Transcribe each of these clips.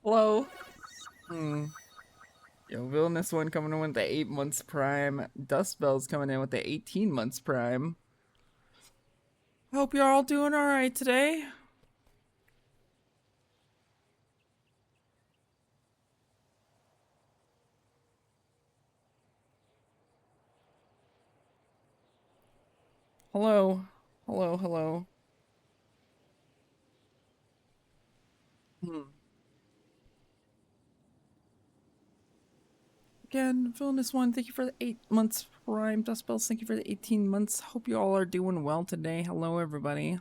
Hello. Yo, Villainous One coming in with the 8 months prime. Dust Bell's coming in with the 18 months prime. Hope you're all doing alright today. Hello. Hello, hello. Hmm. Again, Villainous One, thank you for the 8 months prime. Dust Bells, thank you for the 18 months. Hope you all are doing well today. Hello, everybody.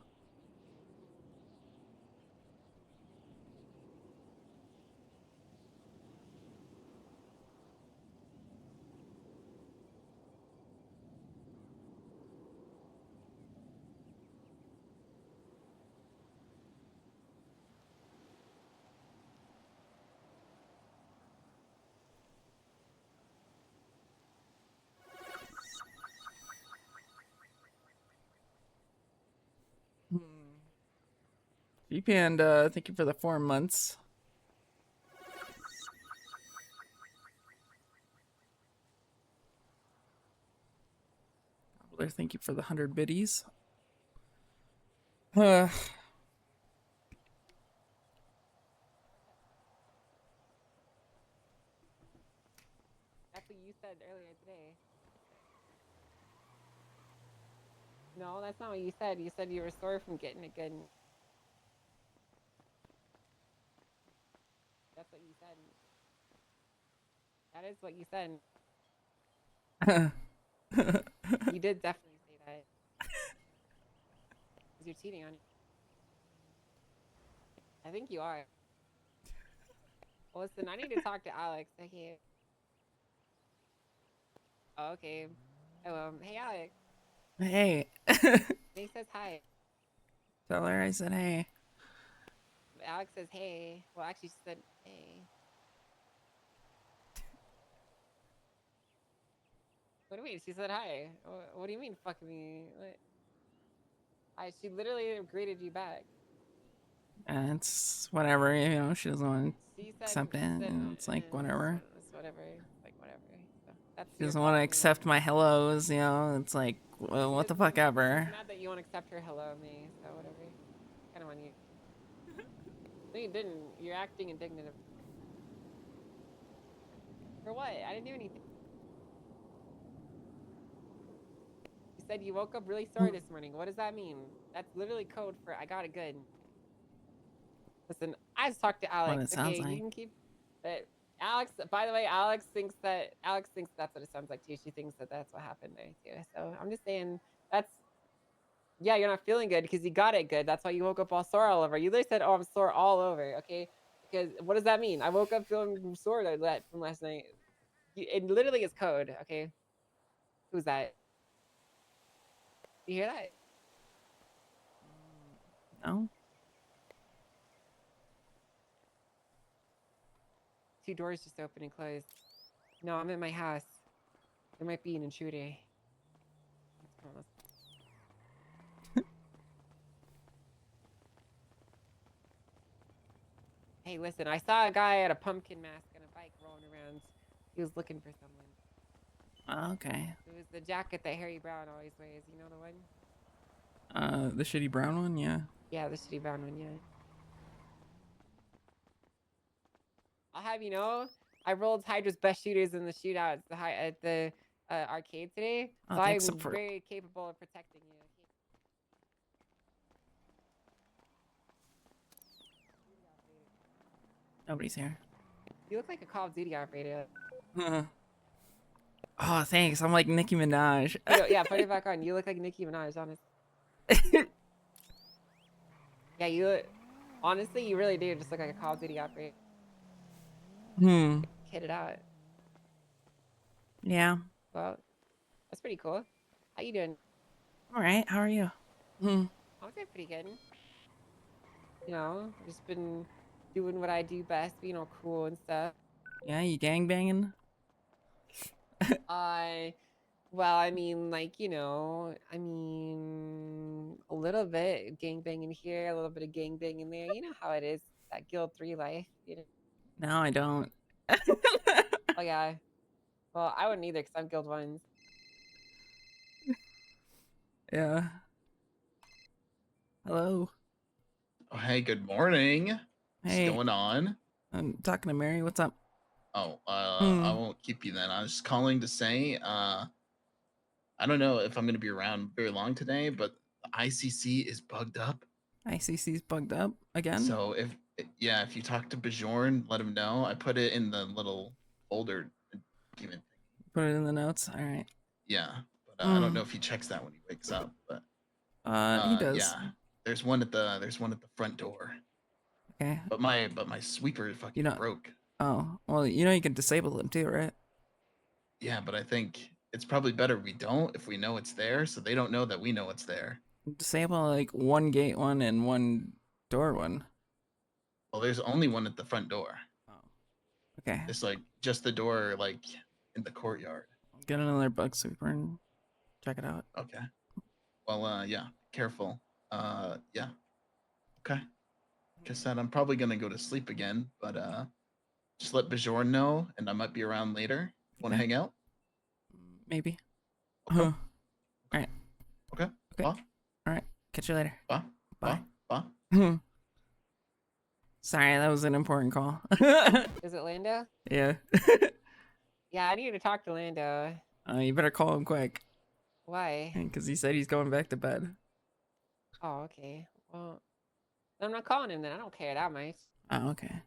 G Panda, thank you for the 4 months. Thank you for the 100 biddies. That's what you said earlier today. No, that's not what you said. You said you were sore from getting it good. That's what you said. That is what you said. You did definitely say that. Because you're cheating on me. I think you are. Well, listen, I need to talk to Alex. Okay. Oh, okay. Oh, hey, Alex. Hey. He says hi. Tell her I said hey. Alex says hey. Well, actually, she said hey. What do you mean? She said hi. What do you mean, fuck me? What? She literally greeted you back. It's whatever, she doesn't want to She said, accept it. It's like whatever. it's whatever. It's like whatever. So that's She your doesn't want to problem. accept my hellos, it's like, well, what the fuck She's ever. mad that you won't accept her hello me. So whatever. Kind of on you. No, you didn't. You're acting indignant. For what? I didn't do anything. You said you woke up really sore this morning. What does that mean? That's literally code for I got it good. Listen, I just talked to What Alex. it sounds Okay, you like. can keep it. Alex, by the way, Alex thinks that's what it sounds like too. She thinks that that's what happened there too. So I'm just saying that's yeah, you're not feeling good because you got it good. That's why you woke up all sore all over. You literally said, "Oh, I'm sore all over." Okay, because what does that mean? I woke up feeling sore from last night. It literally is code. Okay, who's that? You hear that? No? Two doors just open and closed. No, I'm in my house. There might be an intruder. Hey, listen, I saw a guy at a pumpkin mask and a bike rolling around. He was looking for someone. Oh, okay. It was the jacket that Harry Brown always wears. You know the one? The shitty brown one, yeah. Yeah, the shitty brown one, yeah. I'll have you know, I rolled Hydra's best shooters in the shootouts at the arcade today, Oh, so thanks I'm for very capable of protecting you. nobody's here. You look like a Call of Duty operator. Oh, thanks. I'm like Nicki Minaj. Yeah, put it back on. You look like Nicki Minaj, honest. Yeah, honestly, you really do just look like a Call of Duty operator. Kid it out. Yeah. Well, that's pretty cool. How you doing? All right. How are you? I'm doing pretty good. I've just been doing what I do best, being all cool and stuff. Yeah, you gang banging? I Well, I mean, a little bit gangbang in here, a little bit of gangbang in there. You know how it is, that Guild 3 life. No, I don't. Oh yeah. Well, I wouldn't either because I'm guild ones. Yeah. Hello. Oh, hey, good morning. What's Hey, going on? I'm talking to Mary. What's up? Oh, I Hmm. won't keep you then. I was just calling to say, I don't know if I'm gonna be around very long today, but the ICC is bugged up. ICC's bugged up again. So yeah, if you talk to Bjorn, let him know. I put it in the little folder document thing. Put it in the notes. All right. Yeah, but I don't Hmm. know if he checks that when he wakes up. But He does. yeah, there's one at the front door. Okay. But my sweeper You fucking know. broke. Oh, well, you can disable them too, right? Yeah, but I think it's probably better we don't if we know it's there, so they don't know that we know it's there. Disable like one gate one and one door one. Well, there's only one at the front door. Oh. Okay. It's like just the door, like in the courtyard. Get another bug sweeper and check it out. Okay. Well, yeah. Careful. Yeah. Okay. Like I said, I'm probably gonna go to sleep again, but just let Bjorn know, and I might be around later. Want to Okay. hang out? Maybe. Okay. All right. Okay. Okay. Bye. All right. Catch you later. Bye. Bye. Bye. Bye. Sorry, that was an important call. Is it Lando? Yeah. Yeah, I need to talk to Lando. You better call him quick, Why? because he said he's going back to bed. Oh, okay. Well, I'm not calling him then. I don't care that much. Oh, okay.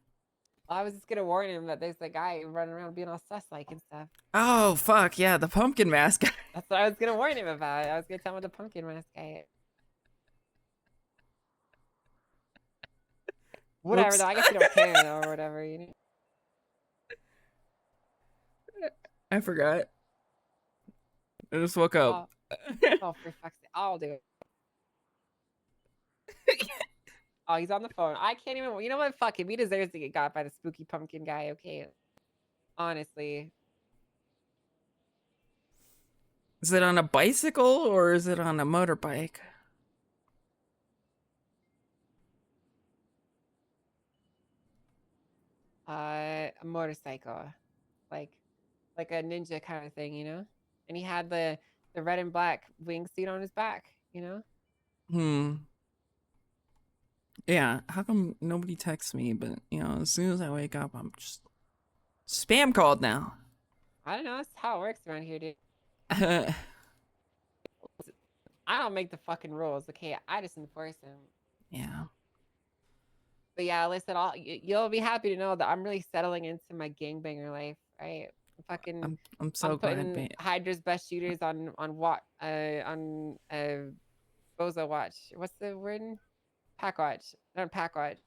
Well, I was just gonna warn him that there's a guy running around being all sus-like and stuff. Oh, fuck, yeah, the pumpkin mask guy. That's what I was gonna warn him about. I was gonna tell him the pumpkin mask guy. Whatever, Whoops. though. I guess you don't care, though, or whatever, you know? I forgot. I just woke up. Oh, for fuck's sake. I'll do it. Oh, he's on the phone. I can't even. You know what? Fuck him. He deserves to get got by the spooky pumpkin guy, okay? Honestly. Is it on a bicycle or is it on a motorbike? A motorcycle. Like a ninja kind of thing, you know? And he had the red and black wingsuit on his back, you know? Hmm. Yeah, how come nobody texts me, but, as soon as I wake up, I'm just spam called now. I don't know. That's how it works around here, dude. I don't make the fucking rules, okay? I just enforce them. Yeah. But yeah, listen, you'll be happy to know that I'm really settling into my gangbanger life, right? I'm so I'm glad, putting man. Hydra's best shooters on what Bozo watch. What's the word? Pack watch. Not pack watch.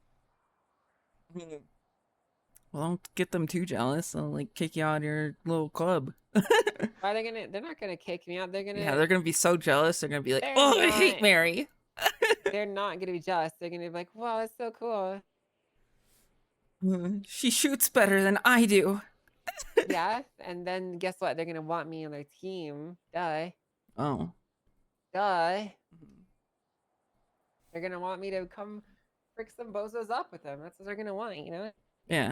Well, don't get them too jealous. They'll like kick you out of your little club. Why are they gonna? They're not gonna kick me out. They're gonna. Yeah, they're gonna be so jealous. They're gonna be like, They're "Oh, I hate not. Mary." They're not gonna be jealous. They're gonna be like, "Wow, that's so cool." She shoots better than I do. Yeah, and then guess what? They're gonna want me on their team. Duh. Oh. Duh. They're gonna want me to come frick some bozos up with them. That's what they're gonna want, you know? Yeah.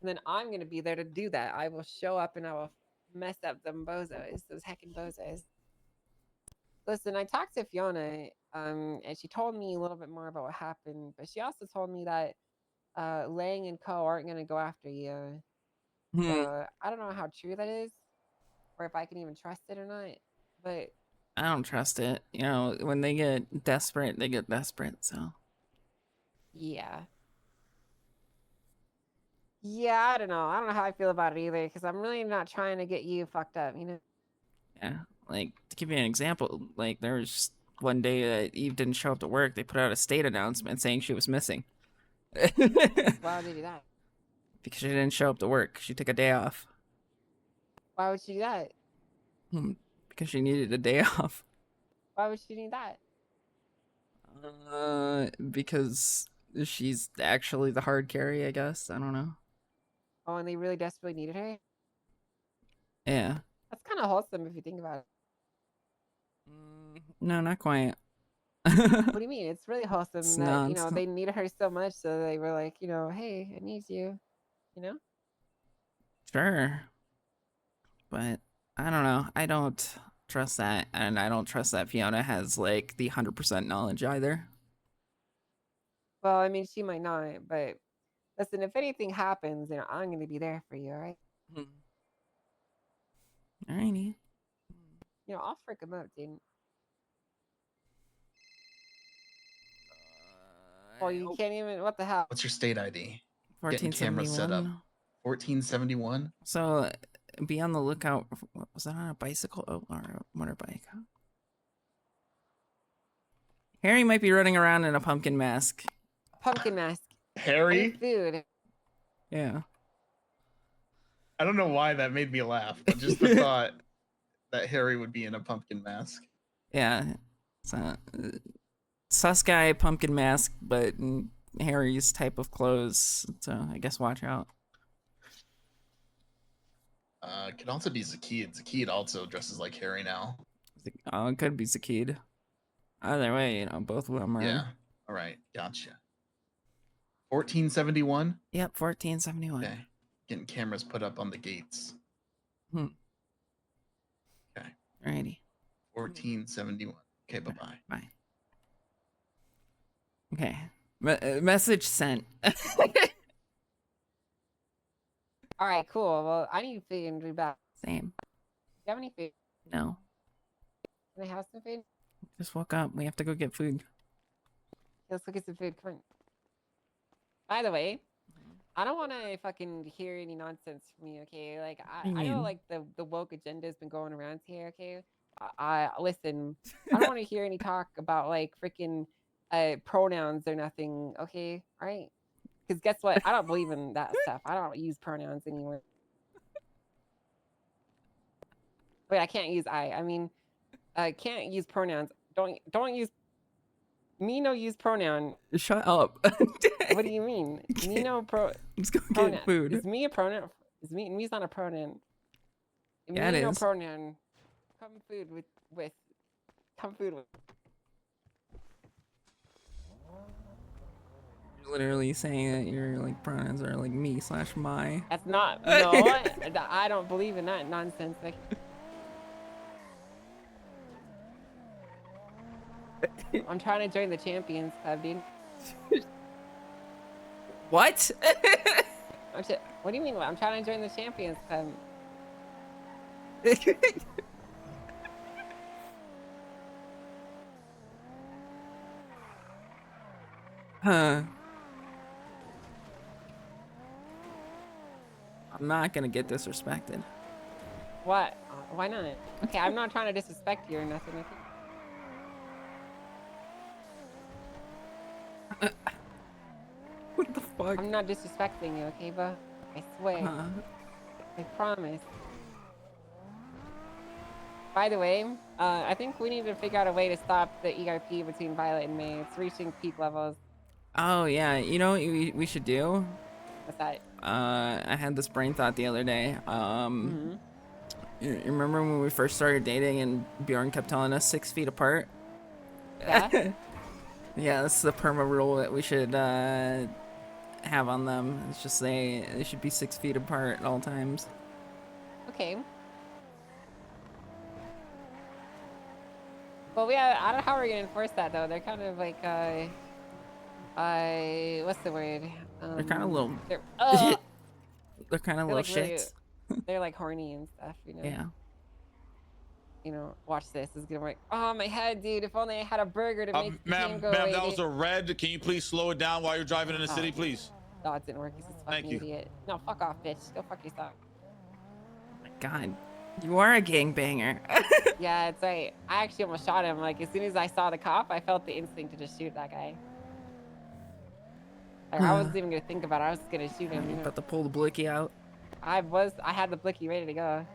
And then I'm gonna be there to do that. I will show up and I will mess up them bozos, those heckin' bozos. Listen, I talked to Fiona, and she told me a little bit more about what happened, but she also told me that Lang and Co aren't gonna go after you. Hmm. So I don't know how true that is, or if I can even trust it or not. But I don't trust it. When they get desperate, they get desperate. So. yeah. Yeah, I don't know. I don't know how I feel about it either, because I'm really not trying to get you fucked up, you know? Yeah. Like to give you an example, like there was one day that Eve didn't show up to work. They put out a state announcement saying she was missing. Why would they do that? Because she didn't show up to work. She took a day off. Why would she do that? Because she needed a day off. Why would she need that? Because she's actually the hard carry, I guess. I don't know. Oh, and they really desperately needed her? Yeah. That's kind of wholesome if you think about it. No, not quite. What do you mean? It's really wholesome It's that, not. they need her so much, so they were like, hey, I need you, you know? Sure. But I don't know. I don't trust that. And I don't trust that Fiona has like the 100% knowledge either. Well, I mean, she might not, but listen, if anything happens, I'm going to be there for you, all right? Alrighty. I'll freak him out, dude. Oh, you can't even, what the hell? What's your state ID? Getting cameras set up. 1471. 1471. So be on the lookout. Was that on a bicycle? Oh, or a motorbike? Harry might be running around in a pumpkin mask. Pumpkin mask. I Harry? need food. Yeah. I don't know why that made me laugh, but just the thought that Harry would be in a pumpkin mask. Yeah. So, sus guy pumpkin mask, but in Harry's type of clothes. So I guess watch out. Could also be Zakid. Zakid also dresses like Harry now. Oh, it could be Zakid. Either way, both of them are. Yeah. All right. Gotcha. 1471. Yep, 1471. Okay. Getting cameras put up on the gates. Okay. Alrighty. 1471. Okay. Bye bye. Bye. Okay. Message sent. All right, cool. Well, I need food and be back. Same. Do you have any food? No. Can I have some food? Just woke up. We have to go get food. Let's go get some food. Come on. By the way, I don't want to fucking hear any nonsense from you, okay? Like, I know, like, the woke agenda has been going around here, okay? Listen, I don't want to hear any talk about, like, freaking pronouns or nothing, okay? All right? Because guess what? I don't believe in that stuff. I don't use pronouns anymore. Wait, I can't use I. I mean, I can't use pronouns. Don't use me. No use pronoun. Shut up. What do you mean? Me no pro. Let's go pronoun. get food. Is me a pronoun? Is me? Me's not a pronoun. Yeah, me it no is. pronoun. Come food with. Come food with. You're literally saying that your like pronouns are like me/my. That's not. No, I don't believe in that nonsense. Like. I'm trying to join the champions club, dude. What? What do you mean? I'm trying to join the champions club. Huh. I'm not gonna get disrespected. What? Why not? Okay, I'm not trying to disrespect you or nothing. What the fuck? I'm not disrespecting you, okay, bro? I swear. I promise. By the way, I think we need to figure out a way to stop the ERP between Violet and May. It's reaching peak levels. Oh yeah, you know what we should do? What's that? I had this brain thought the other day. You remember when we first started dating and Bjorn kept telling us 6 feet apart? Yeah? Yeah, that's the perma rule that we should have on them. It's just they should be 6 feet apart at all times. Okay. Well, I don't know how we're gonna enforce that though. They're kind of like what's the word? They're kind of little. They're kind of little like shits. Really, they're like horny and stuff, you know. Yeah. You know, watch this. This is gonna work. Oh, my head, dude. If only I had a burger to make the pain Ma'am, go away. that dude. was a red. Can you please slow it down while you're driving in the city, please? No, it didn't work. He's this fucking Thank you. idiot. No, fuck off, bitch. Go fuck yourself. My God, you are a gangbanger. Yeah, it's right. I actually almost shot him. Like, as soon as I saw the cop, I felt the instinct to just shoot that guy. Like, I wasn't even gonna think about it. I was just gonna shoot him. You You know? about to pull the blicky out? I had the blicky ready to go.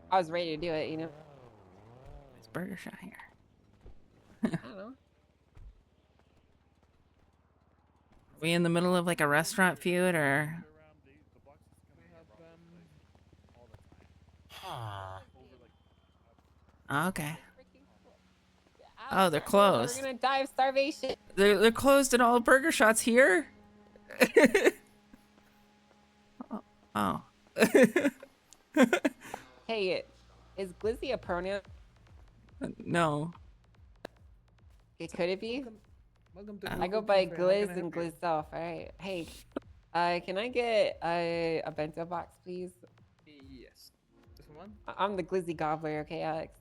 I was ready to do it, you know? It's burger shot here. I don't know. We in the middle of like a restaurant feud or? Oh, okay. Oh, they're We're closed. gonna die of starvation. They're closed and all the burger shots here. Oh. Hey, is Glizzy a pronoun? No. Okay, could it be? Welcome to I go Google by Cafe. How can I Glizz help and you? Glizz off. All right. Hey, can I get a bento box, please? Yes. This one? I'm the Glizzy Gobbler. Okay, Alex.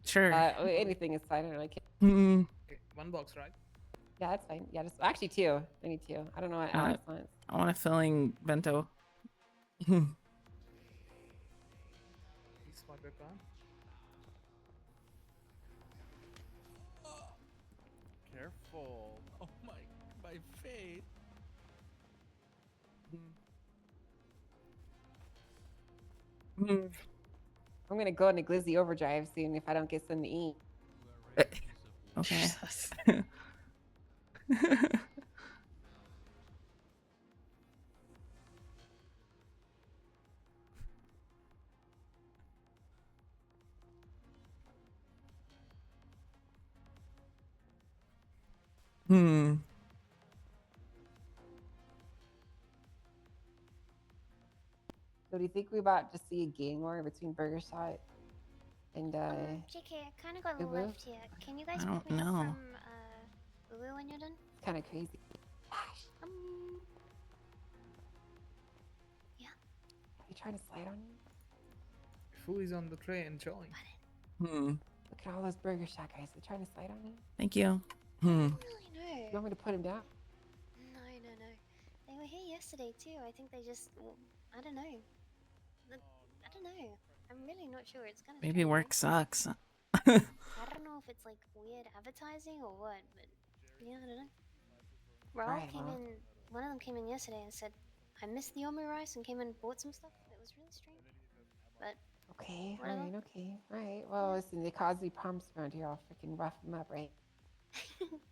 Sure. Anything is fine. I don't really care. Hmm. Okay, one box, right? Yeah, that's fine. Yeah, just actually two. I need two. I don't know what Alex wants. I want a filling bento. Please swipe your card. Careful. Oh my face. I'm gonna go into Glizzy Overdrive soon if I don't get something to eat. Okay. Hmm. So do you think we're about to see a gang war between Burger Shot and JK, I kind of got Ubu? left here. Can you guys I pick don't me up know. from Ubu when you're done? Kind of crazy. Um, Are you trying to slide on you? Who is on the tray enjoying? Hmm. Look at all those Burger Shot guys. They're trying to slide on you. Thank you. I Hmm. don't really know. You want me to put him down? No. They were here yesterday too. I think they just, well, I don't know. I don't know. I'm really not sure. It's kind of Maybe work sucks. I don't know if it's like weird advertising or what, but yeah, I don't know. Raul Right, came well. in. One of them came in yesterday and said, "I missed the omurice," and came and bought some stuff. It was really strange. But Okay, Whatever. alright, okay. Alright, well, listen, they cause me problems around here. I'll freaking rough them up, right?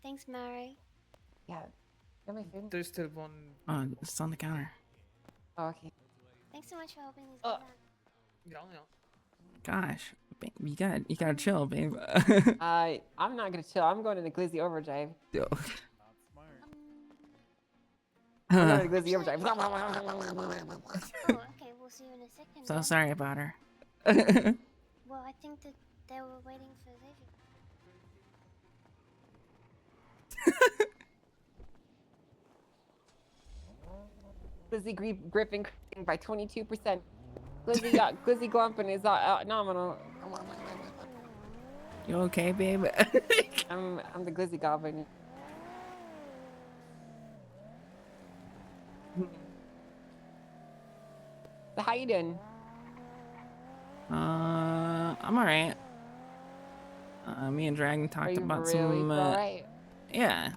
thanks, Mary. Yeah. Got my food? There's still one. Oh, it's on the counter. Oh, okay. Thanks so much for helping these Oh. guys out. Yeah. Gosh, babe, you gotta chill, babe. I'm not gonna chill. I'm going into Glizzy Overdrive. Yo. I'm Huh. going to Glizzy Overdrive. Oh, okay. We'll see you in a second. So then. sorry about her. Well, I think that they were waiting for Xavier. Glizzy Grip increasing by 22%. Glizzy Glumpin is nominal. You okay, babe? I'm the Glizzy Goblin. So how you doing? I'm alright. Me and Dragon Are talked you about really some. alright? Yeah.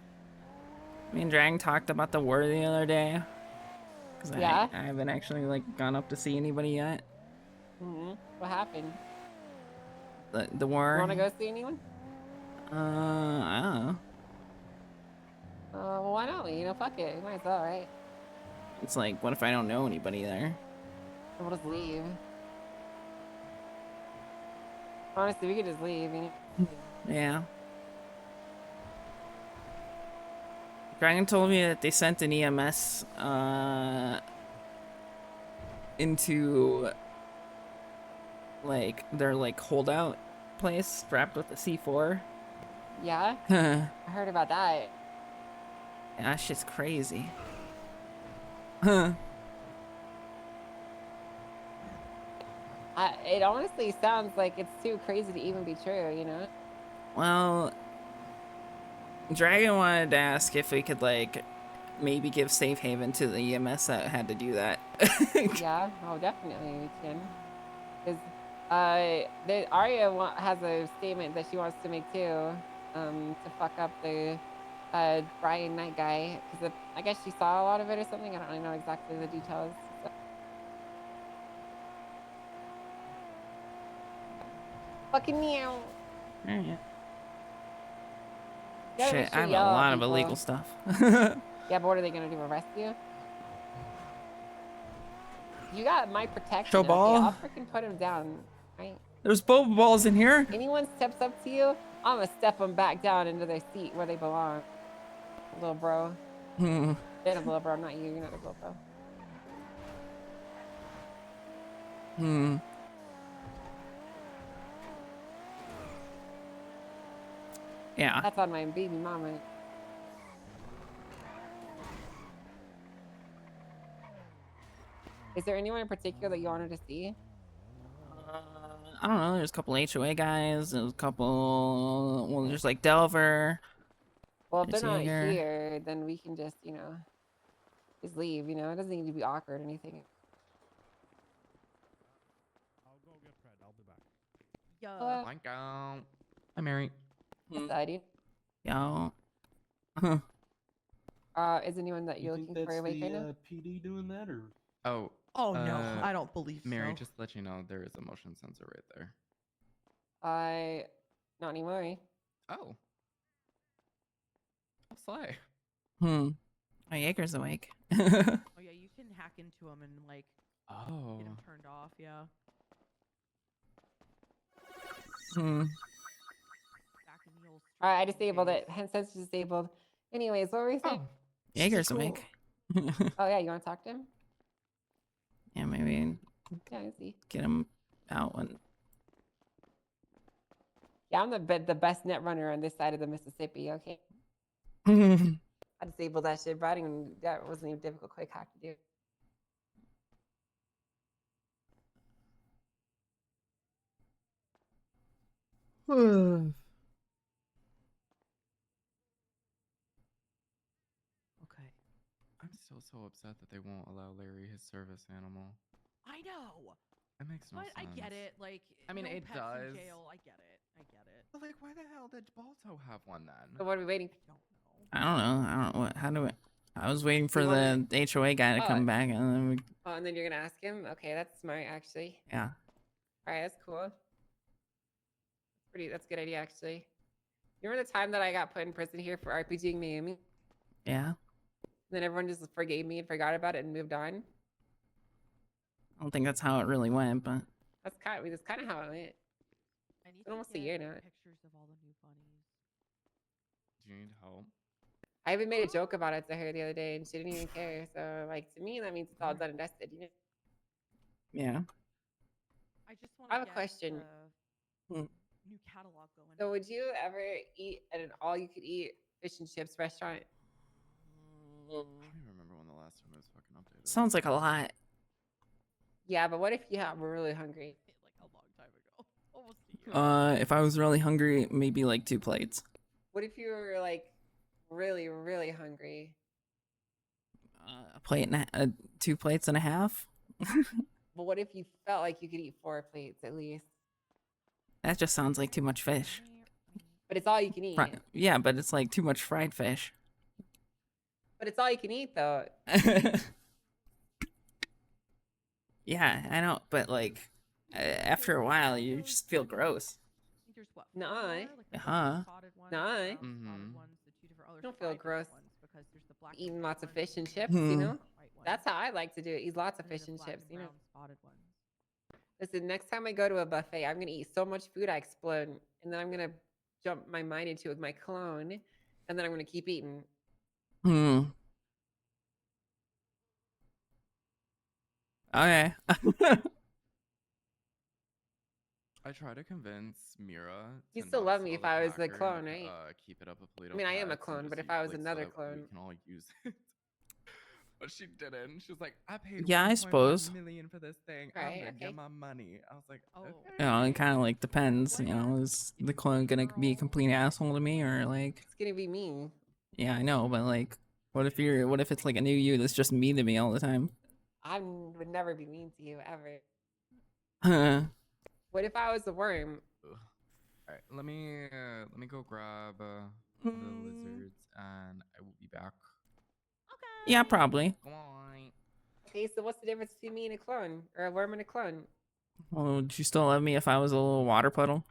Me and Dragon talked about the war the other day. Cause Yeah? I haven't actually like gone up to see anybody yet. What happened? The war. You wanna go see anyone? I don't know. Well, why not? You know, fuck it. We might as well, right? It's like, what if I don't know anybody there? We'll just leave. Honestly, we could just leave. You know? Yeah. Dragon told me that they sent an EMS into like their like holdout place strapped with a C4. Yeah? Yeah, I heard about that. that shit's crazy. Huh. It honestly sounds like it's too crazy to even be true, you know? Well, Dragon wanted to ask if we could like maybe give safe haven to the EMS that had to do that. Yeah, oh, definitely we can. Because Arya has a statement that she wants to make too, to fuck up the Brian Knight guy. Because I guess she saw a lot of it or something. I don't really know exactly the details. So. Fucking meow. Alright. You gotta make Shit, sure I have you a yell at lot of people. illegal stuff. Yeah, but what are they gonna do? Arrest you? You got my protection. Show okay? ball. I'll freaking put him down. Right? There's boba balls in here. Anyone steps up to you, I'm gonna step them back down into their seat where they belong, little bro. Hmm. They're the little bro, not you. You're not the little bro. Hmm. Yeah. That's on my baby mama. Is there anyone in particular that you wanted to see? I don't know. There's a couple HOA guys. There's a couple. Well, there's like Delver. Well, if they're There's not Jaeger. here, then we can just, just leave. It doesn't need to be awkward or anything. I'll go get Fred. I'll be back. Hello? Blank out. Hi, Mary. What's that, dude? Yo. Is anyone that you're looking for awake right now? PD doing that, or Oh. Oh no, I don't believe Mary, so. just to let you know, there is a motion sensor right there. Not anymore. Oh. I'll slay. Oh, Jaeger's awake. Oh yeah, you can hack into them and like Oh. get them turned off. Yeah. Back in the old. All right, I street disabled days. it. Hence, it's disabled. Anyways, what were we saying? Oh. Jaeger's Cool. awake. Oh, yeah, you want to talk to him? Yeah, maybe Yeah, I see. get him out when. Yeah, I'm the best net runner on this side of the Mississippi. Okay, I disabled that shit, but that wasn't even a difficult quick hack to do. Okay. I'm still so upset that they won't allow Larry his service animal. I know, It makes no but sense. I get it. Like, I mean, no it pets in does. jail. I get it. I get it. But like, why the hell did Balto have one then? So what are we waiting? Don't know. I don't know. I don't know what. How do it? I was waiting for You want the HOA guy to Oh. come back, and then we. Oh, and then you're gonna ask him? Okay, that's smart, actually. Yeah. All right, that's cool. That's a good idea, actually. You remember the time that I got put in prison here for RPGing Miami? Yeah. And then everyone just forgave me and forgot about it and moved on? I don't think that's how it really went, but. That's kind of how it went. I need It's almost a year now. Pictures of all the new bunnies. Do you need help? I even made a joke about it to her the other day, and she didn't even care. So, like, to me, that means it's all done and dusted. Yeah. I just want I have a question. Hmm. New catalog going. So, would you ever eat at an all-you-could-eat fish and chips restaurant? I don't even remember when the last time it was fucking updated. Sounds like a lot. Yeah, but what if you were really hungry? Like a long time ago, almost a year. If I was really hungry, maybe like 2 plates. What if you were like really, really hungry? A plate and 2 plates and a half. But what if you felt like you could eat 4 plates at least? That just sounds like too much fish. But it's all you can eat. Yeah, but it's like too much fried fish. But it's all you can eat, though. Yeah, I know, but like after a while, you just feel gross. There's what? Nuh-uh. Like the Uh-huh. spotted ones, Nuh-uh. the brown Mhm. spotted ones, the 2 different other Don't feel fried gross. ones because there's the black and Eating white lots of ones fish and and chips, Hmm. you know? white ones. That's how I like to do it. Eat lots of And there's fish the and black chips, you know? brown spotted ones. Listen, next time I go to a buffet, I'm gonna eat so much food I explode, and then I'm gonna jump my mind into it with my clone, and then I'm gonna keep eating. Okay. I try to convince Mira. You to still not love me sell if the I was the packer clone, and, right? keep it up with Polito I mean, I am a Pets and clone, just but if use I was plates so another that we clone- can all use it. But she didn't. She was like, I paid Yeah, I 1.1 suppose. million for this thing. I'm Right, gonna okay. get my money. I was like, Oh. okay. You know, it kind of like depends. You know, is the clone gonna be a complete asshole to me, or like? It's gonna be mean. Yeah, I know, but like, what if it's like a new you that's just mean to me all the time? I would never be mean to you, ever. Huh. What if I was a worm? Ugh. All right, let me go grab the Mm. lizards, and I will be back. Yeah, probably. Bye. Okay, so what's the difference between me and a clone? Or a worm and a clone? Well, would you still love me if I was a little water puddle?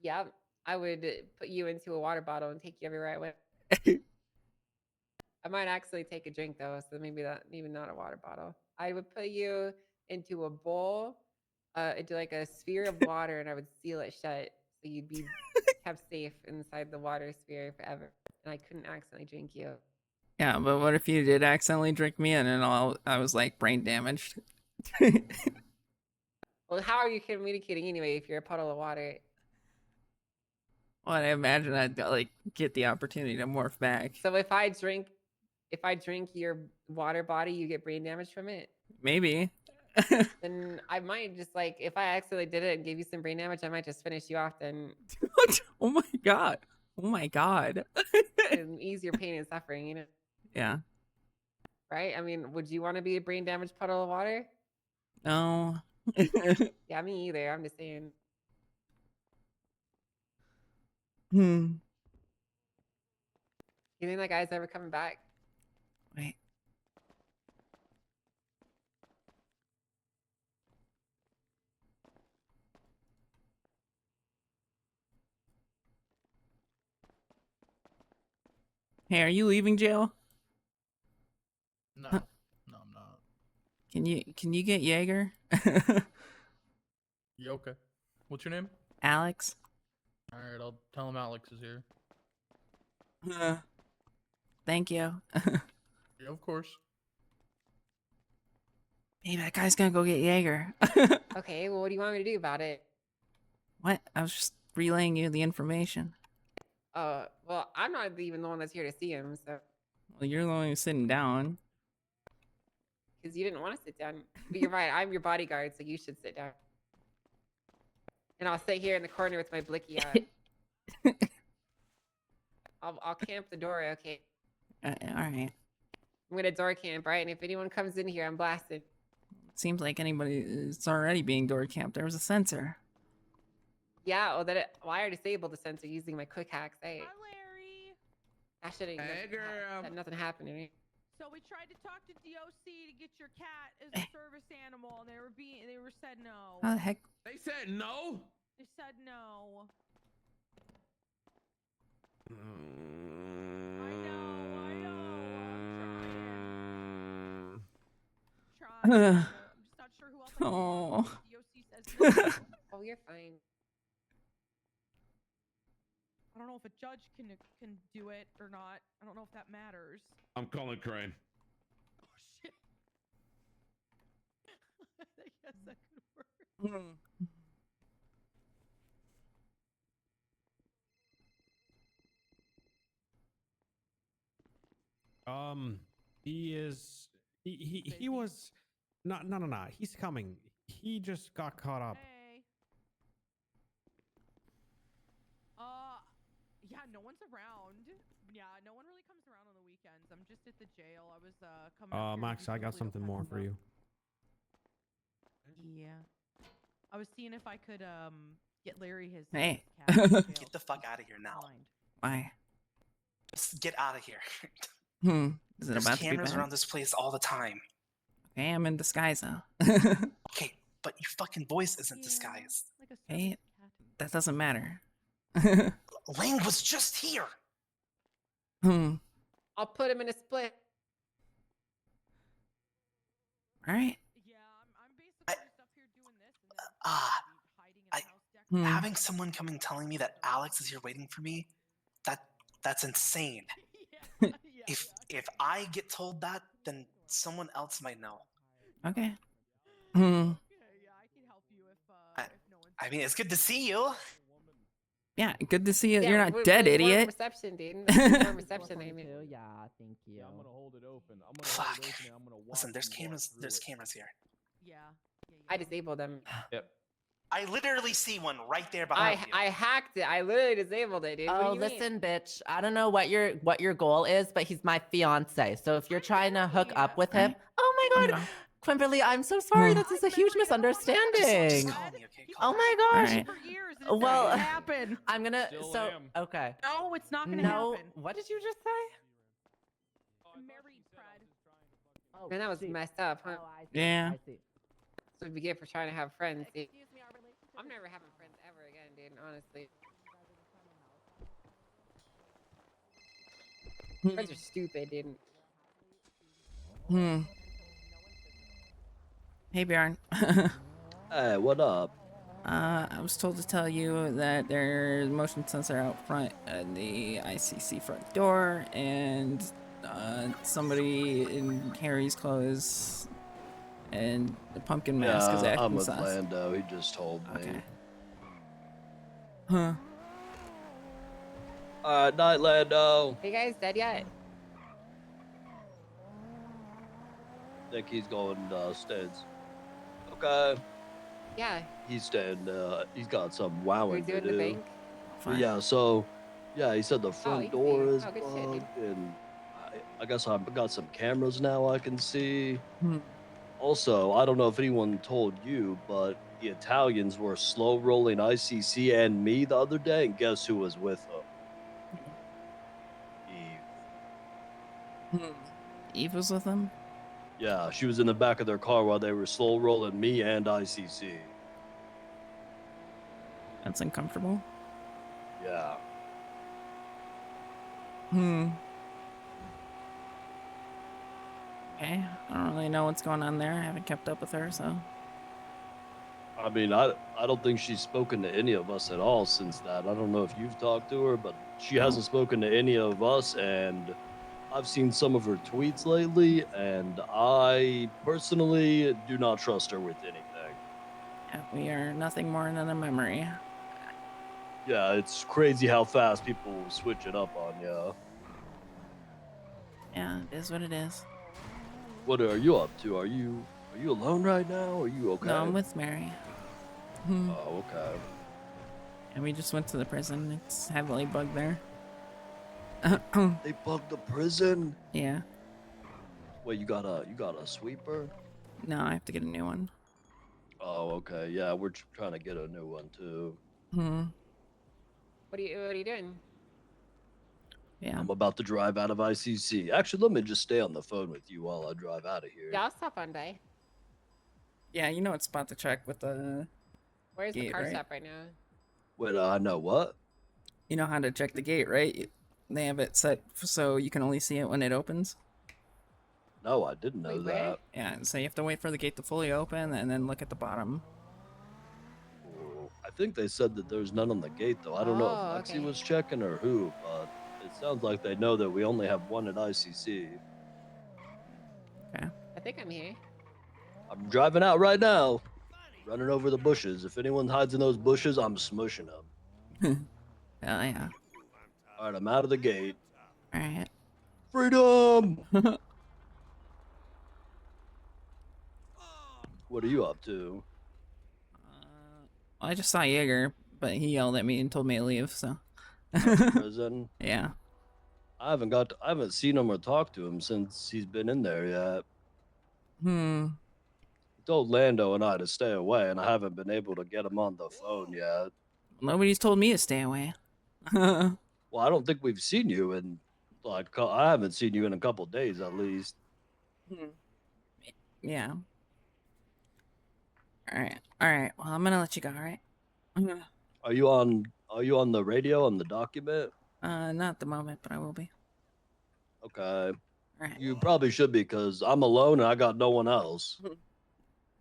Yeah, I would put you into a water bottle and take you everywhere I went. I might actually take a drink though, so maybe not a water bottle. I would put you into a bowl, into like a sphere of water, and I would seal it shut, so you'd be kept safe inside the water sphere forever, and I couldn't accidentally drink you. Yeah, but what if you did accidentally drink me in and I was like brain damaged? Well, how are you communicating anyway if you're a puddle of water? Well, I imagine I'd like get the opportunity to morph back. So if I drink your water body, you get brain damage from it. Maybe. Then I might just like, if I accidentally did it and gave you some brain damage, I might just finish you off then Oh my god. Oh my god. and ease your pain and suffering, you know? Yeah. Right? I mean, would you want to be a brain damaged puddle of water? No. Yeah, me either. I'm just saying. Hmm. You think that guy's ever coming back? Wait. Hey, are you leaving jail? No, no, I'm not. Can you get Jaeger? You okay? What's your name? Alex? All right, I'll tell him Alex is here. Thank you. Yeah, of course. Hey, that guy's gonna go get Jaeger. Okay, well, what do you want me to do about it? What? I was just relaying you the information. Well, I'm not even the one that's here to see him, so. Well, you're the one who's sitting down. Because you didn't want to sit down. But you're right, I'm your bodyguard, so you should sit down. And I'll sit here in the corner with my blicky eye. I'll camp the door, okay? All right. I'm gonna door camp, right? And if anyone comes in here, I'm blasted. Seems like anybody is already being door camped. There was a sensor. Yeah, well, I disabled the sensor using my quick hacks. Hey, Hi, Larry. that shouldn't. Hey, girl. That nothing happened to me. So we tried to talk to DOC to get your cat as a service animal, and they were said no. How the heck? They said no. They said no. I know. I'm trying. I'm just not sure who else I can Oh. talk to. DOC says no. Oh, you're fine. I don't know if a judge can do it or not. I don't know if that matters. I'm calling Crane. Oh shit. I guess that could work. He was no. He's coming. He just got caught up. Hey. Yeah, no one's around. Yeah, no one really comes around on the weekends. I'm just at the jail. I was coming up here to Max, do I got some something legal more pet for you. stuff. Yeah. I was seeing if I could get Larry his Hey. cat out of jail. Get the fuck out of here now. Blind. Why? Just get out of here. Is it There's about to be cameras bad? around this place all the time. Okay, I'm in disguise though. Okay, but your fucking voice isn't Yeah, disguised. like a Hey. service cat. That doesn't matter. Lang was just here. I'll put him in a split. Alright. Yeah, I'm basically just up here doing this and then hiding in a I- house deck. Having someone coming telling me that Alex is here waiting for me, that's insane. Yeah, If I get told that, then someone else might know. Okay. Yeah, I can help you if no one's I mean, it's good to see you. Yeah, good to see you. Yeah, You're not we're dead, warm idiot. reception, dude. Warm reception, I mean. Yeah, thank you. I'm gonna hold it open. I'm gonna Fuck. hold it open and I'm gonna watch Listen, there's you walk cameras. through There's it. cameras here. Yeah. I disabled them. Yep. I literally see one right there behind you. I hacked it. I literally disabled it, dude. What Oh, do you mean? listen, bitch. I don't know what your goal is, but he's my fiance. So if you're trying to hook up with him, oh my god, Quimberly, I'm so sorry. This is a huge misunderstanding. Just call me, okay? Call Oh me. my gosh. Alright. for years. And it's Well, not gonna happen. I'm gonna. Still So am. okay. No, it's not gonna No. happen. What did you just say? I'm married, Fred. Oh, Man, that was see. messed up, huh? Oh, I see. Yeah. I see. That's what we get for trying to have friends, dude. Excuse me, our relationship I'm is never having friends ever again, dude, honestly. Friends are stupid, dude. Hey, Bjorn. Hey, what up? I was told to tell you that there's motion sensor out front at the ICC front door, and somebody in Harry's clothes and the pumpkin mask is Yeah, acting I'm with sus. Lando. He just told me. Okay. Huh. Alright, night, Lando. Are you guys dead yet? Think he's going stains. Okay. Yeah. He's staying. He's got some We're wowing to doing the do. bank. But Fine. yeah, so yeah, he said the front easy. door is Oh, good shit, dude. bugged, and I guess I've got some cameras now I can see. Hmm. Also, I don't know if anyone told you, but the Italians were slow rolling ICC and me the other day, and guess who was with them? Eve. Eve was with them? Yeah, she was in the back of their car while they were slow rolling me and ICC. That's uncomfortable. Yeah. Okay. I don't really know what's going on there. I haven't kept up with her, so. I mean, I don't think she's spoken to any of us at all since that. I don't know if you've talked to her, but she hasn't spoken to any of us, and I've seen some of her tweets lately, and I personally do not trust her with anything. Yeah, we are nothing more than a memory. Yeah, it's crazy how fast people switch it up on you. Yeah, it is what it is. What are you up to? Are you alone right now? Are you okay? No, I'm with Mary. Oh, okay. And we just went to the prison. It's heavily bugged there. They bugged the prison? Yeah. Wait, you got a sweeper? No, I have to get a new one. Oh, okay. Yeah, we're trying to get a new one too. What are you doing? Yeah. I'm about to drive out of ICC. Actually, let me just stay on the phone with you while I drive out of here. Yeah, I'll stop on by. Yeah, you know what spot to check with the Where's the gate, car right? stop right now? Wait, I know what? You know how to check the gate, right? They have it set so you can only see it when it opens. No, I didn't know that. Yeah, so you have to wait for the gate to fully open and then look at the bottom. I think they said that there's none on the gate, though. I don't know Oh, if Lexi okay. was checking or who, but it sounds like they know that we only have one at ICC. Okay. I think I'm here. I'm driving out right now, running over the bushes. If anyone hides in those bushes, I'm smushing them. Hell yeah. All right, I'm out of the gate. All right. Freedom! What are you up to? I just saw Jaeger, but he yelled at me and told me to leave, so. Prison? Yeah. I haven't seen him or talked to him since he's been in there yet. He told Lando and I to stay away, and I haven't been able to get him on the phone yet. Nobody's told me to stay away. Well, I don't think we've seen you in, like, I haven't seen you in a couple days at least. Yeah. All right. Well, I'm gonna let you go. All right. Are you on the radio on the document? Not at the moment, but I will be. Okay. Alright. You probably should be, because I'm alone and I got no one else. All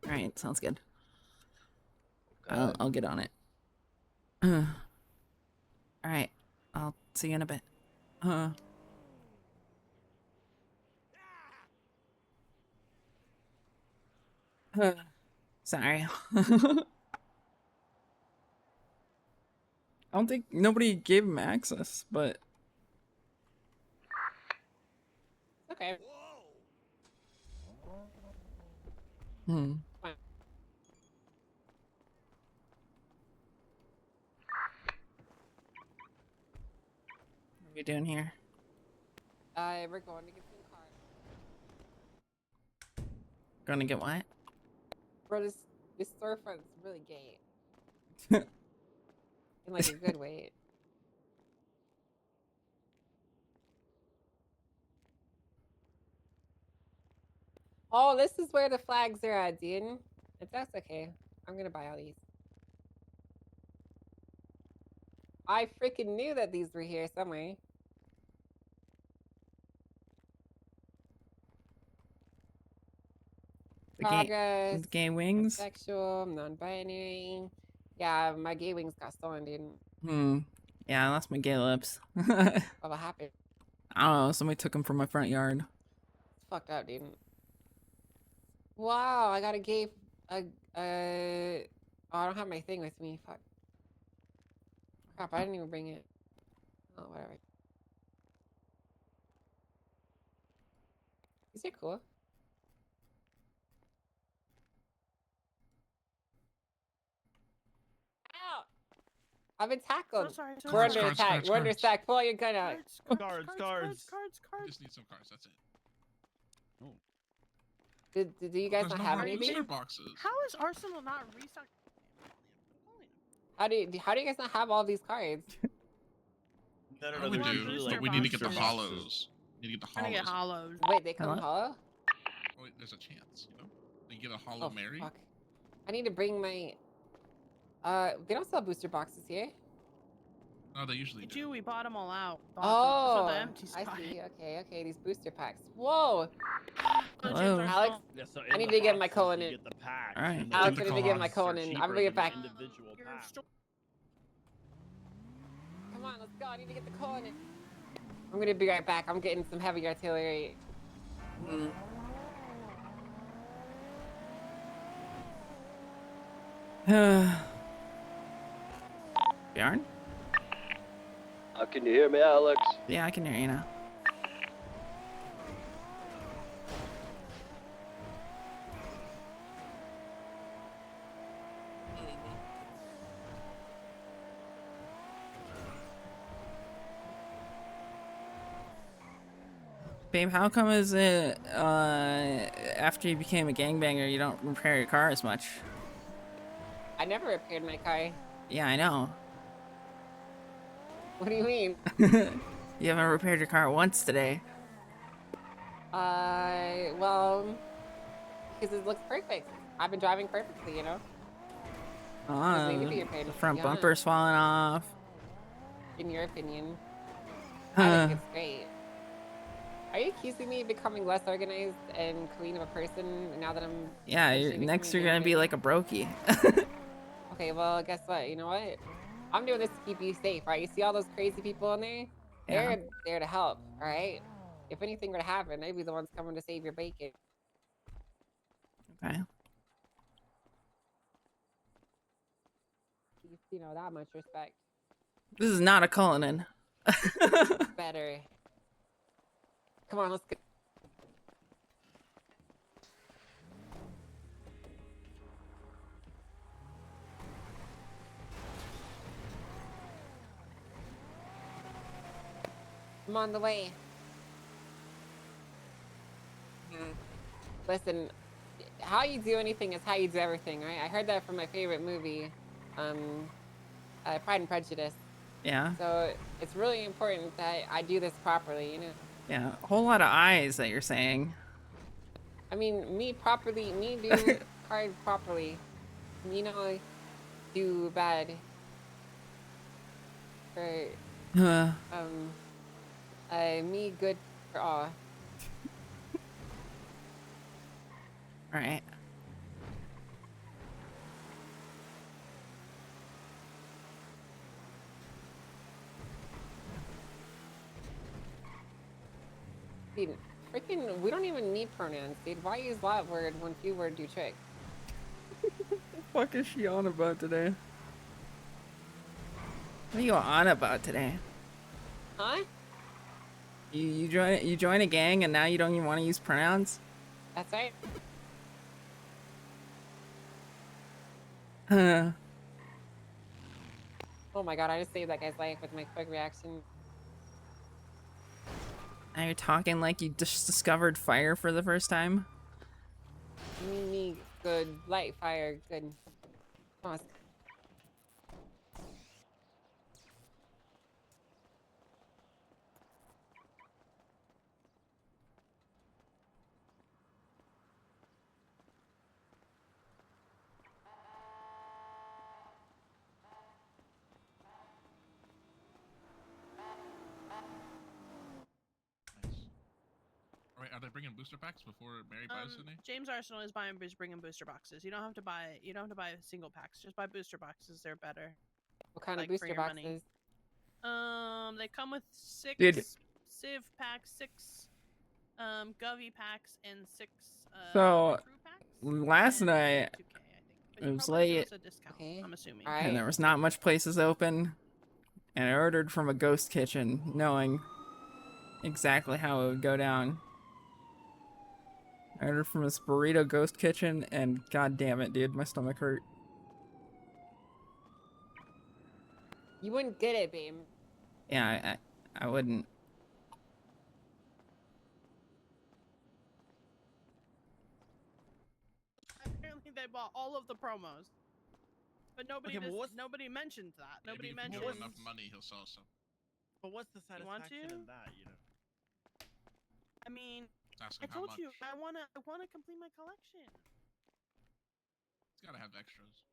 right. Sounds good. Okay. I'll get on it. All right. I'll see you in a bit. Sorry. I don't think nobody gave him access, but Okay. Fine. What are we doing here? We're going to get some car. Going to get what? Bro, this storefront's really gay. In like a good way. Oh, this is where the flags are at, dude. That's okay. I'm gonna buy all these. I freaking knew that these were here somewhere. The gay wings? Sexual, non-binary, Yeah, my gay wings got stolen, dude. Yeah, I lost my gay lips. What happened? I don't know. Somebody took them from my front yard. It's fucked up, dude. Wow, I got a gay. Oh, I don't have my thing with me. Fuck. Crap, I didn't even bring it. Oh, whatever. These are cool. Ow! I've been tackled. sorry, We're under attack. We're under attack. Pull your gun out. Cards. Just need some cards. That's it. Do you guys not have anything? Boxes. How is Arsenal not restocked? How do you guys not have all these cards? No, we do, but we need to get the hollows. We need to get the hollows. Wait, they come hollow? Wait, there's a chance, you know? You get a hollow Mary. Fuck. I need to bring my. They don't sell booster boxes here. No, they usually do. We bought them all out. Oh, For the empty I spot. see. Okay, these booster packs. Whoa. Hello. Alex, I need to get my colon in. All right. Alex, I need to get my colon in. I'm bringing it back. Come on, let's go. I need to get the colon in. I'm gonna be right back. I'm getting some heavy artillery. Bjorn? Can you hear me, Alex? Yeah, I can hear you now. Babe, how come is it after you became a gangbanger you don't repair your car as much? I never repaired my car. Yeah, I know. What do you mean? You haven't repaired your car once today. Well, because it looks perfect. I've been driving perfectly, you know? Doesn't need to be repaired. The front Yeah. bumper's falling off. In your opinion. I think it's great. Are you accusing me of becoming less organized and clean of a person now that I'm... Yeah, next you're gonna be like a brokey. Okay, well, guess what? You know what? I'm doing this to keep you safe, right? You see all those crazy people in there? They're there to help, all right? If anything were to happen, they'd be the ones coming to save your bacon. Okay. You know, that much respect. This is not a Cullinan. Better. Come on, let's go. I'm on the way. Listen, how you do anything is how you do everything, right? I heard that from my favorite movie, Pride and Prejudice. Yeah. So it's really important that I do this properly, you know? Yeah, a whole lot of eyes that you're saying. I mean, me do card properly. You know, do bad. For, me good for all. Alright. Dude, freaking, we don't even need pronouns, dude. Why use that word when few word do trick? What the fuck is she on about today? What are you on about today? Huh? You join a gang and now you don't even want to use pronouns? That's right. Huh. Oh my god, I just saved that guy's life with my quick reaction. Now you're talking like you just discovered fire for the first time? Me, good. Light, fire, good. Come on. Wait, are they bringing booster packs before Mary buys Sydney? James Arsenal is bringing booster boxes. You don't have to buy single packs. Just buy booster boxes. They're better. What kind Like, of for booster your money. boxes? They come with 6 Dude. Civ packs, 6 Govy packs, and 6 So crew packs. last and night 2K, I think. But it he was probably throws late, a discount, Okay. I'm assuming. Alright. and there was not much places open, and I ordered from a ghost kitchen, knowing exactly how it would go down. I ordered from this burrito ghost kitchen, and god damn it, dude, my stomach hurt. You wouldn't get it, babe. Yeah, I wouldn't. Apparently they bought all of the promos. But nobody nobody mentioned that. Nobody Maybe if mentioned you give him enough money, he'll sell some. But what's the You want satisfaction to? in that, you know? I mean, Asking I how told much. you I wanna complete my collection. It's gotta have extras.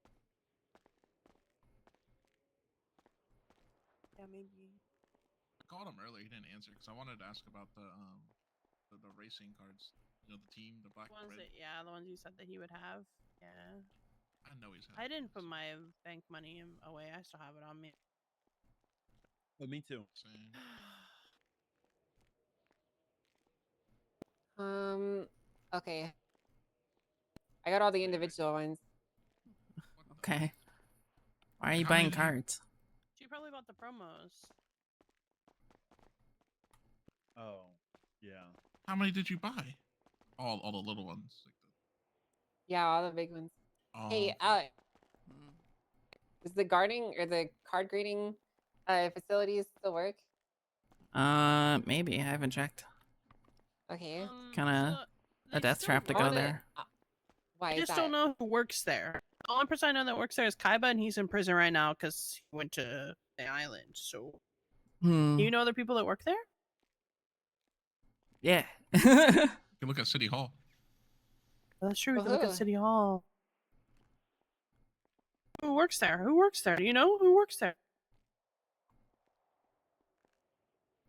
Yeah, maybe. I called him earlier. He didn't answer because I wanted to ask about the racing cards. You know, the team, the black and red. The ones you said that he would have. Yeah. I know he's. I didn't put my bank money away. I still have it on me. Well, me too. Okay. I got all the individual ones. Okay. Why are you How buying many did you- cards? She probably bought the promos. Oh, yeah. How many did you buy? All the little ones. Like Yeah, all the big ones. the, Hey, Alex. Does the guarding or the card grading facilities still work? Maybe I haven't checked. Okay. Kind of a death trap to go there. Why I is just don't that? know who works there. The only person I know that works there is Kaiba, and he's in prison right now because he went to the island. So, Hmm. do you know other people that work there? Yeah. you can look at City Hall. That's true. We can look Who? at City Hall. Who works there? Who works there? Do you know who works there?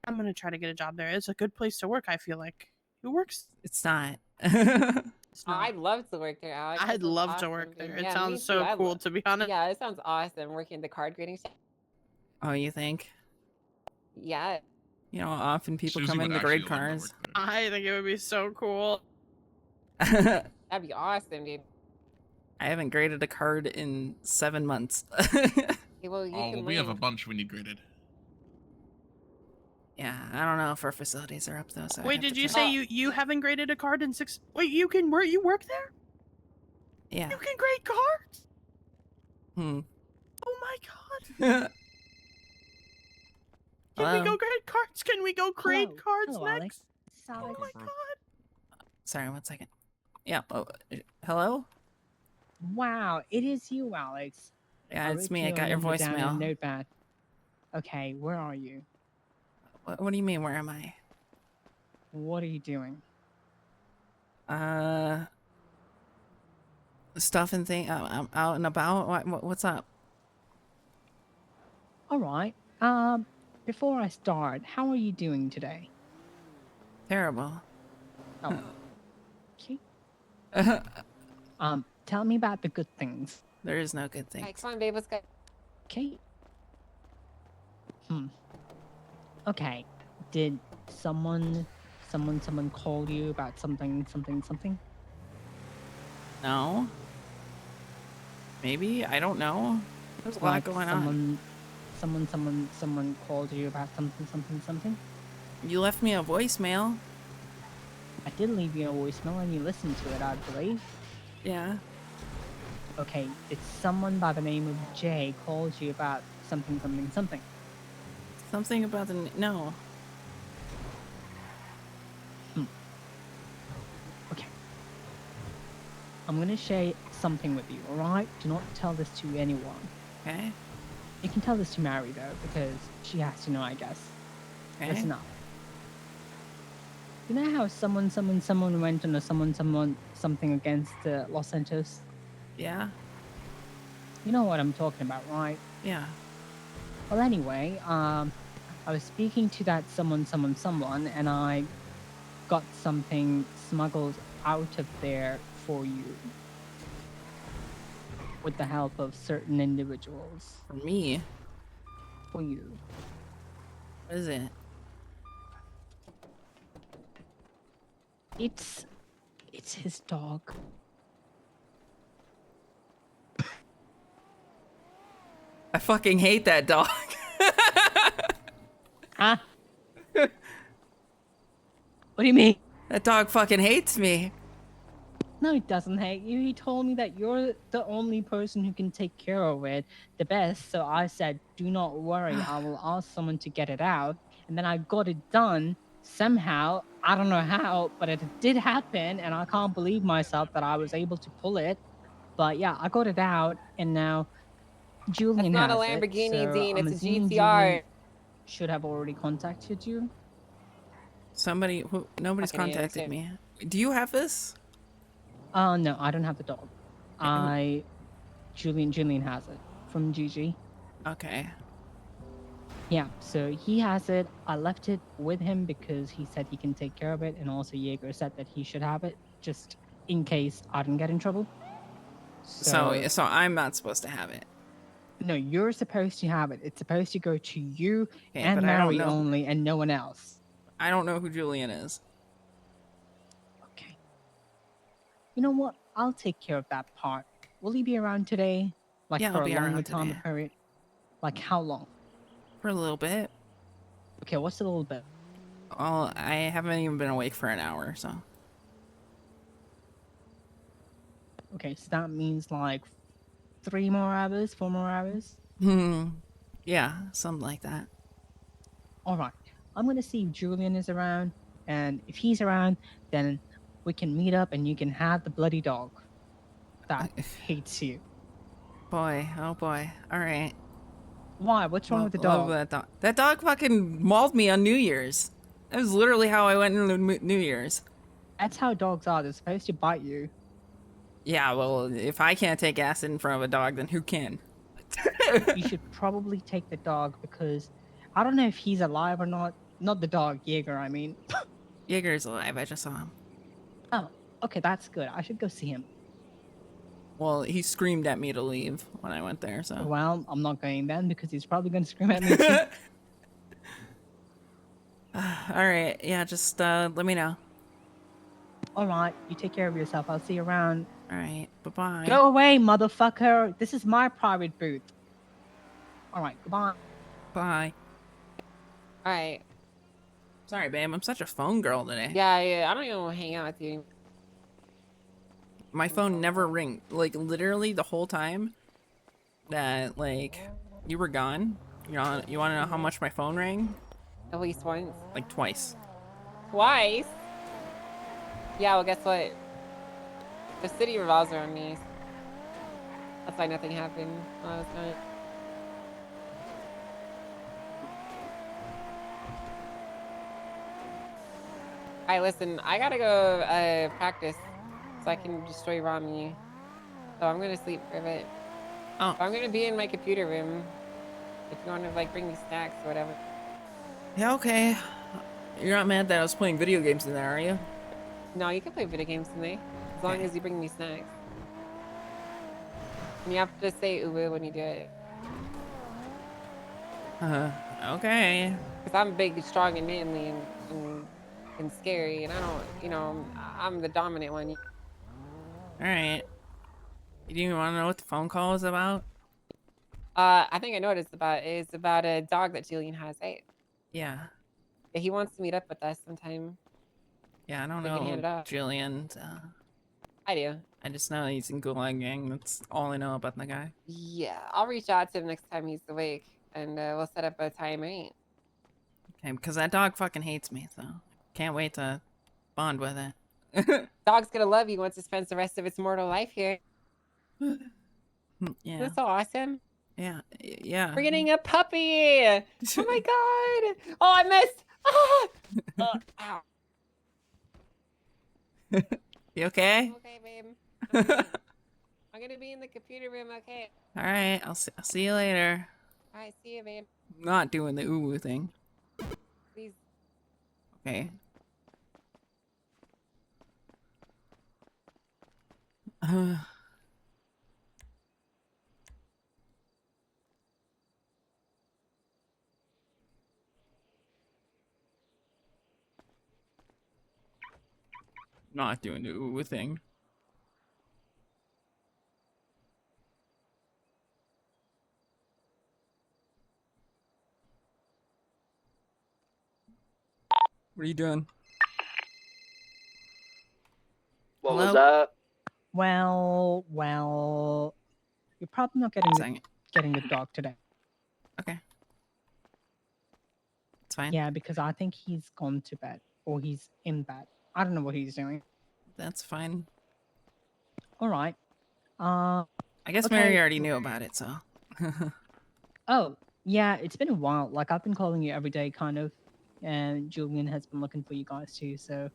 I'm gonna try to get a job there. It's a good place to work. I feel like. Who works? It's not. It's not. I'd love to work there, Alex. That I'd sounds love to awesome, work dude. there. It Yeah, me sounds too. so I cool, lo- to be honest. Yeah, it sounds awesome working the card grading. Oh, you think? Yeah. You know how often people Susie come would in to actually grade love to cars? work there. I think it would be so cool. That'd be awesome, dude. I haven't graded a card in 7 months. Okay, well, you Oh, can well, we have a learn. bunch we need graded. Yeah, I don't know if our facilities are up though. So I'd Wait, have to did you check. say you haven't graded a card in 6? Wait, you can work? You work there? Yeah. You can grade cards? Hmm. Oh my god! Can we Hello? go grade cards? Can we go grade cards Hello, next? Alex. Oh my god! Sorry, 1 second. Yeah. Oh, hello? Wow, it is you, Alex. Yeah, it's wrote me. I got your number down in a voicemail. notepad. Okay, where are you? What do you mean? Where am I? What are you doing? Stuff and thing. I'm out and about. What's up? All right. Before I start, how are you doing today? Terrible. Oh. Okay. Tell me about the good things. There is no good thing. Alright, come on, babe. Let's go. Okay. Okay. Did someone call you about something? No. Maybe, I don't know. There's a lot Like going on. Someone called you about something? You left me a voicemail. I did leave you a voicemail and you listened to it, I believe. Yeah. Okay, did someone by the name of Jay called you about something? Something about the no. Okay. I'm gonna share something with you, alright? Do not tell this to anyone. Okay. You can tell this to Mary though, because she has to know, I guess. Okay. Listen up. You know how someone went on a something against Los Santos? Yeah. You know what I'm talking about, right? Yeah. Well, anyway, I was speaking to that someone, and I got something smuggled out of there for you with the help of certain individuals. For me? For you. What is it? It's his dog. I fucking hate that dog. Huh? What do you mean? That dog fucking hates me. No, he doesn't hate you. He told me that you're the only person who can take care of it the best. So I said, do not worry. I will ask someone to get it out. And then I got it done somehow. I don't know how, but it did happen. And I can't believe myself that I was able to pull it. But yeah, I got it out. And now Julian That's not a has Lamborghini, it. So Dean. I'm It's a assuming GTR. Julian should have already contacted you. Nobody's Fucking contacted answer. me. Do you have this? No, I don't have the dog. Julian has it from Gigi. Okay. Yeah, so he has it. I left it with him because he said he can take care of it, and also Jaeger said that he should have it just in case I didn't get in trouble. So I'm not supposed to have it. No, you're supposed to have it. It's supposed to go to you Okay, and but I don't Mary know. only, and no one else. I don't know who Julian is. Okay. You know what? I'll take care of that part. Will he be around today? Like Yeah, for I'll a be longer around time today. period? Like how long? For a little bit. Okay, what's a little bit? Well, I haven't even been awake for an hour, so. Okay, so that means like 3 more hours, 4 more hours? Yeah, something like that. All right. I'm going to see if Julian is around. And if he's around, then we can meet up and you can have the bloody dog that hates you. Boy, oh boy. All right. Why? What's wrong with the Love dog? that dog. That dog fucking mauled me on New Year's. That was literally how I went into New Year's. That's how dogs are. They're supposed to bite you. Yeah, well, if I can't take acid in front of a dog, then who can? You should probably take the dog because I don't know if he's alive or not. Not the dog, Jaeger, I mean. Jaeger's alive. I just saw him. Oh, okay, that's good. I should go see him. Well, he screamed at me to leave when I went there, so. Well, I'm not going then because he's probably going to scream at me too. All right. Yeah, just let me know. All right, you take care of yourself. I'll see you around. All right. Bye-bye. Go away, motherfucker. This is my private booth. All right, goodbye. Bye. All right. Sorry, babe. I'm such a phone girl today. Yeah. I don't even want to hang out with you. My phone never rang. Like, literally the whole time that, like, you were gone. You want to know how much my phone rang? At least once. Like, twice. Twice? Yeah, well, guess what? The city revolves around me. That's why nothing happened while I was gone. Alright, listen, I gotta go practice so I can destroy Rami. So I'm gonna sleep for a bit. Oh. I'm gonna be in my computer room. If you wanna like bring me snacks or whatever. Yeah, okay. You're not mad that I was playing video games in there, are you? No, you can play video games in there. As long as you bring me snacks. And you have to say uwu when you do it. Okay. Because I'm big, strong, and manly and scary, and I don't, you know, I'm the dominant one. Alright. Do you want to know what the phone call is about? I think I know what it's about. It's about a dog that Julian has, right? Yeah. Yeah, he wants to meet up with us sometime. Yeah, I don't We can hand it know off. Julian. I do. I just know he's in Gulag Gang. That's all I know about the guy. Yeah, I'll reach out to him next time he's awake, and we'll set up a time, right? Okay, because that dog fucking hates me, so can't wait to bond with it. Dog's gonna love you once it spends the rest of its mortal life here. Yeah. That's so awesome. Yeah. Yeah. We're getting a puppy. Oh my god. Oh, I missed. Ah! Ow. You okay? Okay, babe. I'm gonna be in the computer room, okay? All right. I'll see you later. All right, see you, babe. Not doing the uwu thing. Please. Okay. Not doing the ooh thing. What are you doing? What Hello? was that? Well, you're probably not getting the dog today. Okay. It's fine. Yeah, because I think he's gone to bed or he's in bed. I don't know what he's doing. That's fine. All right. I guess okay. Mary already knew about it, so. Oh, yeah, it's been a while. Like I've been calling you every day, kind of, and Julian has been looking for you guys too. So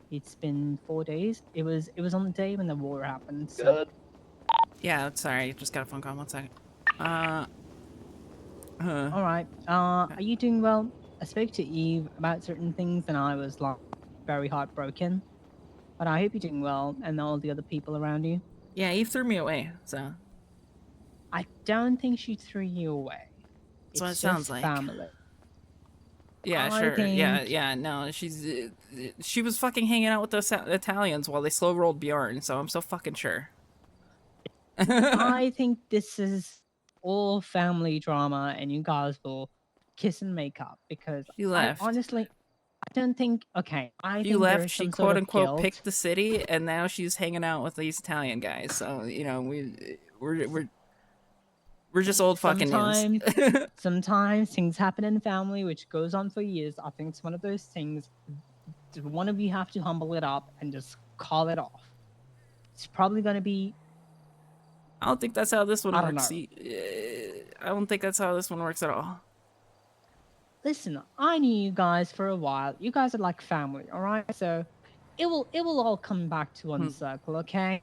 it's been 4 days. It was on the day when the war happened. So. Good. Yeah, sorry. Just got a phone call. 1 second. All right. Are you doing well? I spoke to Eve about certain things, and I was like very heartbroken. But I hope you're doing well, and all the other people around you. Yeah, Eve threw me away, so. I don't think she threw you away. That's what it It's sounds just like. family. Yeah, I sure. Yeah, think- yeah. No, she was fucking hanging out with those Italians while they slow rolled Bjorn, so I'm so fucking sure. I think this is all family drama, and you guys will kiss and make up because She left. I don't think. Okay, I She think left. there's She some quote sort of unquote guilt. picked the city, and now she's hanging out with these Italian guys. So you know we're just old fucking news. Sometimes things happen in the family, which goes on for years. I think it's one of those things. One of you have to humble it up and just call it off. It's probably going to be. I don't think that's how this one I don't works. know. I don't think that's how this one works at all. Listen, I knew you guys for a while. You guys are like family, all right? So it will all come back to one circle, okay?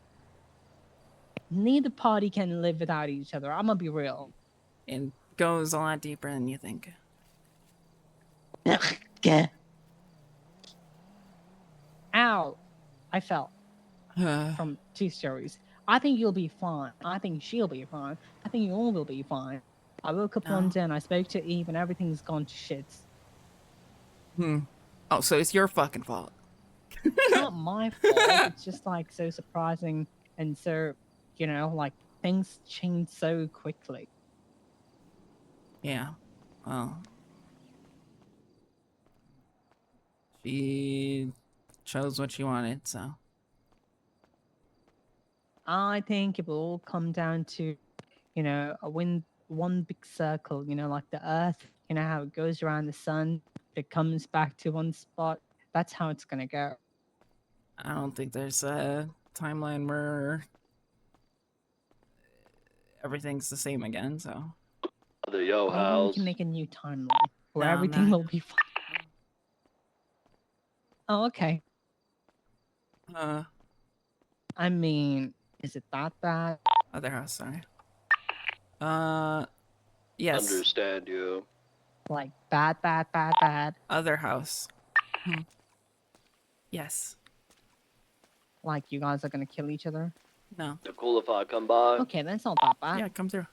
Neither party can live without each other. I'm gonna be real. And goes a lot deeper than you think. Ow! I fell from 2 stories. I think you'll be fine. I think she'll be fine. I think you all will be fine. I woke up one day and I spoke to Eve and everything's gone to shit. Oh, so it's your fucking fault. It's not my fault. It's just like so surprising and so, you know, like things change so quickly. Yeah. Well. She chose what she wanted, so. I think it will all come down to, you know, one big circle, you know, like the earth, you know, how it goes around the sun, it comes back to one spot. That's how it's going to go. I don't think there's a timeline where everything's the same again, so. The yo Well, then we house. can make a new timeline where No, everything not- will be fine. Oh, okay. I mean, is it that bad? Other house, sorry. Yes. Understand you. Like bad. Other house. Yes. Like you guys are gonna kill each other? No. They're cool if I come by. Okay, that's not that bad. Yeah, come through.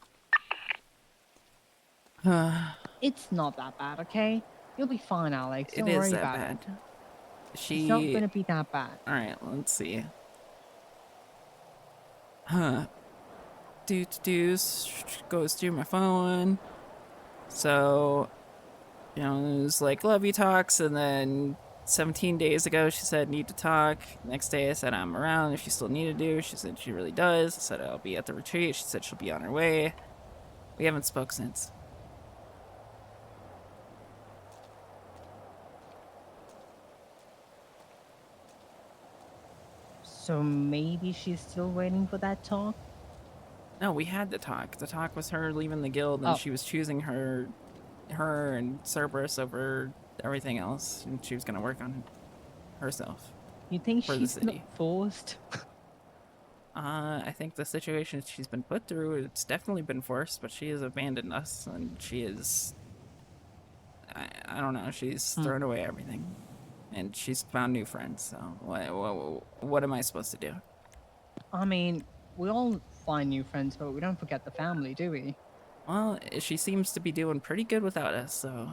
It's not that bad, okay? You'll be fine, Alex. It Don't is worry that about bad. it. She. It's not gonna be that bad. Alright, let's see. Goes through my phone. So, you know, it was like love you talks, and then 17 days ago she said need to talk. Next day I said I'm around if you still need to do. She said she really does. I said I'll be at the retreat. She said she'll be on her way. We haven't spoke since. So maybe she's still waiting for that talk? No, we had the talk. The talk was her leaving the guild, and she was choosing her and Cerberus over everything else, and she was gonna work on herself. You think for the she's city. not forced? I think the situation she's been put through, it's definitely been forced, but she has abandoned us, and she is. I don't know. She's thrown away everything, and she's found new friends. So what am I supposed to do? I mean, we all find new friends, but we don't forget the family, do we? Well, she seems to be doing pretty good without us, so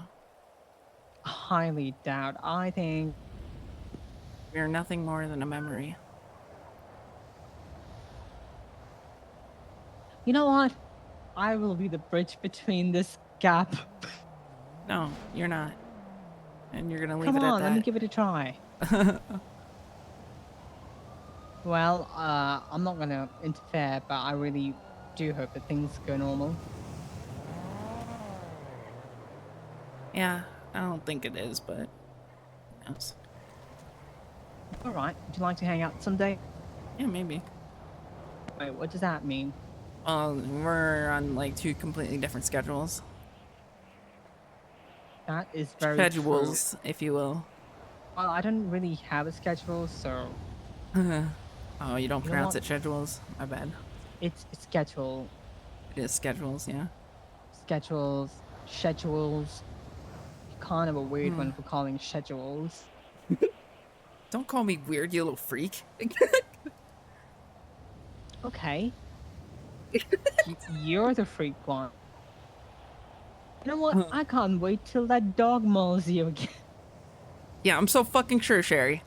Highly doubt. I think we're nothing more than a memory. you know what? I will be the bridge between this gap. No, you're not. And you're gonna leave Come it on, at let me that. give it a try. Well, I'm not gonna interfere, but I really do hope that things go normal. Yeah, I don't think it is, but who knows? All right. Would you like to hang out someday? Yeah, maybe. Wait, what does that mean? We're on like 2 completely different schedules. That is very Schedules, if you will. true. Well, I don't really have a schedule, so Oh, you don't You know pronounce what? it schedules? My bad. it's schedule. It is schedules, yeah. Schedules. You're kind of a weird one for calling schedules. Don't call me weird, you little freak. Okay. You're the freak one. You know what? I can't wait till that dog mauls you again. Yeah, I'm so fucking sure, Sherry.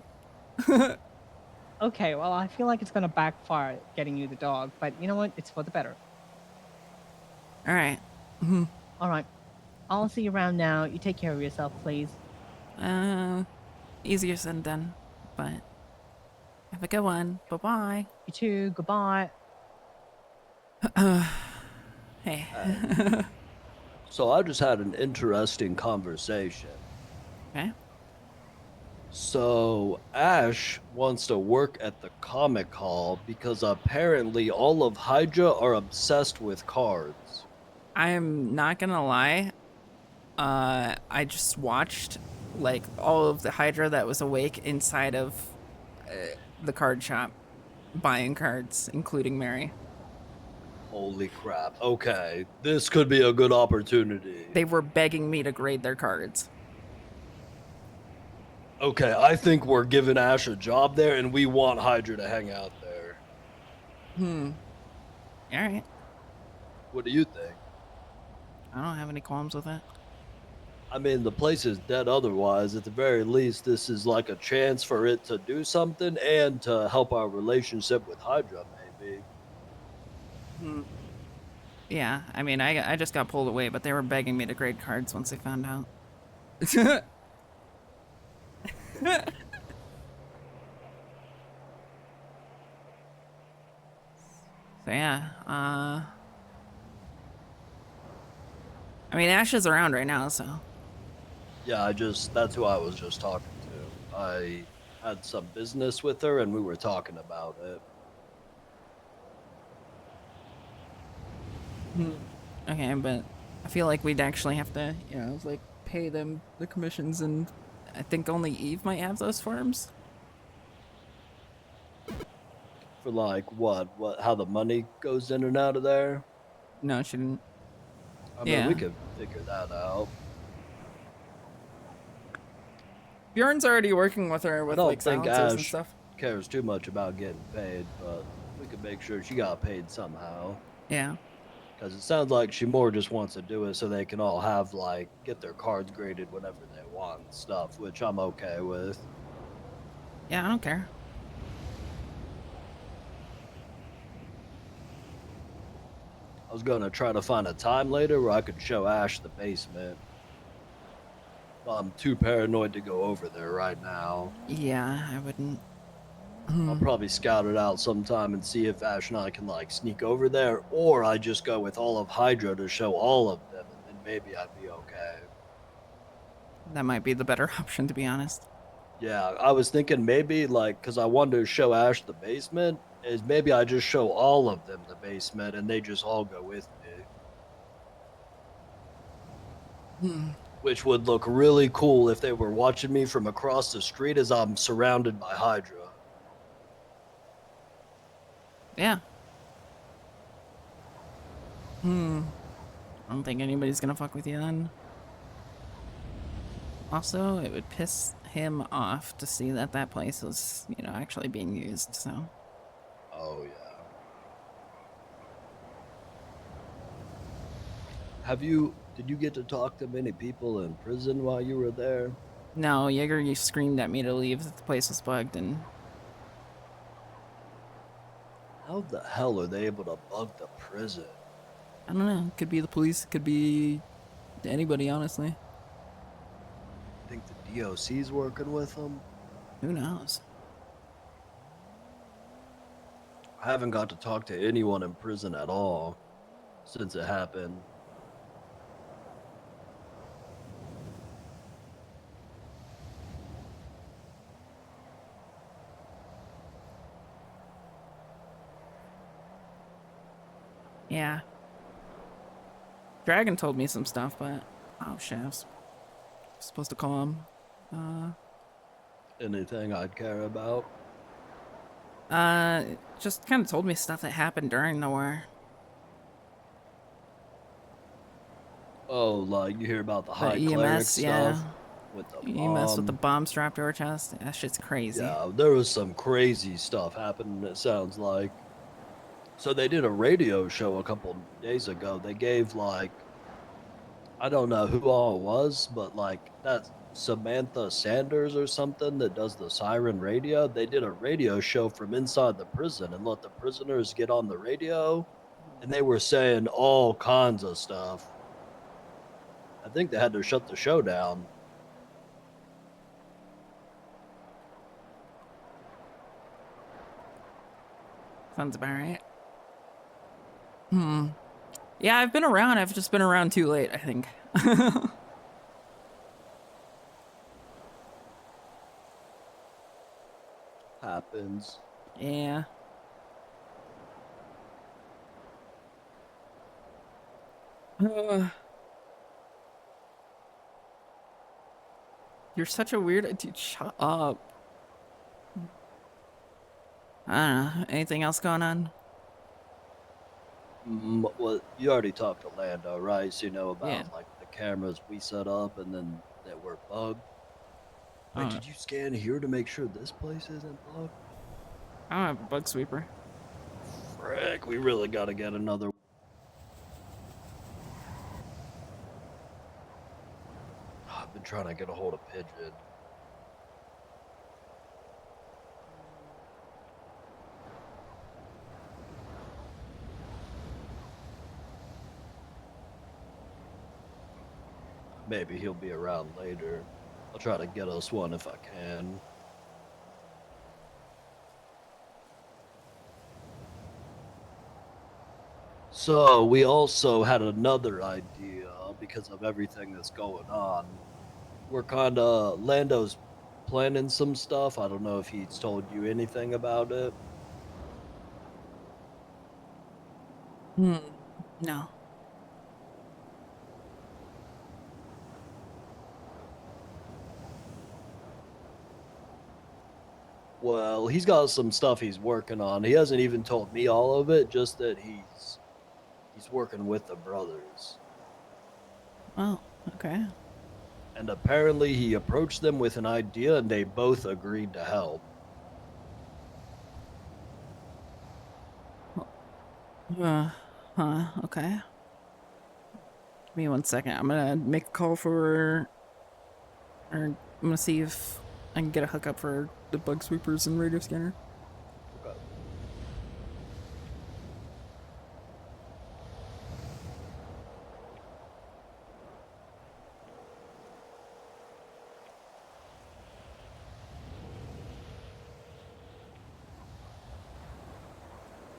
Okay, well, I feel like it's gonna backfire getting you the dog, but you know what? It's for the better. All right. All right. I'll see you around now. You take care of yourself, please. Easier said than done, but have a good one. Bye-bye. You too. Goodbye. Hey. So I just had an interesting conversation. Okay. So Ash wants to work at the comic hall because apparently all of Hydra are obsessed with cards. I'm not gonna lie. I just watched like all of the Hydra that was awake inside of the card shop, buying cards, including Mary. Holy crap. Okay, this could be a good opportunity. They were begging me to grade their cards. Okay, I think we're giving Ash a job there and we want Hydra to hang out there. All right. What do you think? I don't have any qualms with it. I mean, the place is dead otherwise. At the very least, this is like a chance for it to do something and to help our relationship with Hydra, maybe. Yeah, I mean, I just got pulled away, but they were begging me to grade cards once they found out. So yeah, I mean, Ash is around right now, so. Yeah, that's who I was just talking to. I had some business with her and we were talking about it. Okay, but I feel like we'd actually have to, you know, like pay them the commissions, and I think only Eve might have those forms. For like what, how the money goes in and out of there? No, she didn't. I mean, we could figure that out. Bjorn's already working with her I with don't like think silencers and Ash stuff. cares too much about getting paid, but we could make sure she got paid somehow. Yeah. Because it sounds like she more just wants to do it so they can all have, like, get their cards graded whenever they want and stuff, which I'm okay with. Yeah, I don't care. I was going to try to find a time later where I could show Ash the basement. I'm too paranoid to go over there right now. Yeah, I wouldn't. I'll probably scout it out sometime and see if Ash and I can, like, sneak over there, or I just go with all of Hydra to show all of them, and then maybe I'd be okay. That might be the better option, to be honest. Yeah, I was thinking maybe, like, because I wanted to show Ash the basement, is maybe I just show all of them the basement, and they just all go with me. Which would look really cool if they were watching me from across the street as I'm surrounded by Hydra. Yeah. I don't think anybody's gonna fuck with you then. Also, it would piss him off to see that that place was, you know, actually being used. So. Oh yeah. Did you get to talk to many people in prison while you were there? No, Jaeger, you screamed at me to leave. That the place was bugged, and How the hell are they able to bug the prison? I don't know. It could be the police. It could be anybody, honestly. Think the DOC's working with them? Who knows? I haven't got to talk to anyone in prison at all since it happened. Yeah. Dragon told me some stuff, but oh shit, I was supposed to call him. Anything I'd care about? Just kind of told me stuff that happened during the war. Oh, like you hear about the The high cleric EMS, stuff yeah. with the EMS with the bomb. bomb strapped to her chest. That shit's crazy. Yeah, there was some crazy stuff happening. It sounds like. So they did a radio show a couple days ago. They gave like, I don't know who all it was, but like that Samantha Sanders or something that does the siren radio. They did a radio show from inside the prison and let the prisoners get on the radio, and they were saying all kinds of stuff. I think they had to shut the show down. Sounds about right. Yeah, I've been around. I've just been around too late, I think. Happens. Yeah. You're such a weird dude. Shut up. I don't know. Anything else going on? Well, you already talked to Lando, right? So you know about Yeah. like the cameras we set up and then that were bugged. Wait, did you scan here to make sure this place isn't bugged? I don't have a bug sweeper. Frick, we really gotta get another. I've been trying to get a hold of Pigeon. Maybe he'll be around later. I'll try to get us one if I can. So we also had another idea because of everything that's going on. We're kind of Lando's planning some stuff. I don't know if he's told you anything about it. No. Well, he's got some stuff he's working on. He hasn't even told me all of it, just that he's working with the brothers. Oh, okay. And apparently he approached them with an idea and they both agreed to help. Okay. Give me 1 second. I'm gonna make a call for, or I'm gonna see if I can get a hookup for the bug sweepers and radio scanner. Okay.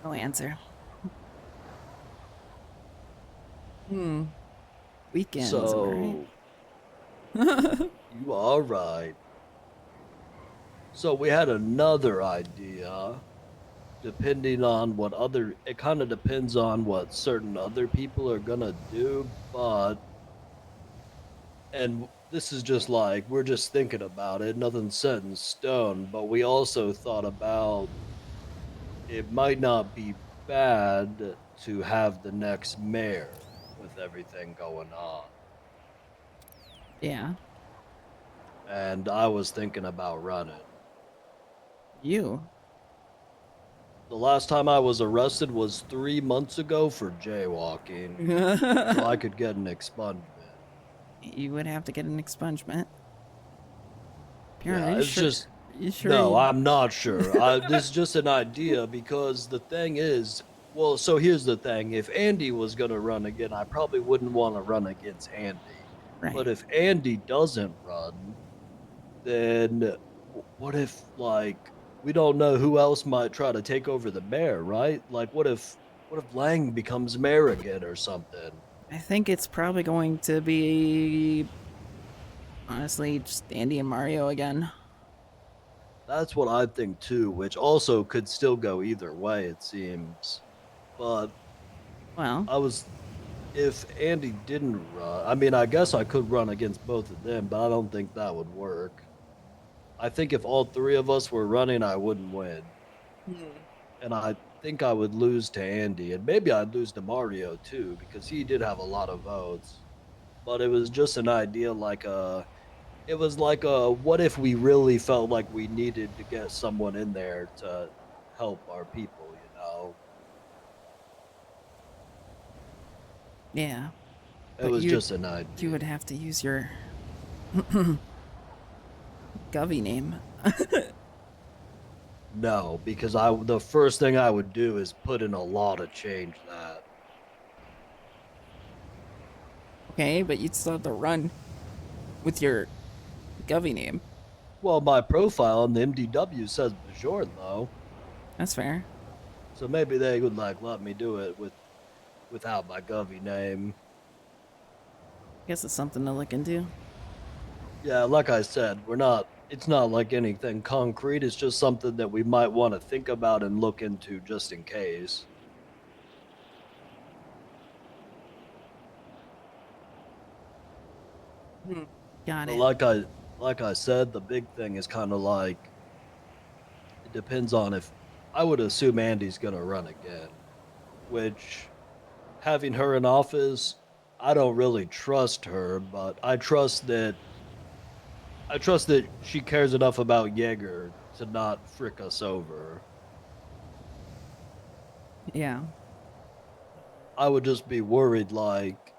No answer. Weekends, So, right? you are right. So we had another idea. Depending on what it kind of depends on what certain other people are gonna do, and this is just like, we're just thinking about it, nothing's set in stone, but we also thought about it might not be bad to have the next mayor with everything going on. Yeah. and I was thinking about running. You? The last time I was arrested was 3 months ago for jaywalking, so I could get an expungement. You would have to get an expungement. Bjorn, Yeah, are you it's sure? just You sure? no, I'm not sure. This is just an idea because the thing is, well, so here's the thing: if Andy was gonna run again, I probably wouldn't want to run against Andy. Right. But if Andy doesn't run, then what if like we don't know who else might try to take over the mayor, right? Like what if Lang becomes mayor again or something? I think it's probably going to be, honestly, just Andy and Mario again. That's what I think too, which also could still go either way, it seems. But Well, if Andy didn't run, I mean, I guess I could run against both of them, but I don't think that would work. I think if all three of us were running, I wouldn't win. And I think I would lose to Andy, and maybe I'd lose to Mario too, because he did have a lot of votes. But it was just an idea it was like what if we really felt like we needed to get someone in there to help our people, you know? yeah. It was just an idea. You would have to use your Govy name. No, because the first thing I would do is put in a law to change that. Okay, but you'd still have to run with your Govy name. Well, my profile on the MDW says Bajorn, though. That's fair. So maybe they would like let me do it without my Govy name. Guess it's something to look into. Yeah, like I said, it's not like anything concrete. It's just something that we might want to think about and look into just in case. Got But it. like I said, the big thing is kind of like it depends on if I would assume Andy's gonna run again, which having her in office, I don't really trust her, but I trust that she cares enough about Jaeger to not frick us over. Yeah. I would just be worried, like,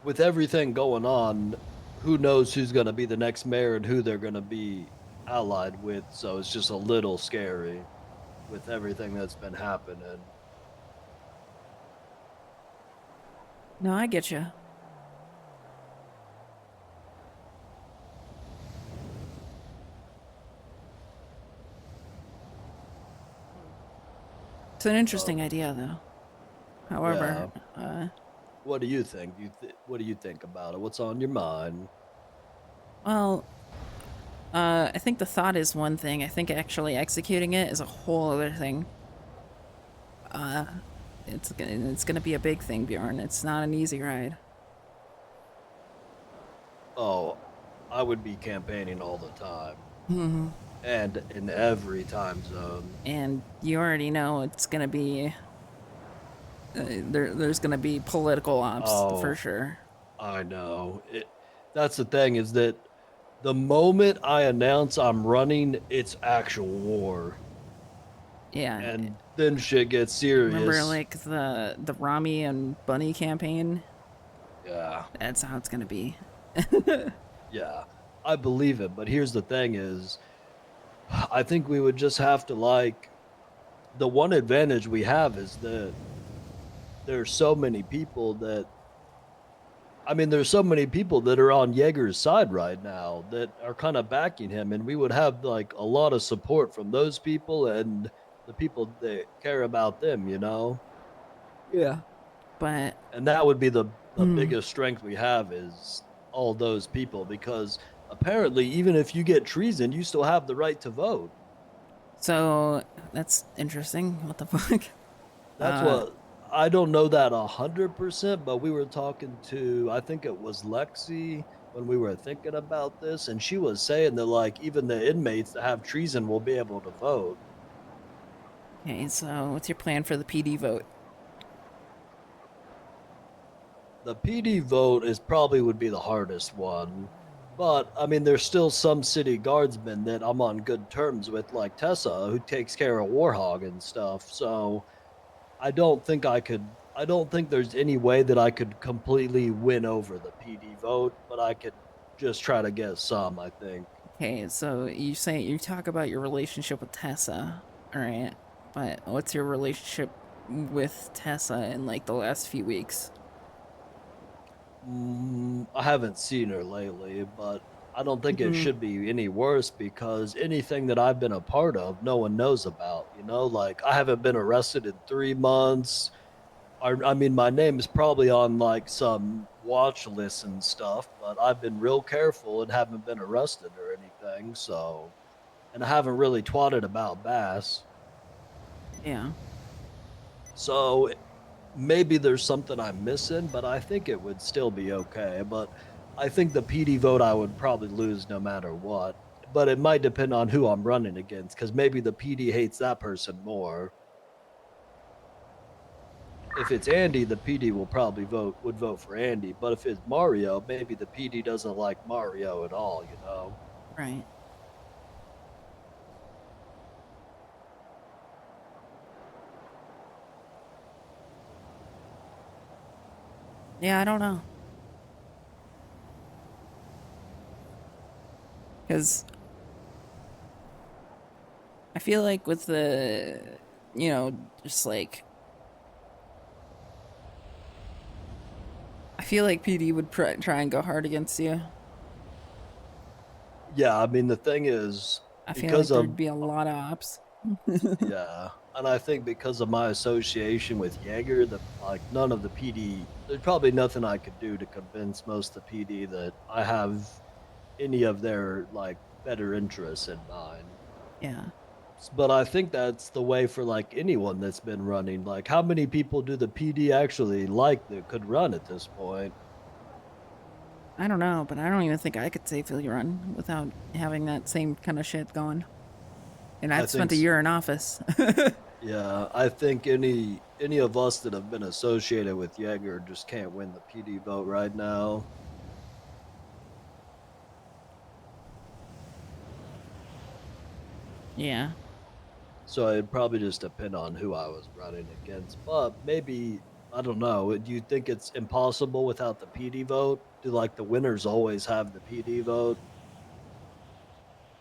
with everything going on, who knows who's going to be the next mayor and who they're going to be allied with. So it's just a little scary with everything that's been happening. No, I get you. It's an interesting idea, though. However, What do you think? What do you think about it? What's on your mind? well, I think the thought is one thing. I think actually executing it is a whole other thing. It's gonna be a big thing, Bjorn. It's not an easy ride. Oh, I would be campaigning all the time. Mm-hmm. And in every time zone. And you already know it's gonna be there's gonna be political ops for sure. I know. That's the thing is that the moment I announce I'm running, it's actual war. Yeah. And then shit gets serious. Remember like the Rami and Bunny campaign? Yeah. That's how it's gonna be. Yeah. I believe it, but here's the thing is I think we would just have to like the one advantage we have is that there's so many people that are on Jaeger's side right now that are kind of backing him, and we would have like a lot of support from those people and the people that care about them, you know? Yeah. But and that would be the biggest strength we have is all those people, because apparently even if you get treason, you still have the right to vote. So that's interesting. What the fuck? That's what I don't know that 100%, but we were talking to, I think it was Lexi when we were thinking about this, and she was saying that like even the inmates that have treason will be able to vote. Okay, so what's your plan for the PD vote? The PD vote is probably would be the hardest one, But I mean, there's still some city guardsmen that I'm on good terms with, like Tessa, who takes care of Warhog and stuff. So I don't think I could. I don't think there's any way that I could completely win over the PD vote, but I could just try to get some. I think. Okay, so you talk about your relationship with Tessa, all right? But what's your relationship with Tessa in like the last few weeks? I haven't seen her lately, but I don't think it Mhm. should be any worse because anything that I've been a part of, no one knows about. You know, like I haven't been arrested in 3 months. I mean, my name is probably on like some watch lists and stuff, but I've been real careful and haven't been arrested or anything. So, and I haven't really twatted about Bass. Yeah. So maybe there's something I'm missing, but I think it would still be okay. But I think the PD vote I would probably lose no matter what. But it might depend on who I'm running against, because maybe the PD hates that person more. If it's Andy, the PD will probably would vote for Andy. But if it's Mario, maybe the PD doesn't like Mario at all, you know? Right. Yeah, I don't know. Because I feel like with the, just like, I feel like PD would try and go hard against you. Yeah, I mean the thing is I feel like because of there'd be a lot of ops. yeah, and I think because of my association with Jaeger, that like none of the PD, there's probably nothing I could do to convince most of the PD that I have any of their like better interests in mind. Yeah. But I think that's the way for like anyone that's been running. Like, how many people do the PD actually like that could run at this point? I don't know, but I don't even think I could safely run without having that same kind of shit going. And I I've spent think a year in office. yeah, I think any of us that have been associated with Jaeger just can't win the PD vote right now. Yeah. So it'd probably just depend on who I was running against. But maybe I don't know. Do you think it's impossible without the PD vote? Do like the winners always have the PD vote?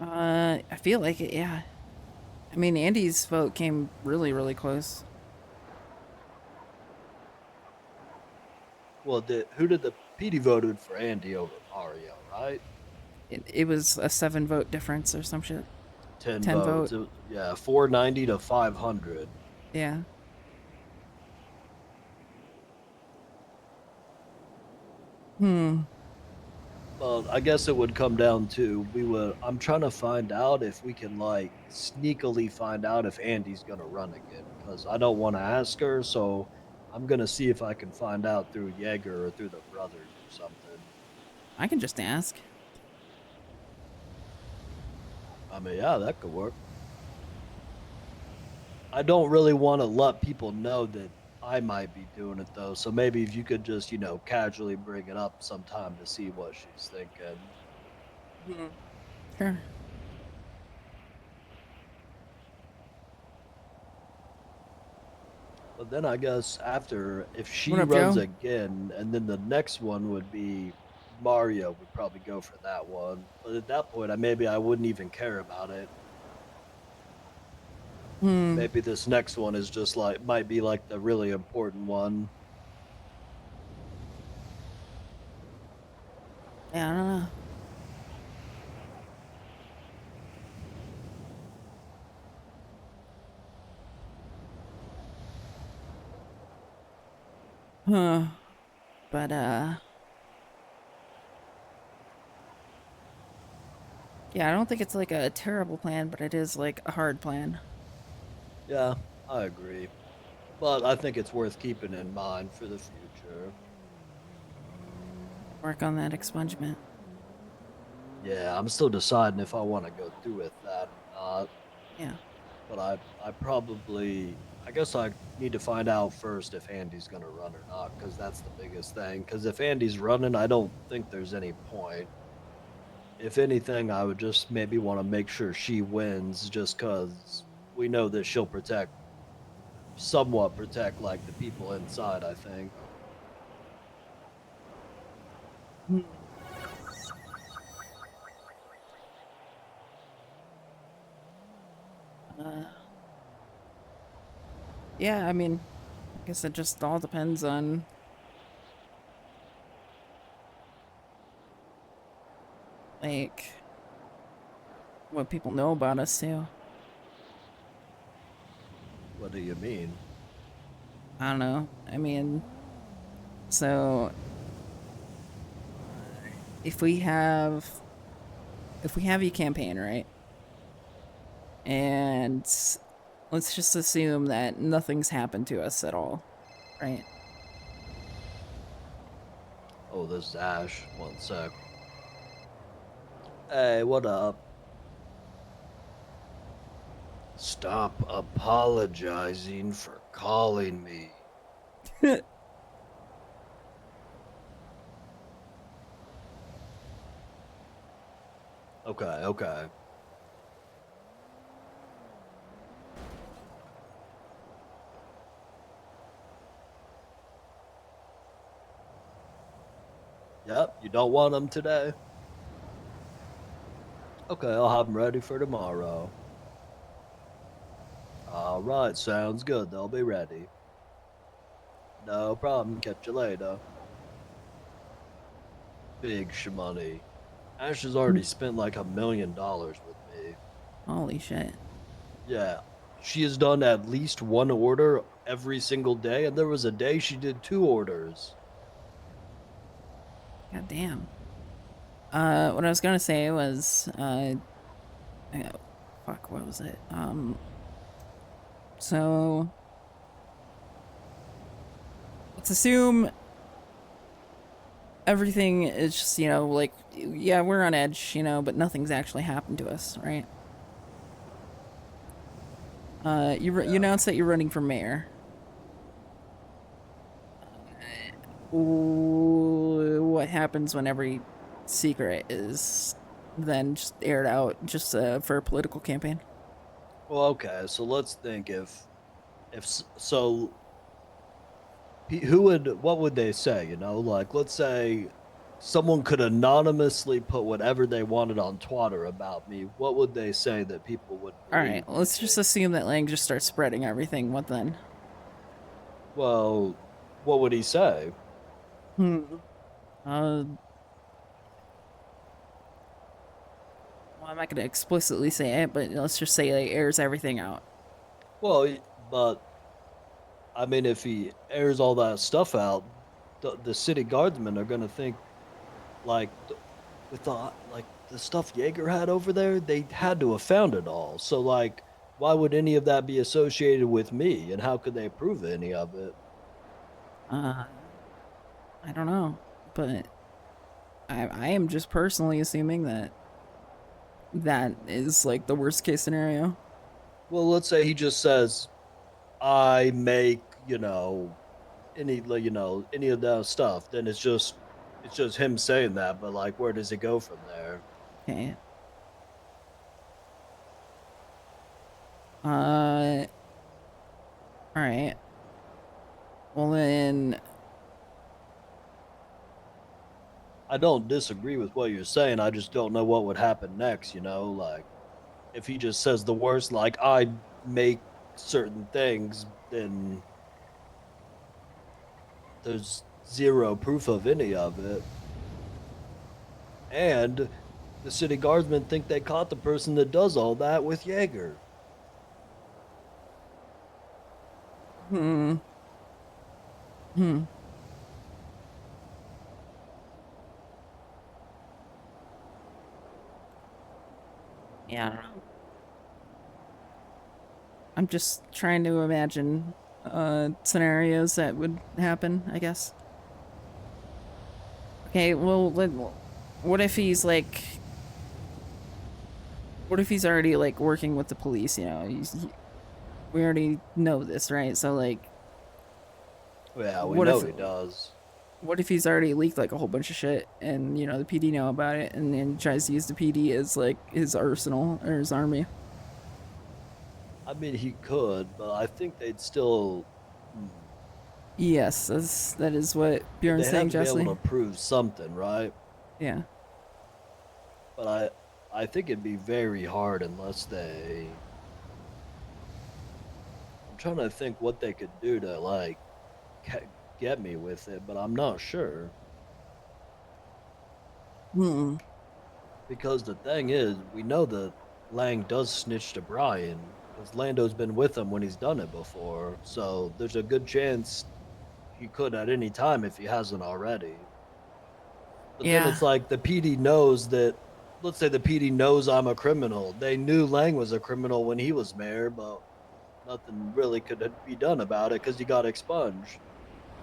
I feel like it, yeah. I mean, Andy's vote came really, really close. Well, who did the PD voted for Andy over Mario, right? It was a 7 vote difference or some shit. 10 10 votes. vote. Yeah, 490 to 500. Yeah. Hmm. Well, I guess it would come down to I'm trying to find out if we can like sneakily find out if Andy's gonna run again because I don't want to ask her, so I'm gonna see if I can find out through Jaeger or through the brothers or something. I can just ask. I mean, yeah, that could work. I don't really want to let people know that I might be doing it though, so maybe if you could just, casually bring it up sometime to see what she's thinking. Sure. But then I guess after, if she What up, runs Joe? again, and then the next one would be Mario, would probably go for that one. But at that point, maybe I wouldn't even care about it. Hmm. Maybe this next one is just like might be like the really important one. Yeah, I don't know. Huh. But, yeah, I don't think it's like a terrible plan, but it is like a hard plan. Yeah, I agree. But I think it's worth keeping in mind for the future. Work on that expungement. Yeah, I'm still deciding if I want to go through with that or not. Yeah. But I guess I need to find out first if Andy's going to run or not, because that's the biggest thing. Because if Andy's running, I don't think there's any point. if anything, I would just maybe want to make sure she wins, just because we know that she'll somewhat protect like the people inside. I think. Yeah, I mean, I guess it just all depends on like what people know about us too. What do you mean? I don't know. I mean, so if we have you campaign, right? And let's just assume that nothing's happened to us at all, right? Oh, this is Ash. One sec. Hey, what up? Stop apologizing for calling me. Okay. Yep, you don't want them today? Okay, I'll have them ready for tomorrow. Alright, sounds good. They'll be ready. No problem. Catch you later. Big shmoney. Ash has already spent like $1 million with me. Holy shit. Yeah. She has done at least one order every single day, and there was a day she did 2 orders. God damn. What I was gonna say was, fuck, what was it? So let's assume everything is just, you know, like, yeah, we're on edge, you know, but nothing's actually happened to us, right? You announced that you're running for mayor. What happens when every secret is then just aired out just for a political campaign? Well, okay, so let's think so what would they say, you know? Like, let's say someone could anonymously put whatever they wanted on Twitter about me. What would they say that people would All believe? right, let's just assume that Lang just starts spreading everything. What then? Well, what would he say? Well, I'm not gonna explicitly say it, but let's just say he airs everything out. Well, but I mean, if he airs all that stuff out, the city guardsmen are gonna think like with the stuff Jaeger had over there, they had to have found it all. So like, why would any of that be associated with me, and how could they prove any of it? I don't know, but I am just personally assuming that is like the worst case scenario. Well, let's say he just says, "I make any of that stuff," then it's just him saying that. But like, where does it go from there? Okay. All right. Well then, I don't disagree with what you're saying. I just don't know what would happen next. You know, like if he just says the worst, like I make certain things, then there's zero proof of any of it. And the city guardsmen think they caught the person that does all that with Jaeger. Yeah, I don't know. I'm just trying to imagine scenarios that would happen, I guess. Okay, well, what if he's like... What if he's already, like, working with the police, you know? We already know this, right? So, like... Yeah, we know he does. What if he's already leaked like a whole bunch of shit, and you know the PD know about it, and then tries to use the PD as like his arsenal or his army? I mean, he could, but I think they'd still. Yes, that is what Bjorn's They saying, have to be Jesse. able to prove something, right? Yeah. But I think it'd be very hard unless they. I'm trying to think what they could do to like get me with it, but I'm not sure. Hmm. Because the thing is, we know that Lang does snitch to Brian, because Lando's been with him when he's done it before. So there's a good chance he could at any time if he hasn't already. But then Yeah. it's like the PD knows that. Let's say the PD knows I'm a criminal. They knew Lang was a criminal when he was mayor, but nothing really could be done about it because he got expunged.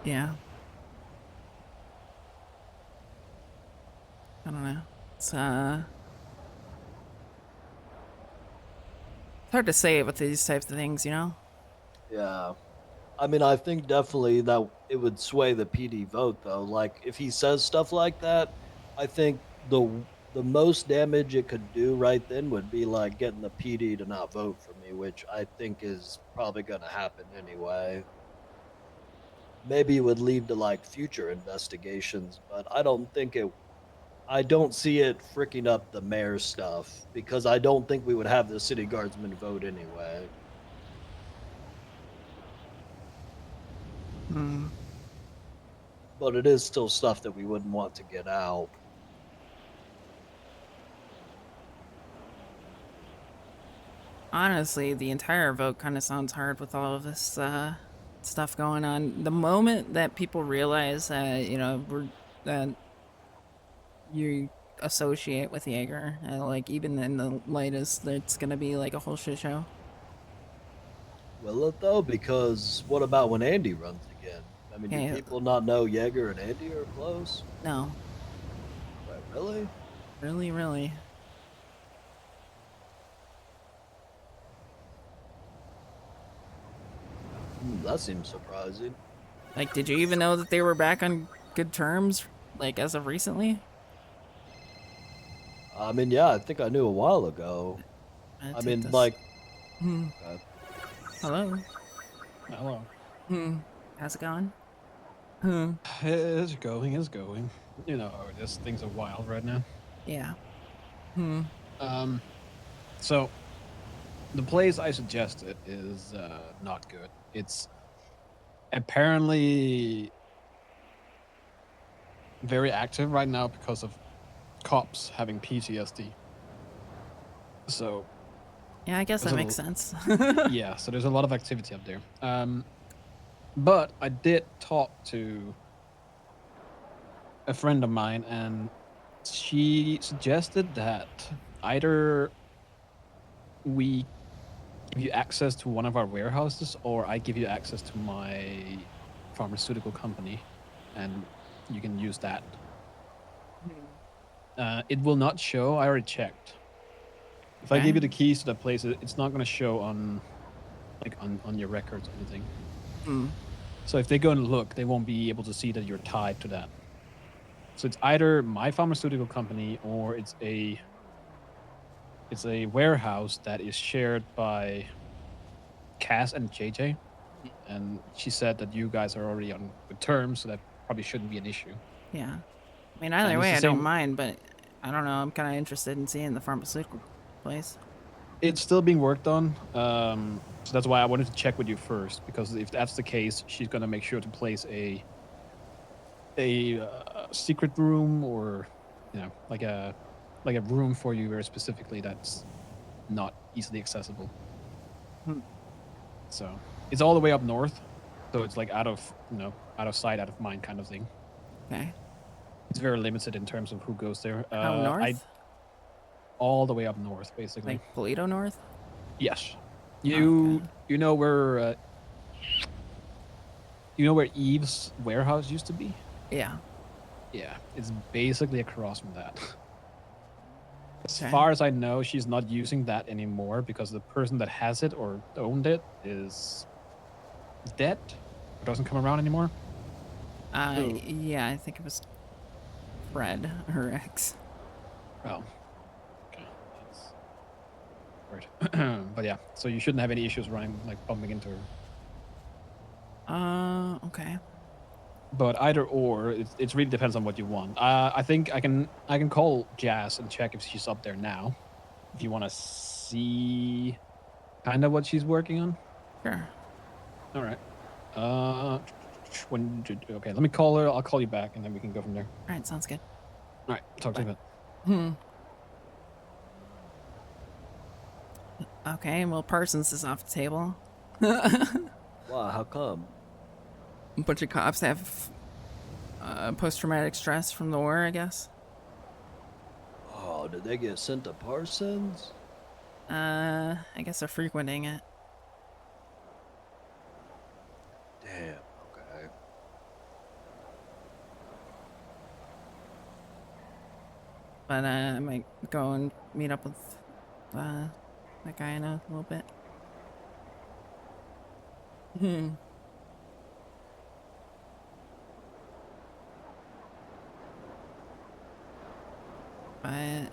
Yeah. I don't know. It's hard to say with these types of things, you know? Yeah. I mean, I think definitely that it would sway the PD vote, though. Like, if he says stuff like that, I think the most damage it could do right then would be like getting the PD to not vote for me, which I think is probably going to happen anyway. Maybe it would lead to like future investigations, but I don't think it. I don't see it freaking up the mayor's stuff because I don't think we would have the city guardsmen vote anyway. Hmm. But it is still stuff that we wouldn't want to get out. Honestly, the entire vote kind of sounds hard with all of this stuff going on. The moment that people realize that, you know, that you associate with Jaeger, like even in the lightest, it's gonna be like a whole shit show. Will it though? Because what about when Andy runs again? I mean, Yeah. do people not know Jaeger and Andy are close? No. Wait, really? Really, really. That seems surprising. Like, did you even know that they were back on good terms, like as of recently? I mean, yeah, I think I knew a while ago. I mean, like. Hmm. Okay. Hello. Hello. Hmm. How's it going? Hmm. It's going, it's going. You know, just things are wild right now. Yeah. Hmm. So the place I suggested is not good. It's apparently very active right now because of cops having PTSD. So Yeah, I guess that there's makes sense. yeah, so there's a lot of activity up there. But I did talk to a friend of mine, and she suggested that either we give you access to one of our warehouses, or I give you access to my pharmaceutical company, and you can use that. It will not show. I already checked. If I give you the keys to the place, it's not going to show on, like on your records or anything. Hmm. So if they go and look, they won't be able to see that you're tied to that. So it's either my pharmaceutical company or it's a warehouse that is shared by Cass and JJ. And she said that you guys are already on good terms, so that probably shouldn't be an issue. Yeah. I mean, either And way, it's I the don't same- mind, but I don't know. I'm kind of interested in seeing the pharmaceutical place. It's still being worked on. So that's why I wanted to check with you first, because if that's the case, she's gonna make sure to place a secret room, or you know, like a room for you very specifically that's not easily accessible. So it's all the way up north, so it's like out of sight, out of mind kind of thing. Okay. It's very limited in terms of who goes there. How north? All the way up north, basically. Like Polito North? Yes. You know where Eve's warehouse used to be? Yeah. Yeah, it's basically across from that. As Okay. far as I know, she's not using that anymore because the person that has it or owned it is dead or doesn't come around anymore. Who? Yeah, I think it was Fred, her ex. Oh. Okay. That's weird. But yeah, so you shouldn't have any issues running, like, bumping into her. Okay. But either or, it really depends on what you want. I think I can call Jazz and check if she's up there now. If you want to see kind of what she's working on. Sure. All right. Okay, let me call her. I'll call you back, and then we can go from there. All right, sounds good. All right, talk to you in a bit. Okay, well, Parsons is off the table. Wow, how come? A bunch of cops have post-traumatic stress from the war, I guess. Oh, did they get sent to Parsons? I guess they're frequenting it. Damn, okay. But I might go and meet up with that guy in a little bit. But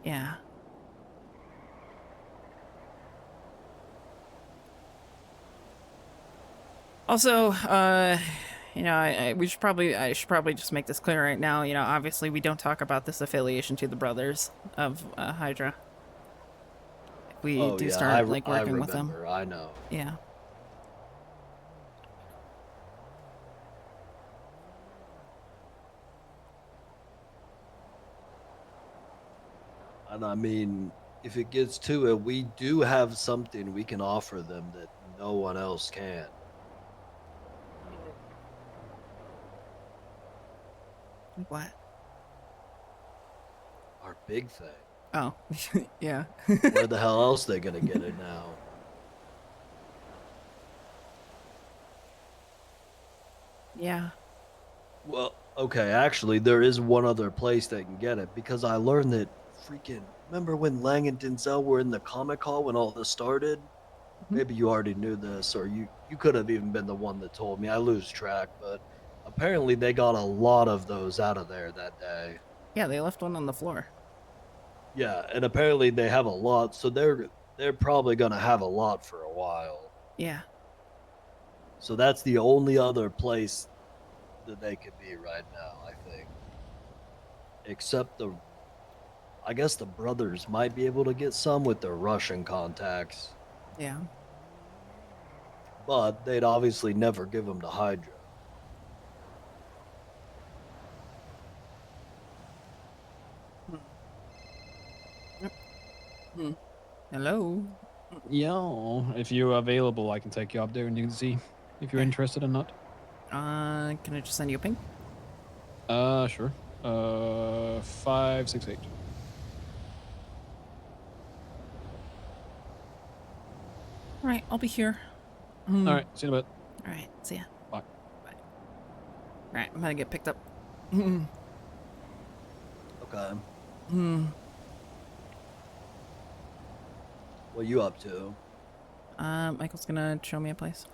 yeah. Also, you know, I should probably just make this clear right now. You know, obviously we don't talk about this affiliation to the brothers of Hydra. We Oh, do yeah, start like I working with them. remember, I know. Yeah. And I mean, if it gets to it, we do have something we can offer them that no one else can. What? Our big thing. Oh, yeah. Where the hell else they gonna get it now? Yeah. Well, okay, actually, there is one other place they can get it because I learned that freaking. Remember when Lang and Denzel were in the comic hall when all this started? Maybe you already knew this, or you could have even been the one that told me. I lose track, but apparently they got a lot of those out of there that day. Yeah, they left one on the floor. Yeah, and apparently they have a lot, so they're probably gonna have a lot for a while. Yeah. So that's the only other place that they could be right now, I think. Except I guess the brothers might be able to get some with their Russian contacts, Yeah. but they'd obviously never give them to Hydra. Hello. Yeah, if you're available, I can take you up there and you can see if you're interested or not. Can I just send you a ping? Sure. 568. All right, I'll be here. All right, see you in a bit. All right, see ya. Bye. Bye. All right, I'm gonna get picked up. Okay. What you up to? Michael's gonna show me a place.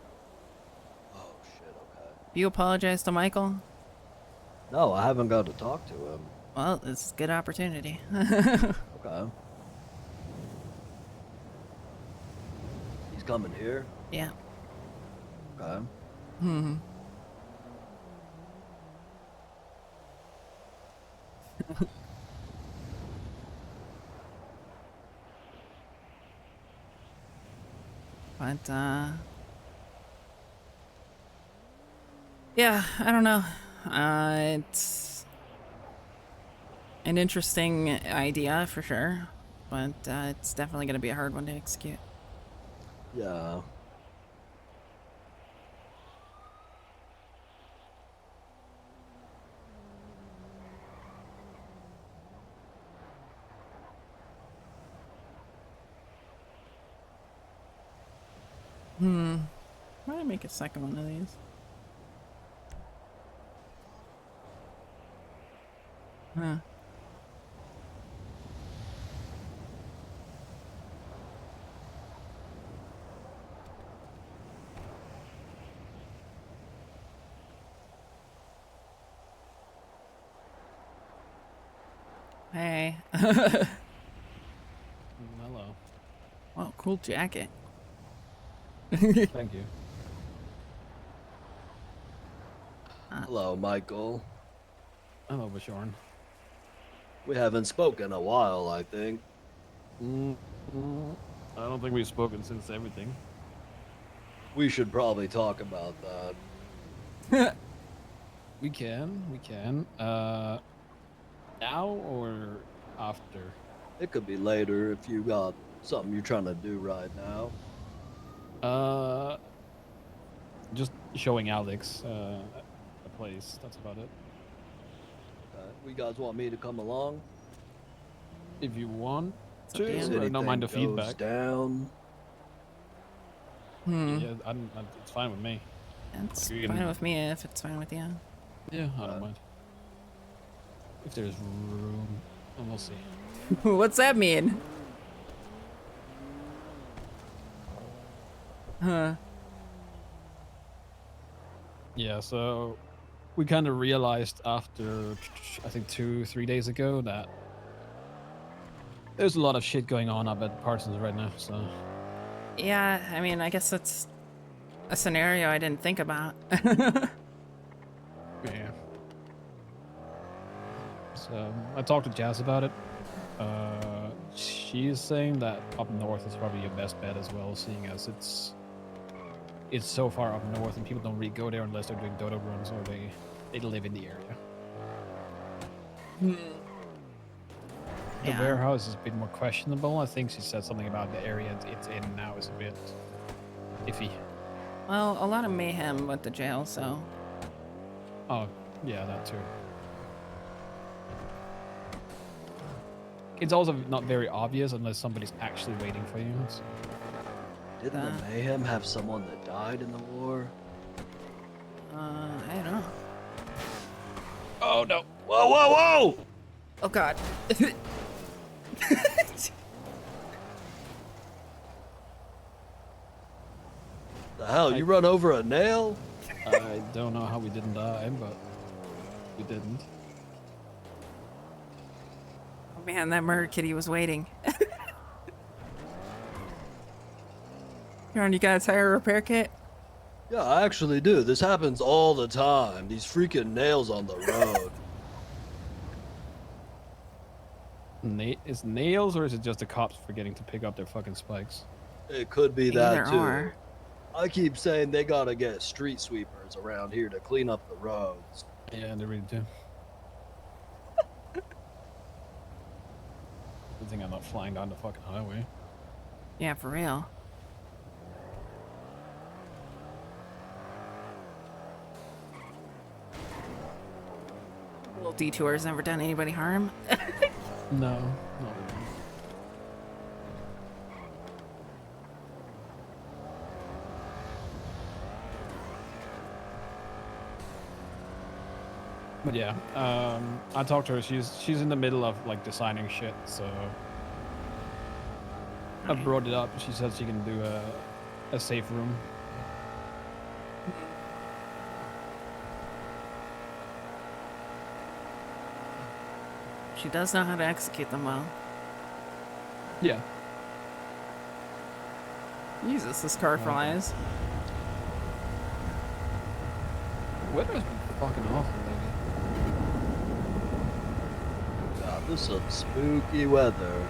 Oh shit, okay. You apologize to Michael? No, I haven't got to talk to him. Well, this is a good opportunity. Okay. He's coming here? Yeah. Okay. But, yeah, I don't know. It's an interesting idea for sure, but it's definitely going to be a hard one to execute. Yeah. Why don't I make a second one of these? Huh. Hey. Hello. Wow, cool jacket. Thank you. Hello, Michael. Hello, Bashorn. We haven't spoken in a while, I think. I don't think we've spoken since everything. We should probably talk about that. We can. Now or after? It could be later if you got something you're trying to do right now. Just showing Alex a place. That's about it. You guys want me to come along? If you want up to you. to, I don't mind the Anything goes feedback. down. Yeah, it's fine with me. It's You fine can- with me if it's fine with you. Yeah, I don't mind. If there's room, and we'll see. What's that mean? Huh. Yeah, so we kind of realized after, I think 2-3 days ago, that there's a lot of shit going on up at Parsons right now, so... Yeah, I mean, I guess that's a scenario I didn't think about. Yeah. So, I talked to Jazz about it. She's saying that up north is probably your best bet as well, seeing as it's so far up north and people don't really go there unless they're doing dodo runs or they live in the area. The Yeah. warehouse is a bit more questionable. I think she said something about the area it's in now is a bit iffy. Well, a lot of mayhem with the jail, so... Oh, yeah, that too. It's also not very obvious unless somebody's actually waiting for you. So. Didn't the Mayhem have someone that died in the war? I don't know. Oh, no. Whoa, whoa, whoa! Oh, God. The hell, you run over a nail? I don't know how we didn't die, but we didn't. Oh, man, that murder kitty was waiting. You guys hire a repair kit? Yeah, I actually do. This happens all the time. These freaking nails on the road. Is nails or is it just the cops forgetting to pick up their fucking spikes? It could be that Either too. or. I keep saying they gotta get street sweepers around here to clean up the roads. Yeah, they really do. Good thing I'm not flying down the fucking highway. Yeah, for real. Little detours never done anybody harm. No, not really. But yeah, I talked to her. She's in the middle of like designing shit, so I brought it up. She said she can do a safe room. She does know how to execute them well. Yeah. Jesus, this car flies. Weather's been fucking awful lately. God, this is some spooky weather.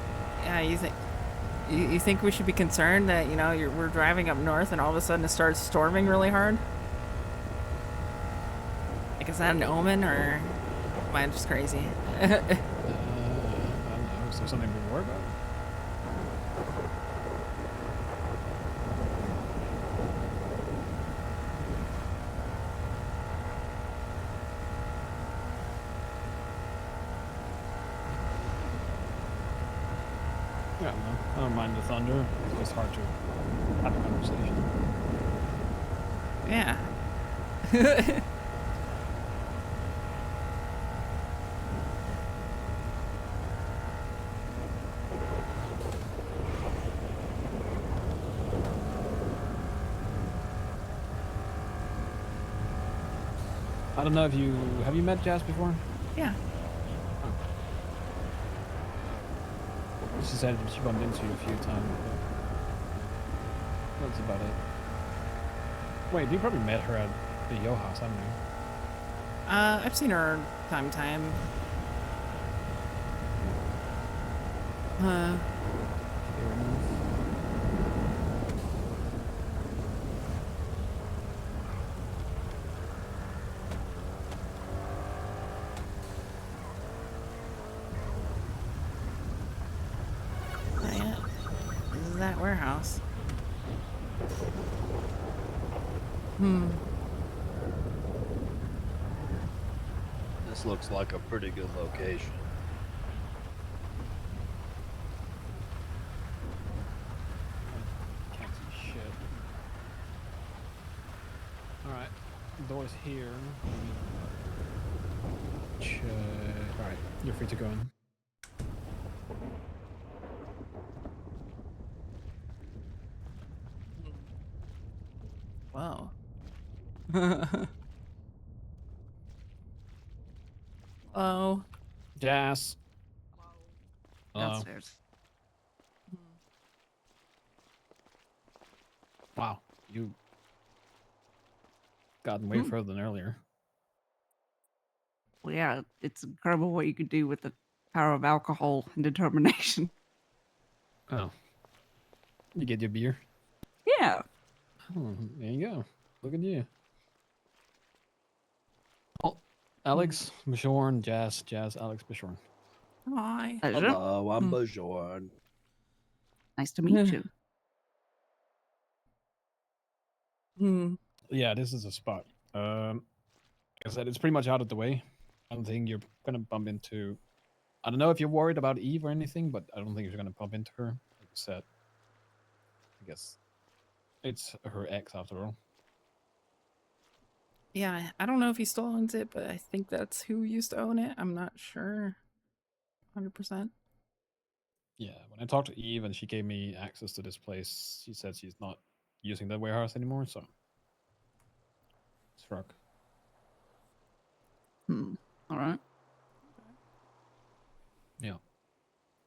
Yeah, you think we should be concerned that, you know, we're driving up north and all of a sudden it starts storming really hard? Like, is that an omen or am I just crazy? I don't know. Is there something to worry about? Yeah, no, I don't mind the thunder. It's just hard to have a conversation. Yeah. I don't know if have you met Jazz before? Yeah. She said she bumped into you a few times. But that's about it. Wait, you probably met her at the Yo house, haven't you? I've seen her time to time. Oh, yeah. This is that warehouse. This looks like a pretty good location. Can't see shit. Alright, door's here. Check. Alright, you're free to go in. Wow. Oh. Jazz. Hello. Downstairs. Wow, you gotten way further than earlier. Well, yeah, it's incredible what you could do with the power of alcohol and determination. Oh. You get your beer? Yeah. Oh, there you go. Look at you. Oh, Alex, Bjorn, Jazz, Alex, Bjorn. Hi. Hello, I'm Bjorn. Nice to meet you. Yeah, this is a spot. Like I said, it's pretty much out of the way. I don't think you're gonna bump into. I don't know if you're worried about Eve or anything, but I don't think you're gonna bump into her. Like I said, I guess it's her ex after all. Yeah, I don't know if he still owns it, but I think that's who used to own it. I'm not sure. 100%. Yeah, when I talked to Eve and she gave me access to this place, she said she's not using the warehouse anymore, so it's rock. All right. Yeah.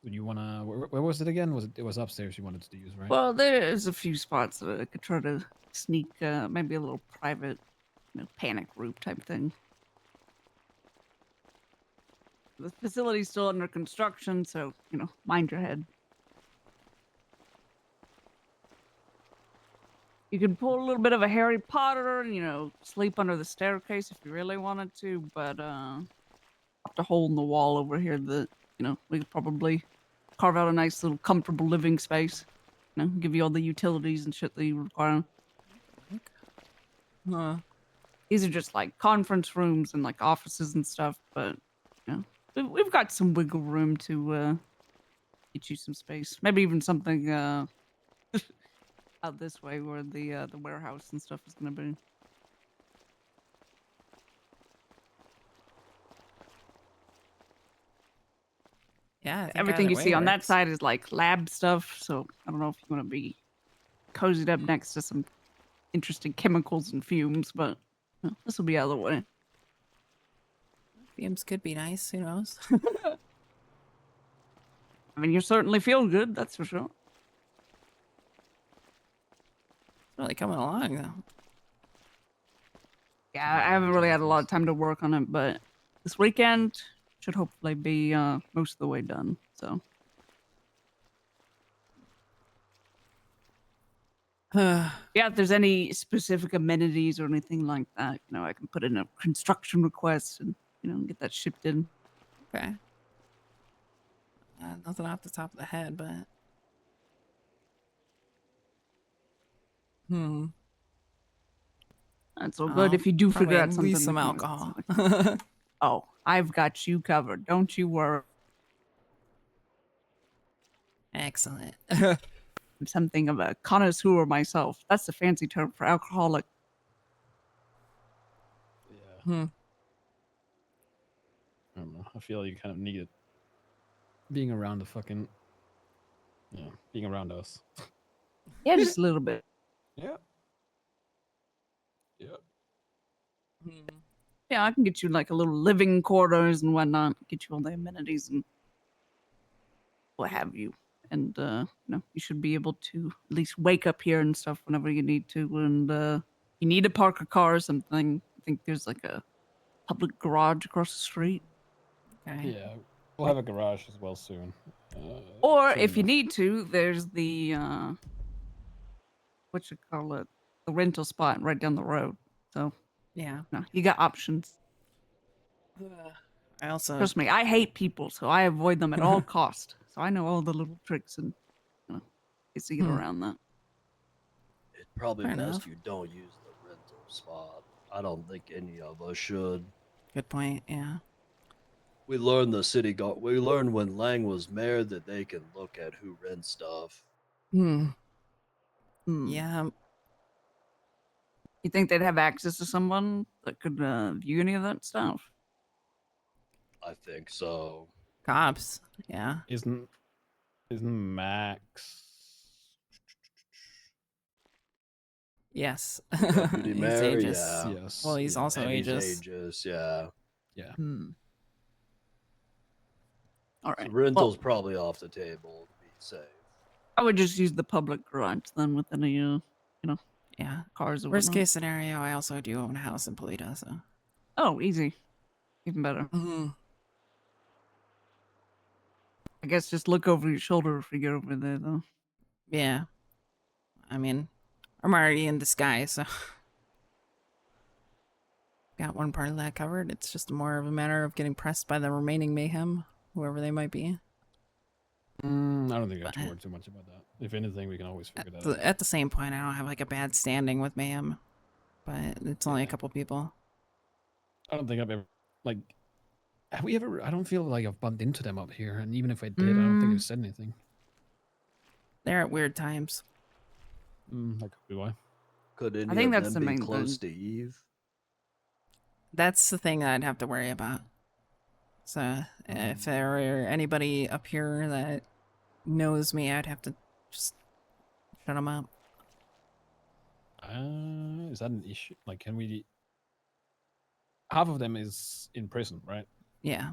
Would you wanna? Where was it again? It was upstairs? You wanted to use, right? Well, there's a few spots that I could try to sneak, maybe a little private, panic room type thing. The facility's still under construction, so, mind your head. You could pull a little bit of a Harry Potter and, sleep under the staircase if you really wanted to, but, popped a hole in the wall over here that, we could probably carve out a nice little comfortable living space. Give you all the utilities and shit that you require. These are just like conference rooms and like offices and stuff, but we've got some wiggle room to get you some space. Maybe even something out this way where the warehouse and stuff is gonna be. Yeah, I think Everything either you way see on that works. side is like lab stuff, so I don't know if you want to be cozied up next to some interesting chemicals and fumes, but this will be out of the way. Fumes could be nice. Who knows? I mean, you certainly feel good, that's for sure. Really coming along though. Yeah, I haven't really had a lot of time to work on it, but this weekend should hopefully be most of the way done. So. Yeah, if there's any specific amenities or anything like that, I can put in a construction request and, get that shipped in. Okay. Nothing off the top of the head, but. That's all good if you do figure out something. At least some alcohol. Oh, I've got you covered. Don't you worry. Excellent. I'm something of a connoisseur myself. That's the fancy term for alcoholic. Yeah. I don't know. I feel you kind of need it. Being around the fucking. Yeah, being around us. Yeah, just a little bit. Yeah. Yeah. Yeah, I can get you like a little living quarters and whatnot. Get you all the amenities and what have you. And you should be able to at least wake up here and stuff whenever you need to. And you need to park a car or something. I think there's like a public garage across the street. Okay. Yeah, we'll have a garage as well soon. Or soon if you enough. need to, there's the what you call it, the rental spot right down the road. So Yeah. no, you got options. I also Trust me, I hate people, so I avoid them at all cost. So I know all the little tricks and ways to get around that. It's probably Fair best enough. you don't use the rental spot. I don't think any of us should. Good point. Yeah. We learned we learned when Lang was mayor that they can look at who rents stuff. Yeah. You think they'd have access to someone that could view any of that stuff? I think so. Cops. Yeah. Isn't Max? Yes. Deputy He's mayor, aegis. yeah. Yes. Well, he's yeah. also And he's aegis. aegis, yeah. Yeah. All So right. rental's probably off the table to be safe. I would just use the public garage then with any Yeah. cars or Worst whatnot. case scenario, I also do own a house in Polito, so. Oh, easy. Even better. I guess just look over your shoulder if you get over there, though. Yeah. I mean, I'm already in disguise, so. Got one part of that covered. It's just more of a matter of getting pressed by the remaining mayhem, whoever they might be. I don't think I have to worry too much about that. If anything, we can always figure that out. At the same point, I don't have like a bad standing with mayhem, but it's only a couple people. I don't think I've ever have we ever? I don't feel like I've bumped into them up here, and even if I did, I don't think they've said anything. They're at weird times. That could be why. Could any I think of that's them the be main close thing. to Eve? That's the thing that I'd have to worry about. So if there were anybody up here that knows me, I'd have to just shut them up. Is that an issue? Like, can we? Half of them is in prison, right? Yeah.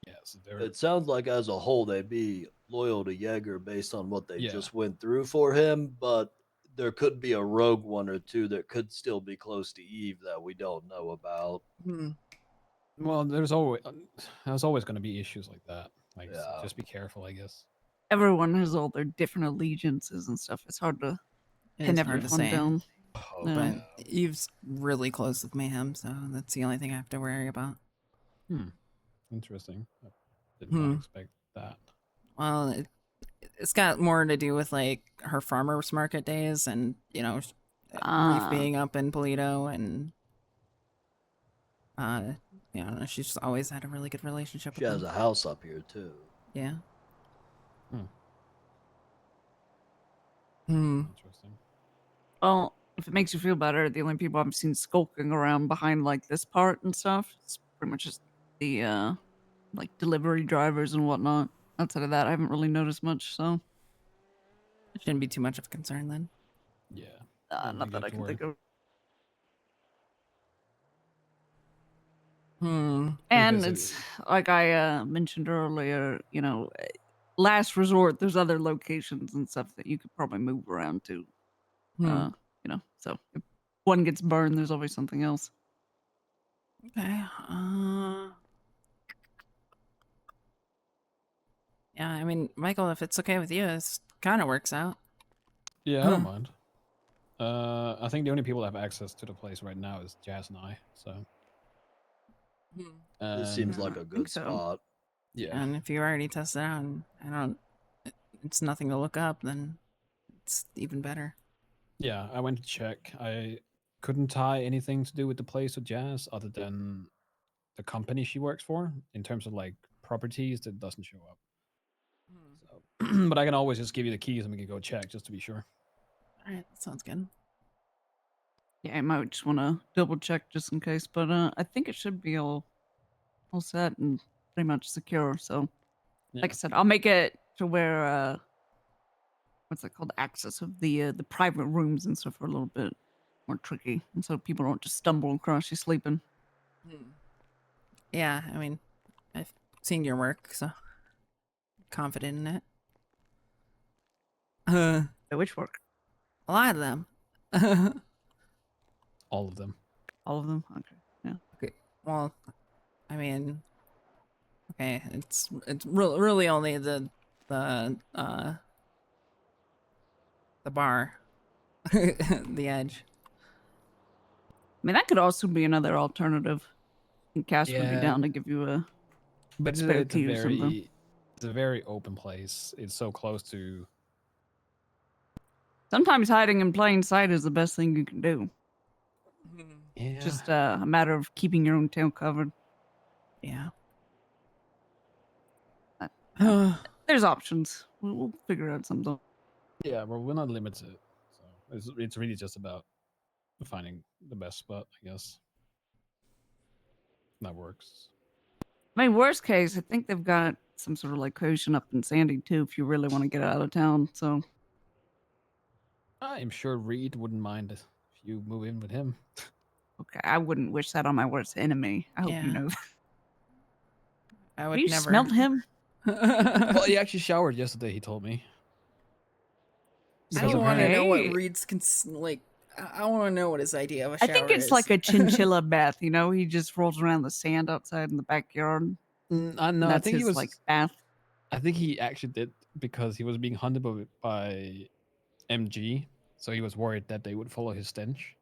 Yeah. So they're. It sounds like as a whole they'd be loyal to Jaeger based on what they Yeah. just went through for him, but there could be a rogue one or two that could still be close to Eve that we don't know about. Well, there's always going to be issues like that. Like, so just be careful, I guess. Everyone has all their different allegiances and stuff. It's hard to pin everyone down. But Eve's really close with Mayhem, so that's the only thing I have to worry about. Interesting. I did not expect that. Well, it's got more to do with like her farmers market days and Reef being up in Polito and she's just always had a really good relationship She with has them. a house up here too. Yeah. Interesting. Well, if it makes you feel better, the only people I've seen skulking around behind like this part and stuff, it's pretty much just the like delivery drivers and whatnot. Outside of that, I haven't really noticed much, so It shouldn't be too much of a concern then. Yeah. not that I can think of. And it's like I mentioned earlier, last resort, there's other locations and stuff that you could probably move around to. So if one gets burned, there's always something else. Okay. Yeah, I mean, Michael, if it's okay with you, this kind of works out. Yeah, I don't mind. I think the only people that have access to the place right now is Jazz and I. So. This seems like a good spot. Yeah. And if you already tested it out and it's nothing to look up, then it's even better. Yeah, I went to check. I couldn't tie anything to do with the place with Jazz other than the company she works for in terms of like properties that doesn't show up. So, but I can always just give you the keys and we can go check just to be sure. All right, that sounds good. Yeah, I might just want to double check just in case, but I think it should be all set and pretty much secure. So, like I said, I'll make it to where what's that called? Access of the private rooms and stuff are a little bit more tricky, and so people don't just stumble across you sleeping. Yeah, I mean, I've seen your work, so confident in it. Which work? A lot of them. All of them. All of them? Okay. Yeah. Okay. Well, I mean, okay, it's really only the bar, the edge. I mean, that could also be another alternative. And Cass would be Yeah. down to give you a But spare it's a key or something. very open place. It's so close to. Sometimes hiding in plain sight is the best thing you can do. Yeah. Just a matter of keeping your own tail covered. Yeah. There's options. We'll figure out something. Yeah, well, we're not limited, so it's really just about finding the best spot, I guess. That works. I mean, worst case, I think they've got some sort of location up in Sandy too, if you really want to get out of town. So I'm sure Reed wouldn't mind if you move in with him. okay, I wouldn't wish that on my worst enemy. I hope Yeah. you know. I Have would you never. smelled him? Well, he actually showered yesterday. He told me. I Because want to know what apparently- Reed's like. I want to know what his idea of a I shower think it's is. like a chinchilla bath. You know, he just rolls around the sand outside in the backyard. I know. I That's think his he was like bath. I think he actually did because he was being hunted by MG, so he was worried that they would follow his stench.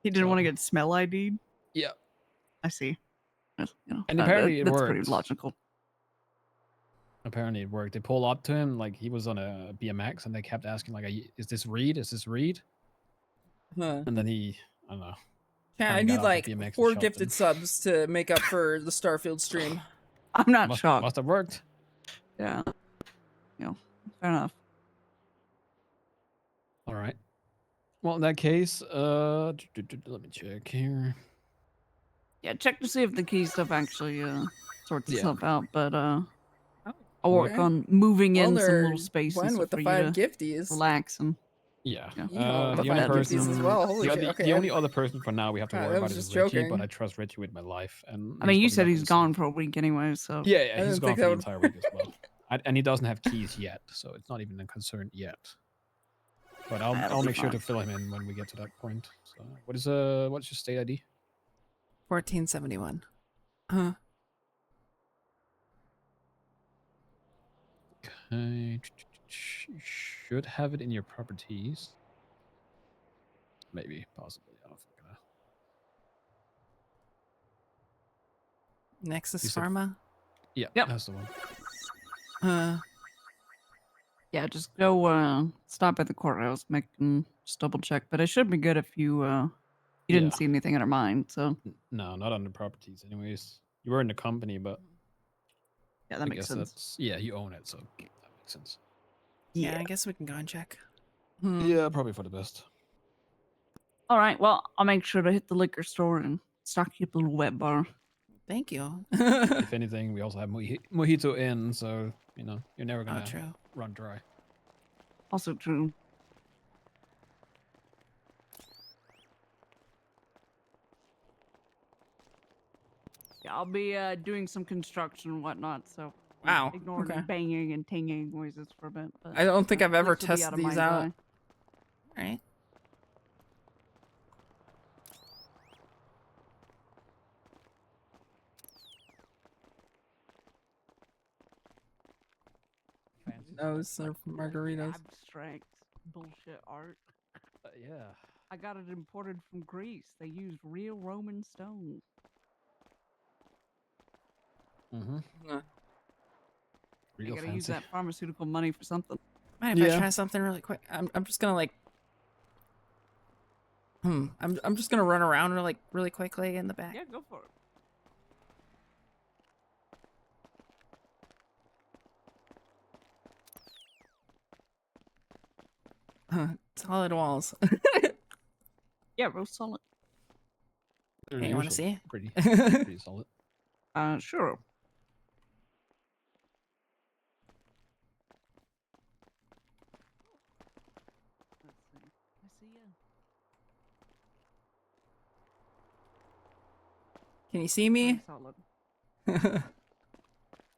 He didn't So- want to get smell ID'd. Yeah. I see. You know, And apparently it that's worked. pretty logical. Apparently it worked. They pulled up to him like he was on a BMX, and they kept asking like, "Is this Reed? Is this Reed?" Huh. And then he, I don't know. Yeah, kinda I got need off like the BMX and 4 shoved gifted him. subs to make up for the Starfield stream. I'm not Must shocked. have worked. Yeah. You know, fair enough. All right. Well, in that case, let me check here. Yeah, check to see if the key stuff actually sorts Yeah. itself out. But I'll work okay. on moving Well, in some they're little spaces one with for the you 5 to gifties. relax and Yeah. Yeah. Yeehaw, the The only 5 gifties as person, well. Holy the, shit. the, Okay. the only other person for now we have to I worry about was is just Richie, but joking. I trust Richie with my life. And I mean, you he's said probably he's not gonna gone for a week anyway, so Yeah, I he's didn't gone think for that the would- entire week as well. And he doesn't have keys yet, so it's not even a concern yet. But That'll I'll be make sure fine. to fill him in when we get to that point. So what's your state ID? 1471. Huh. Okay. You should have it in your properties. Maybe, possibly. I don't think Nexus You said- Pharma. Yeah, Yep. that's the one. yeah, just go stop at the courthouse, just double check. But it should be good if you didn't Yeah. see anything in our mind. So No, not on the properties. Anyways, you were in the company, but yeah, that I makes guess sense. that's you own it, so that makes sense. Yeah, I guess we can go and check. Yeah, probably for the best. All right, well, I'll make sure to hit the liquor store and stock you up a little wet bar. Thank you. If anything, we also have Mojito in, so you're never gonna true. run dry. Also true. Yeah, I'll be doing some construction and whatnot, so Wow, ignore okay. the banging and tinging noises for a bit. But, I don't think I've at ever least it'll be tested of these mind's out. eye. Right. Nose serve margaritas. Abstract bullshit art. Yeah. I got it imported from Greece. They used real Roman stone. Mm-hmm. Huh. You Real gotta use fancy. that pharmaceutical money for something. Mind if I Yeah. try something really quick? I'm just gonna like. I'm just gonna run around really quickly in the back. Yeah, go for it. Solid walls. Yeah, real solid. They're Hey, you wanna usually see? Pretty solid. Sure. Let's see. I see ya. Can you see me? Very solid.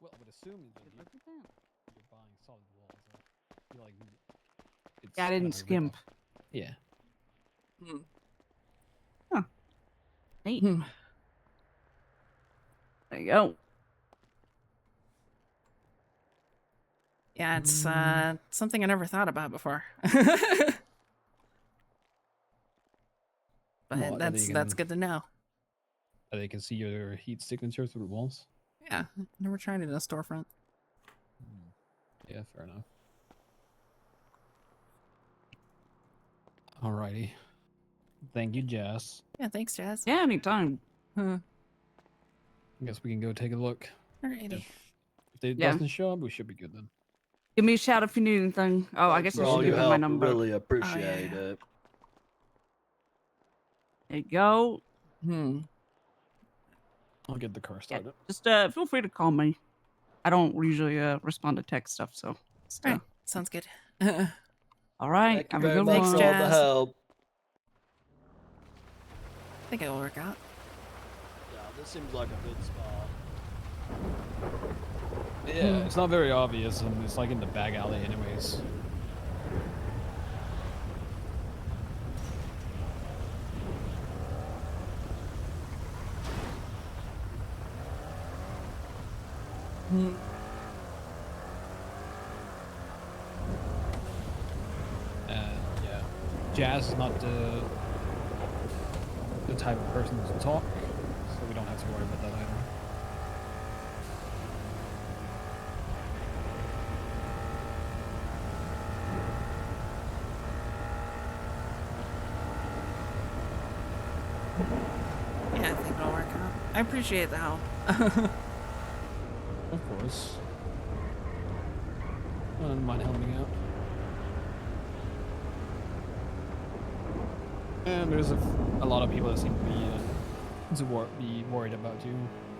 Well, I would assuming that you're buying solid walls. I feel like it's Yeah, I kind didn't of a skimp. rip-off. Yeah. Huh. Neat. There you go. Yeah, it's something I never thought about before. But What, that that's good to know. They can see your heat signature through the walls. Yeah, never tried it in a storefront. Yeah, fair enough. Alrighty. Thank you, Jess. Yeah, thanks, Jazz. Yeah, anytime. I guess we can go take a look. Alrighty. If it Yeah. doesn't show up, we should be good then. Give me a shout if you need anything. Oh, I guess For you all should your give me my help, number. really appreciate it. There you go. I'll get the car started. Just feel free to call me. I don't usually respond to text stuff, so. Just, All right, sounds good. all right. Thank you Have a very good much one. for all the help. I think it'll work out. Yeah, this seems like a good spot. Yeah, it's not very obvious, and it's like in the back alley anyways. Yeah, Jazz is not the type of person to talk, so we don't have to worry about that either. Yeah, I think it'll work out. I appreciate the help. Of course. I don't mind helping out. And there's a lot of people that seem to be worried about you.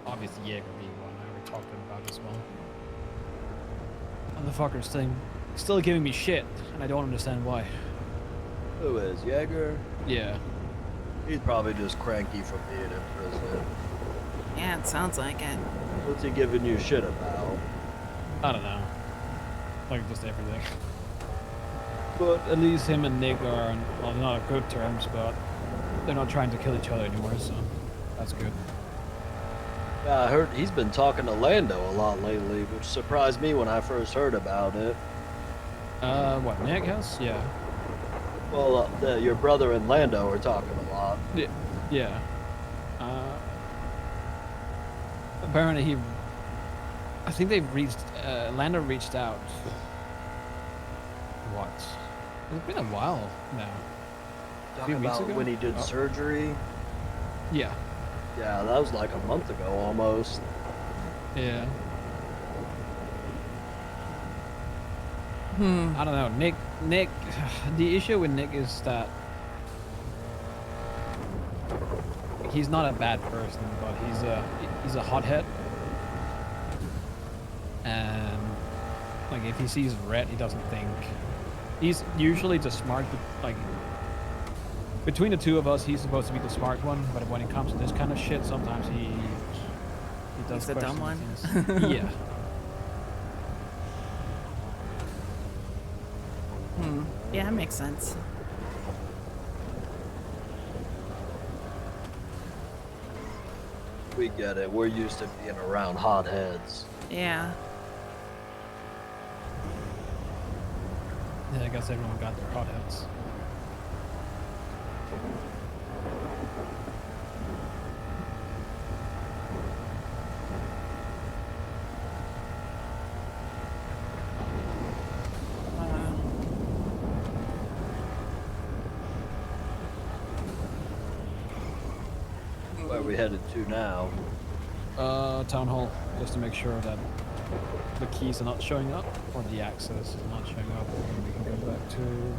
Obviously, Jaeger being one I already talked about as well. Motherfucker's still giving me shit, and I don't understand why. Who is Jaeger? Yeah. He's probably just cranky from being in prison. Yeah, it sounds like it. What's he giving you shit about? I don't know. Like just everything. But at least him and Nick are on, well, not on good terms, but they're not trying to kill each other anymore, so that's good. Yeah, I heard he's been talking to Lando a lot lately, which surprised me when I first heard about it. What, Nick has? Yeah. Well, your brother and Lando are talking a lot. Yeah. Apparently I think they've reached, Lando reached out. What? It's been a while now. Talking about when he did surgery? Yeah. Yeah, that was like a month ago almost. Yeah. I don't know. Nick, the issue with Nick is that he's not a bad person, but he's a hothead. And like if he sees red, he doesn't think. He's usually the smart, like between the two of us, he's supposed to be the smart one, but when it comes to this kind of shit, sometimes he does He's the dumb one. things. Yeah. Yeah, that makes sense. We get it. We're used to being around hotheads. Yeah. Yeah, I guess everyone got their hotheads. Where are we headed to now? Town hall, just to make sure that the keys are not showing up, or the access is not showing up, and we can go back to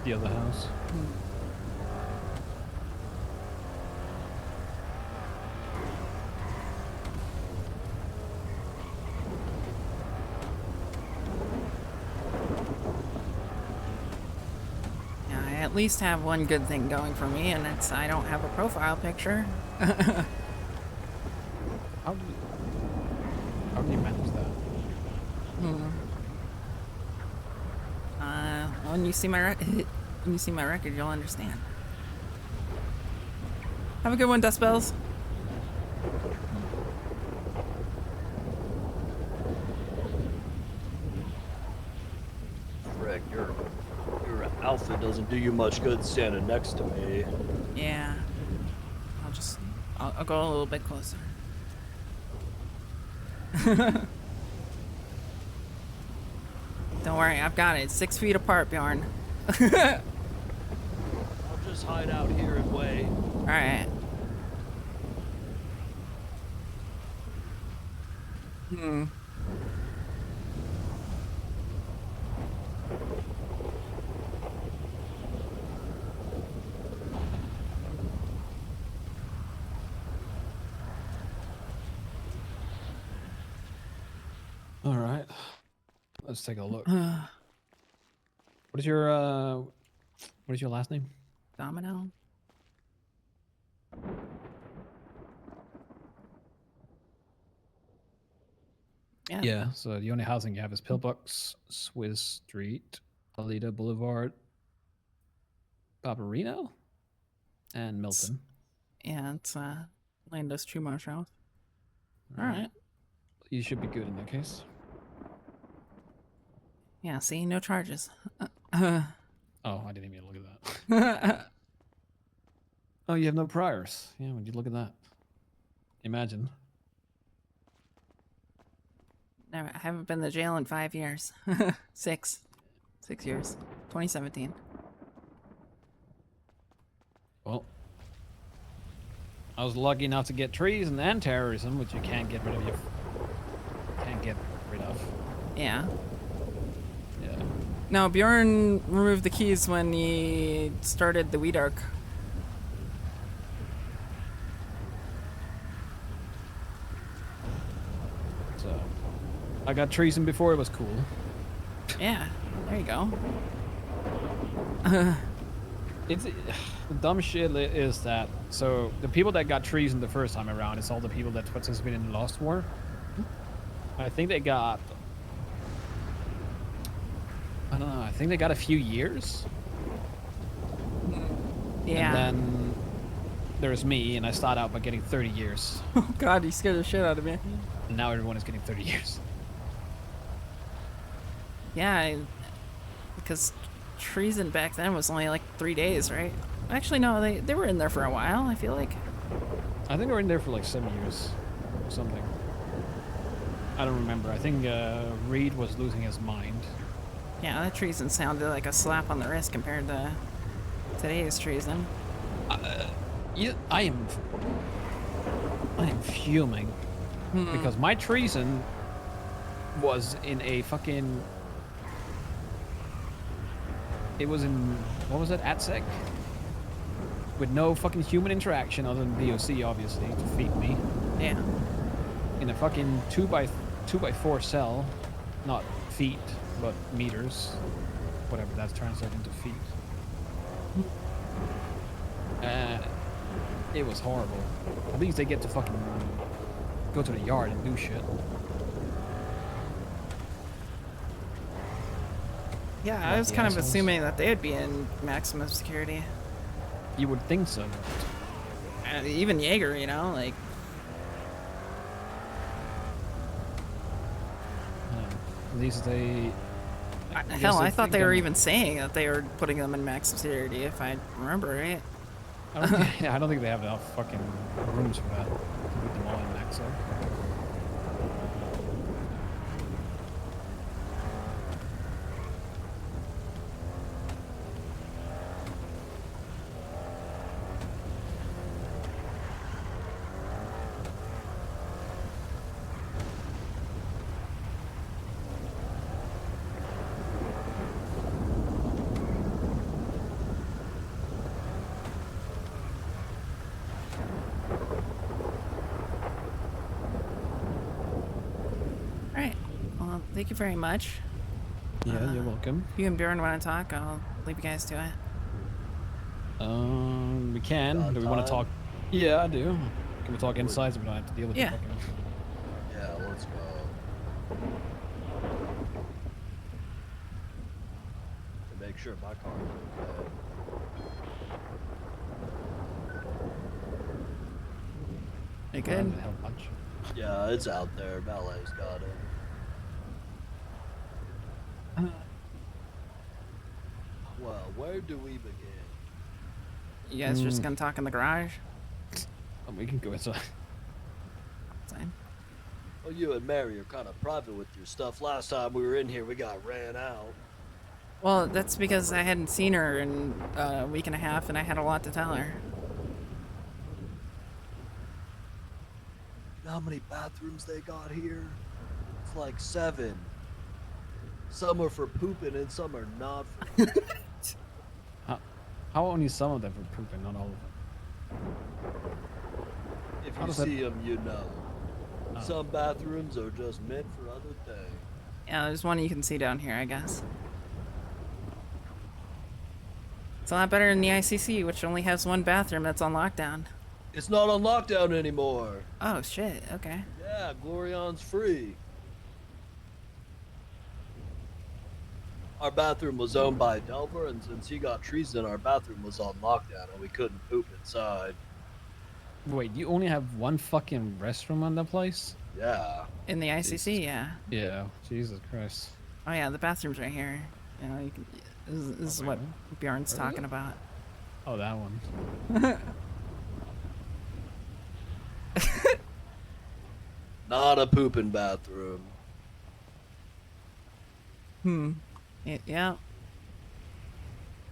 the other house. Yeah, I at least have one good thing going for me, and it's I don't have a profile picture. How How do you manage that? When you see my record, you'll understand. Have a good one, Dustbells. Frick, your outfit doesn't do you much good standing next to me. Yeah. I'll go a little bit closer. Don't worry, I've got it. 6 feet apart, Bjorn. I'll just hide out here and wait. Alright. All right. Let's take a look. What is your last name? Domino. Yeah. So the only housing you have is Pillbox, Swiss Street, Alita Boulevard, Paparino, and Milton. Yeah, it's Lando's Chumash house. Alright. You should be good in that case. Yeah, see, no charges. Oh, I didn't even look at that. Oh, you have no priors. Yeah, would you look at that? Imagine. Never, I haven't been to jail in 5 years. 6 years. 2017. Well, I was lucky enough to get treason and terrorism, which you can't get rid of. Yeah. Yeah. No, Bjorn removed the keys when he started the Weed Arc. So, I got treason before it was cool. Yeah, there you go. It's the dumb shit is that so the people that got treason the first time around is all the people that participated in the Lost War. I think they got I don't know. I think they got a few years. Yeah. And then there's me, and I start out by getting 30 years. Oh God, you scared the shit out of me. And now everyone is getting 30 years. Yeah, because treason back then was only like 3 days, right? Actually, no, they were in there for a while, I feel like. I think they were in there for like 7 years or something. I don't remember. I think Reed was losing his mind. Yeah, that treason sounded like a slap on the wrist compared to today's treason. I am fuming because my treason was in a fucking. It was in what was it, ATSEC, with no fucking human interaction other than DOC, obviously, to feed me. Yeah. In a fucking 2x4 cell, not feet, but meters, whatever that's translated into feet. It was horrible. At least they get to fucking go to the yard and do shit. Yeah, I was kind of assuming that they'd be in maximum security. You would think so. And even Jaeger, you know, like. At least they. Hell, I thought they were even saying that they were putting them in max security, if I remember right. I don't think they have enough fucking rooms for that to put them all in max. Thank you very much. Yeah, you're welcome. If you and Bjorn want to talk, I'll leave you guys to it. We can. Do we want to talk? Yeah, I do. Can we talk inside so we don't have to deal with Yeah. the fucking... Yeah, let's go. make sure my car is okay. You good? Help much. Yeah, it's out there. Valet's got it. Well, where do we begin? You guys just gonna talk in the garage? We can go inside. Fine. Well, you and Mary are kind of private with your stuff. Last time we were in here, we got ran out. Well, that's because I hadn't seen her in a week and a half, and I had a lot to tell her. You know how many bathrooms they got here? It's like 7. Some are for pooping and some are not for pooping. How only some of them for pooping, not all of them? If How you does that- see them, you know. Oh. Some bathrooms are just meant for other things. Yeah, there's one you can see down here, I guess. It's a lot better than the ICC, which only has one bathroom that's on lockdown. It's not on lockdown anymore. Oh, shit. Okay. Yeah, Glorion's free. Our bathroom was owned by Delver, and since he got treason, our bathroom was on lockdown and we couldn't poop inside. Wait, you only have one fucking restroom on the place? Yeah. In the ICC, yeah. Yeah, Jesus Christ. Oh, yeah, the bathroom's right here. You know, you can, this is what Bjorn's talking about. Oh, that one. Not a pooping bathroom. Yeah.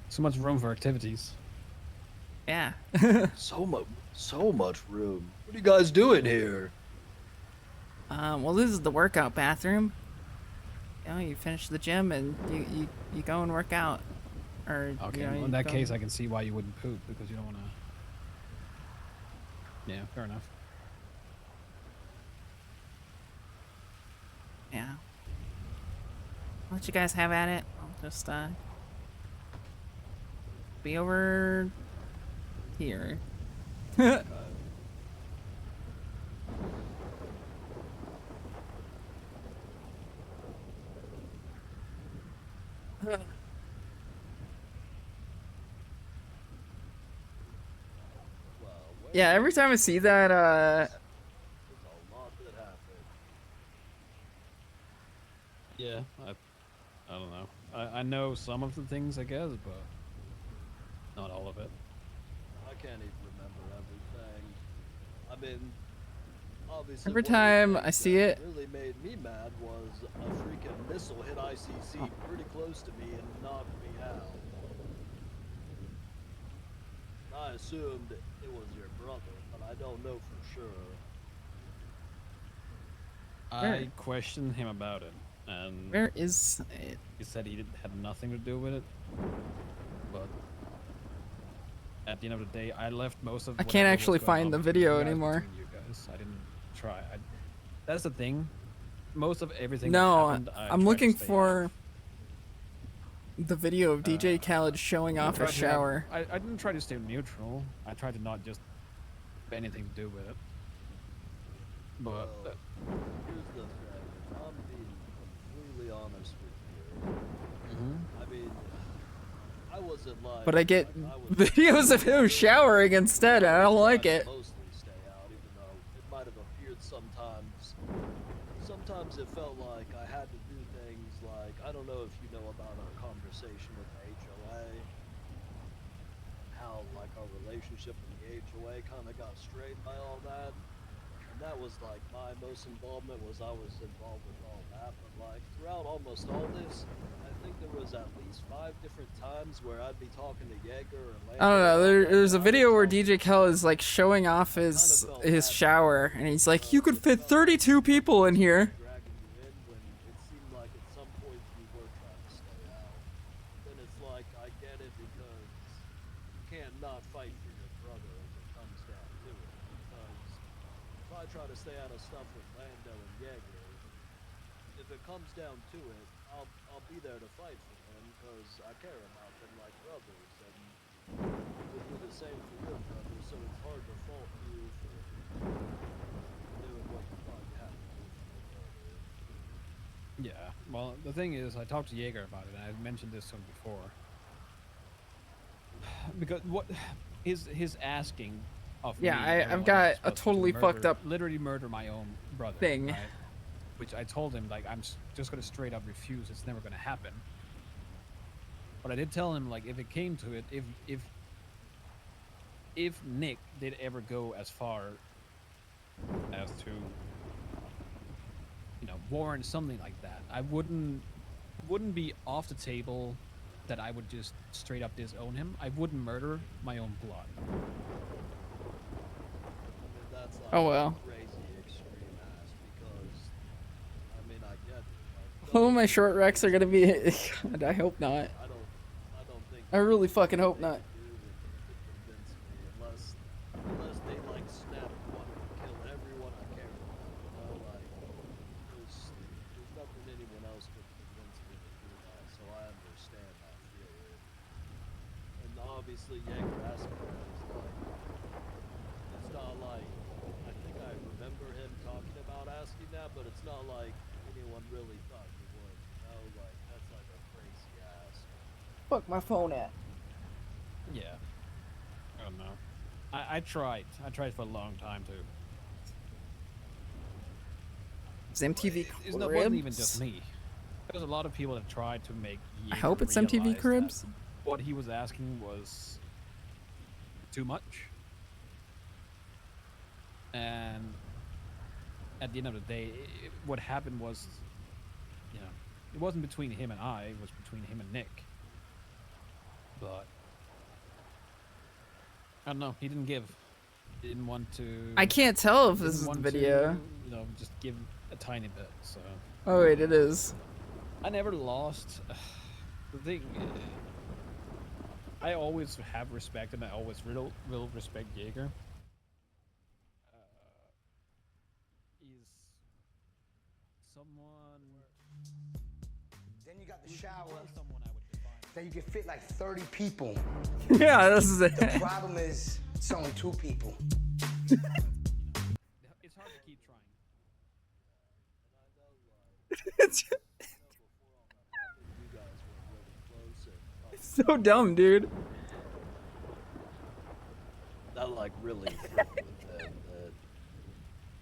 So much room for activities. Yeah. So much room. What are you guys doing here? Well, this is the workout bathroom. You know, you finish the gym and you go and work out. Or, Okay, you know, well, you in that go- case, I can see why you wouldn't poop, because you don't want to... Yeah, fair enough. Yeah. I'll let you guys have at it. I'll just, be over here. Yeah, every time I see that, There's a lot that happened. Yeah, I don't know. I know some of the things, I guess, but not all of it. I can't even remember everything. I mean, obviously. Every one of the time things I see that it- really made me mad was a freaking missile hit ICC pretty close to me and knocked me out. I assumed it was your brother, but I don't know for sure. I questioned him about it, and Where is it? he said he had nothing to do with it. But at the end of the day, I left most of. I can't whatever was actually going find on the between video you guys, anymore. between you guys. I didn't try. That's the thing. Most of everything. No, that happened, I I'm tried to looking stay out for of. the video of DJ Khaled showing I off tried his to have- shower. I didn't try to stay neutral. I tried to not just have anything to do with it. But Well, here's the thing. I'm being completely honest with you. I mean, I wasn't like. But I get like I was videos of him showering instead, and I don't like it. Mostly stay out, even though it might have appeared sometimes. Sometimes it felt like I had to do things like, I don't know if you know about our conversation with the HOA, how like our relationship with the HOA kind of got strained by all that. And that was like my most involvement was I was involved with all that. But like throughout almost all this, I think there was at least 5 different times where I'd be talking to Jaeger or Landon. I don't know. There's a video where DJ Khaled is like showing off his shower, and he's like, "You could fit 32 people in here." Dragging you in when it seemed like at some point you were trying to stay out. Then it's like I get it because you can't not fight for your brother if it comes down to it. Because if I try to stay out of stuff with Lando and Jaeger, if it comes down to it, I'll be there to fight for them because I care about them like brothers, and you would do the same for your brother. So it's hard to fault you for doing what you thought you had to do for your brother. yeah, well, the thing is, I talked to Jaeger about it, and I mentioned this to him before. because what his asking of Yeah, me. I've going got was a to totally fucked up literally murder my own brother thing. right? Which I told him like I'm just gonna straight up refuse. It's never gonna happen. But I did tell him like if it came to it, if Nick did ever go as far as to warrant something like that, I wouldn't be off the table that I would just straight up disown him. I wouldn't murder my own blood. That's like Oh, well. crazy extreme ass because I mean I get it. Like, All of my short wrecks are gonna be. God, I hope not. I don't think I really fucking hope not. convince me unless they like snap one and kill everyone I care about. You know, like there's nothing anyone else could convince me to do that. So I understand that feeling. And obviously Jaeger asked me that is like it's not like I think I remember him talking about asking that, but it's not like anyone really thought he would. You know, like that's like a crazy ass. Fuck my phone at. Yeah. I don't know. I tried. I tried for a long time too. Is MTV It wasn't even Cribs? just me. There's a lot of people that tried to make I Jaeger hope it's MTV realize that Cribs. what he was asking was too much. And at the end of the day, what happened was, it wasn't between him and I, it was between him and Nick. But I don't know, he didn't give. He didn't want to. I can't tell if this didn't is the want video. to, just give a tiny bit, so. Oh wait, it is. I never lost. The thing, I always have respect, and I always will respect Jaeger. He's someone. Then you got the shower. Then you can fit like 30 people. Yeah, this is it. The problem is it's only 2 people. It's hard to keep trying. It's so dumb, dude. That like really fricked with him.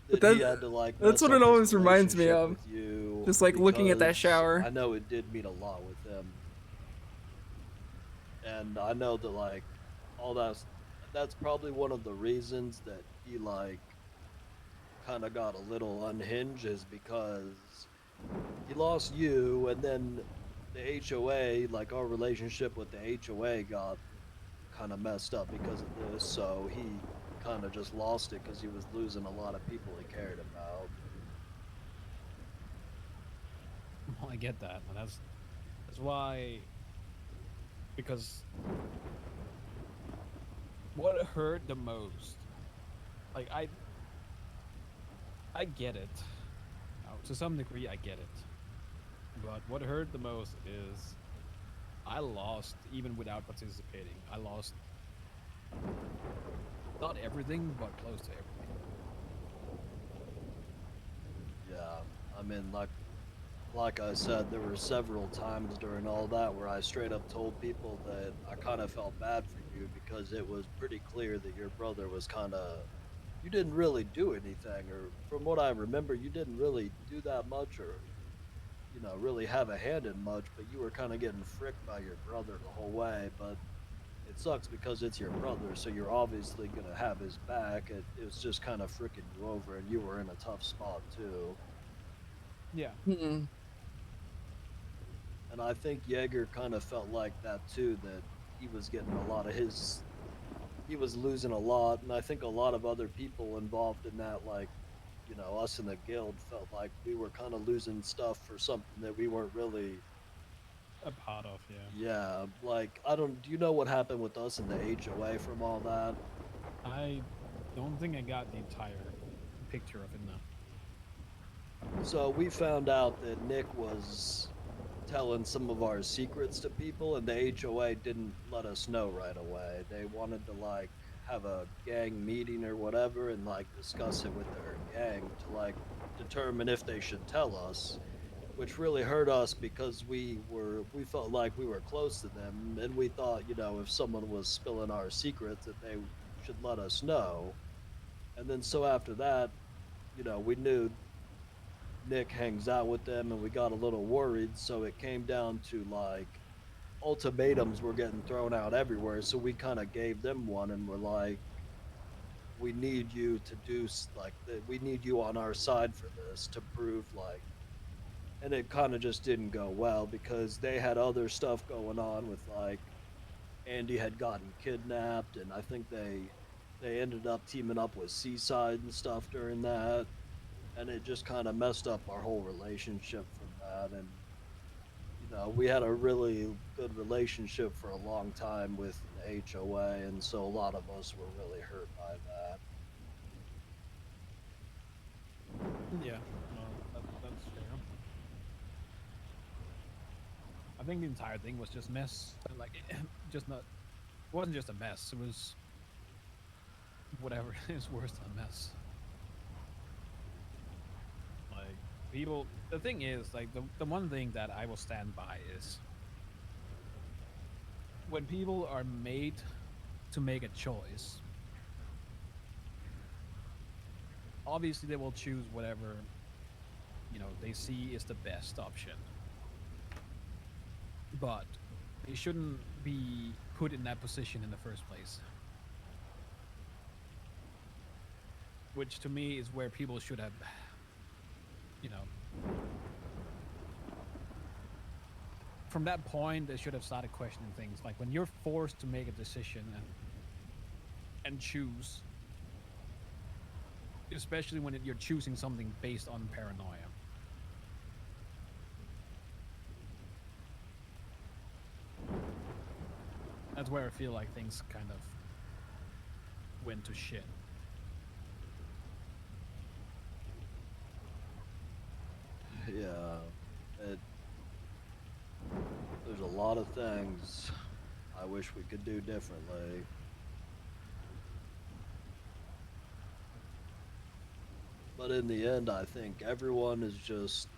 But That he had to like. that's mess what it up his always reminds me relationship of. with you Just like looking at that because shower. I know it did mean a lot with him, and I know that like all that's probably one of the reasons that he like kind of got a little unhinged is because he lost you, and then the HOA, like our relationship with the HOA got kind of messed up because of this, so he kind of just lost it because he was losing a lot of people he cared about. Well, I get that, and that's why. Because what hurt the most, like I get it. To some degree, I get it. But what hurt the most is I lost even without participating. I lost not everything, but close to everything. Yeah, I mean, like I said, there were several times during all that where I straight up told people that I kind of felt bad for you because it was pretty clear that your brother was kind of, you didn't really do anything, or from what I remember, you didn't really do that much, or really have a hand in much, but you were kind of getting fricked by your brother the whole way. But it sucks because it's your brother, so you're obviously gonna have his back. It was just kind of fricking you over, and you were in a tough spot too. Yeah. Mm-mm. And I think Jaeger kind of felt like that too, that he was getting a lot of he was losing a lot, and I think a lot of other people involved in that, like, us in the guild felt like we were kind of losing stuff for something that we weren't really a part of. Yeah, like, do you know what happened with us in the HOA from all that? I don't think I got the entire picture of it now. So we found out that Nick was telling some of our secrets to people, and the HOA didn't let us know right away. They wanted to like have a gang meeting or whatever and like discuss it with their gang to like determine if they should tell us. which really hurt us because we felt like we were close to them, and we thought, you know, if someone was spilling our secrets, that they should let us know. And then so after that, you know, we knew Nick hangs out with them, and we got a little worried. So it came down to like ultimatums were getting thrown out everywhere. So we kind of gave them one, and we're like, we need you to do we need you on our side for this to prove like. And it kind of just didn't go well because they had other stuff going on with like Andy had gotten kidnapped, and I think they ended up teaming up with Seaside and stuff during that, and it just kind of messed up our whole relationship from that. And you know, we had a really good relationship for a long time with the HOA, and so a lot of us were really hurt by that. Yeah, no, that's fair. I think the entire thing was just mess. Like, just not. It wasn't just a mess. It was whatever is worse than a mess. Like people. The thing is, like the one thing that I will stand by is when people are made to make a choice. Obviously, they will choose whatever they see is the best option. But they shouldn't be put in that position in the first place. Which to me is where people should have, from that point, they should have started questioning things. Like when you're forced to make a decision and choose, especially when you're choosing something based on paranoia. That's where I feel like things kind of went to shit. Yeah, there's a lot of things I wish we could do differently. But in the end, I think everyone is just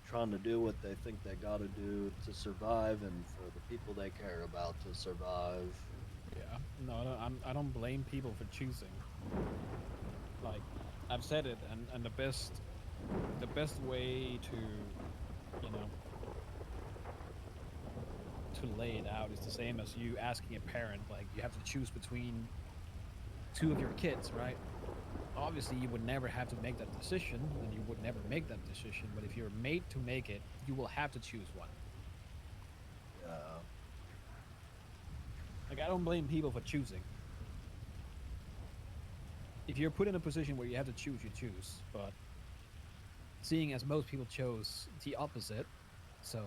trying to do what they think they gotta do to survive and for the people they care about to survive. Yeah, no, I don't blame people for choosing. Like, I've said it, and the best way to, to lay it out is the same as you asking a parent, like, you have to choose between two of your kids, right? Obviously, you would never have to make that decision, and you would never make that decision, but if you're made to make it, you will have to choose one. Yeah. Like, I don't blame people for choosing. If you're put in a position where you have to choose, you choose, but seeing as most people chose the opposite, so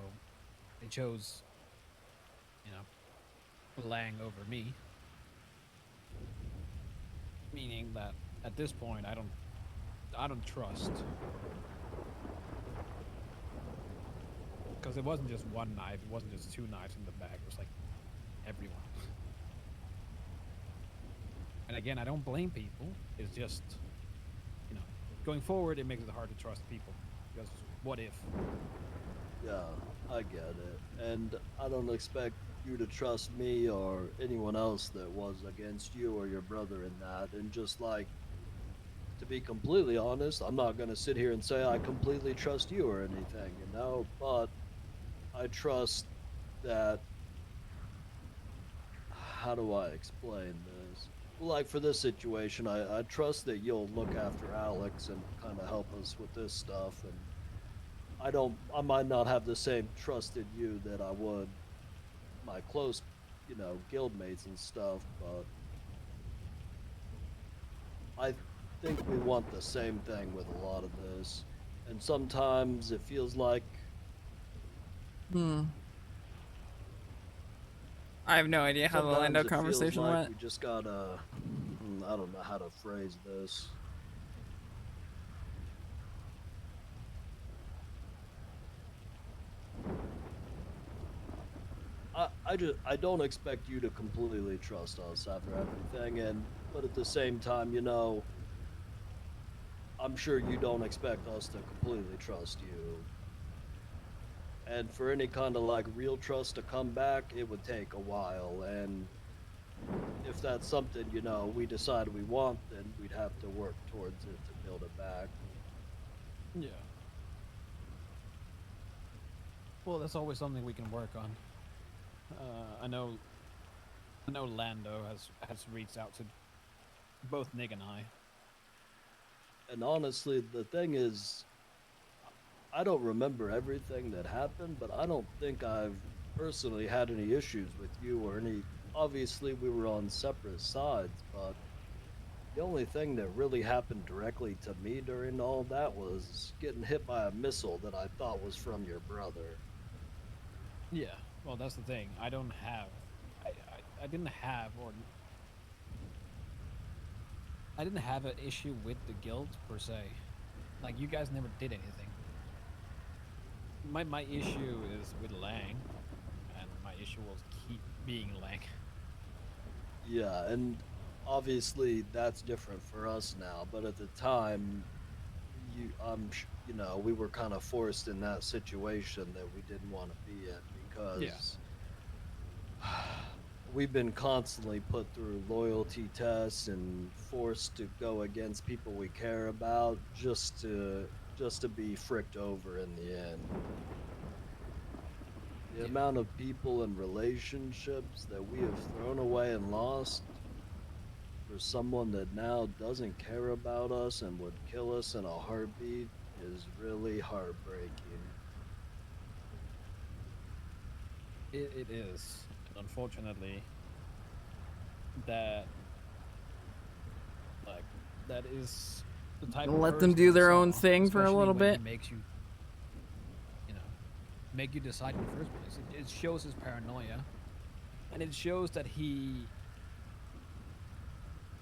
they chose, Lang over me, meaning that at this point, I don't trust. Because it wasn't just one knife, it wasn't just two knives in the bag, it was like everyone. And again, I don't blame people, it's just, going forward, it makes it hard to trust people. Because what if? Yeah, I get it. And I don't expect you to trust me or anyone else that was against you or your brother in that. And just like, to be completely honest, I'm not going to sit here and say I completely trust you or anything, but I trust that. How do I explain this? Like for this situation, I trust that you'll look after Alex and kind of help us with this stuff. And I might not have the same trust in you that I would my close, guild mates and stuff, but I think we want the same thing with a lot of this. And sometimes it feels like I have no idea how the Lando conversation went. We just gotta, I don't know how to phrase this. I don't expect you to completely trust us after everything, but at the same time, I'm sure you don't expect us to completely trust you. And for any kind of like real trust to come back, it would take a while. And if that's something, you know, we decide we want, then we'd have to work towards it to build it back. Yeah. Well, that's always something we can work on. I know Lando has reached out to both Nick and I. And honestly, the thing is, I don't remember everything that happened, but I don't think I've personally had any issues with you or any. Obviously, we were on separate sides, but the only thing that really happened directly to me during all that was getting hit by a missile that I thought was from your brother. Yeah. Well, that's the thing. I don't have. I didn't have I didn't have an issue with the guild per se. Like, you guys never did anything. My issue is with Lang, and my issue will keep being Lang. Yeah, and obviously that's different for us now, but at the time, you know, we were kind of forced in that situation that we didn't want to be in because we've been constantly put through loyalty tests and forced to go against people we care about just to be fricked over in the end. The amount of people and relationships that we have thrown away and lost for someone that now doesn't care about us and would kill us in a heartbeat is really heartbreaking. It is. Unfortunately, that is the type of Let them person do we their saw, own thing for a especially little when he bit. makes you, you know, make you decide in the first place. It shows his paranoia, and it shows that he,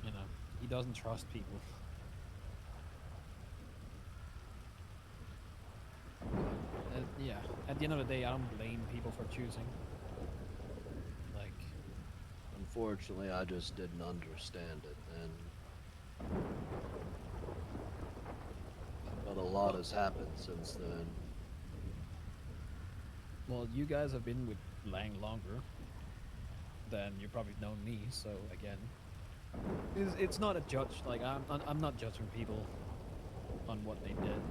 you know, he doesn't trust people. Yeah, at the end of the day, I don't blame people for choosing. Like, unfortunately, I just didn't understand it then. But a lot has happened since then. well, you guys have been with Lang longer than you probably known me, so again, it's not a judge. Like, I'm not judging people on what they did.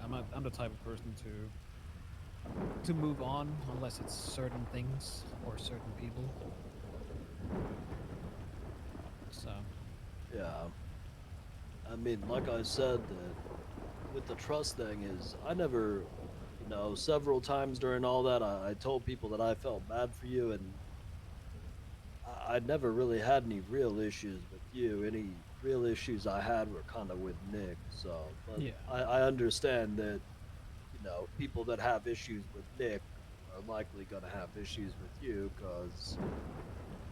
I'm the type of person to move on unless it's certain things or certain people. So Yeah. I mean, like I said, that with the trust thing is, I never, you know, several times during all that, I told people that I felt bad for you, and I never really had any real issues with you. Any real issues I had were kind of with Nick. So, but yeah, I understand that, you know, people that have issues with Nick are likely going to have issues with you because,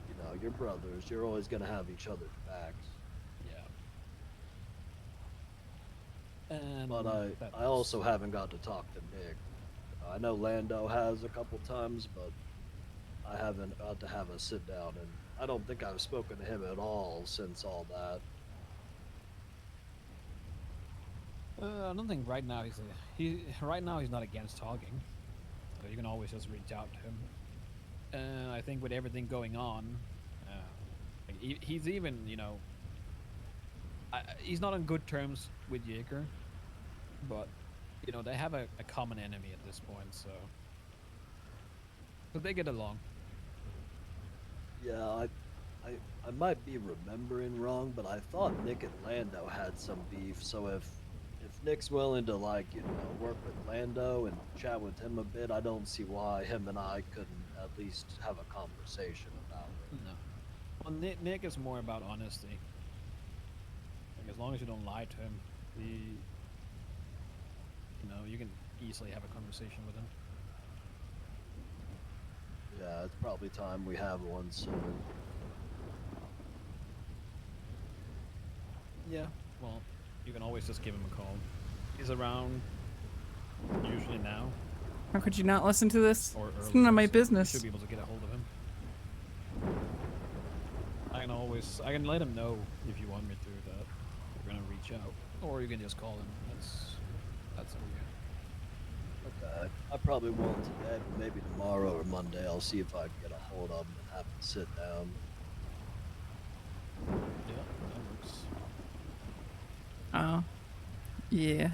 you know, you're brothers. You're always going to have each other's backs. yeah. And But I also haven't got to talk to Nick. I know Lando has a couple times, but I haven't got to have a sit down, and I don't think I've spoken to him at all since all that. I don't think right now right now he's not against talking, so you can always just reach out to him. I think with everything going on, like he's even, you know, he's not on good terms with Jaeger, but you know, they have a common enemy at this point, so they get along. Yeah, I might be remembering wrong, but I thought Nick and Lando had some beef. So if Nick's willing to, like, you know, work with Lando and chat with him a bit, I don't see why him and I couldn't at least have a conversation about it. No. Well, Nick is more about honesty. Like, as long as you don't lie to him, you know, you can easily have a conversation with him. Yeah, it's probably time we have one soon. Yeah, well, you can always just give him a call. He's around usually now. How could you not listen to this? Or It's early, none of my so business. You should be able to get a hold of him. I can let him know if you want me to that you're gonna reach out, or you can just call him. That's okay. Okay. I probably won't today, but maybe tomorrow or Monday I'll see if I can get a hold of him and have him sit down. Yeah, that works. Oh, yeah.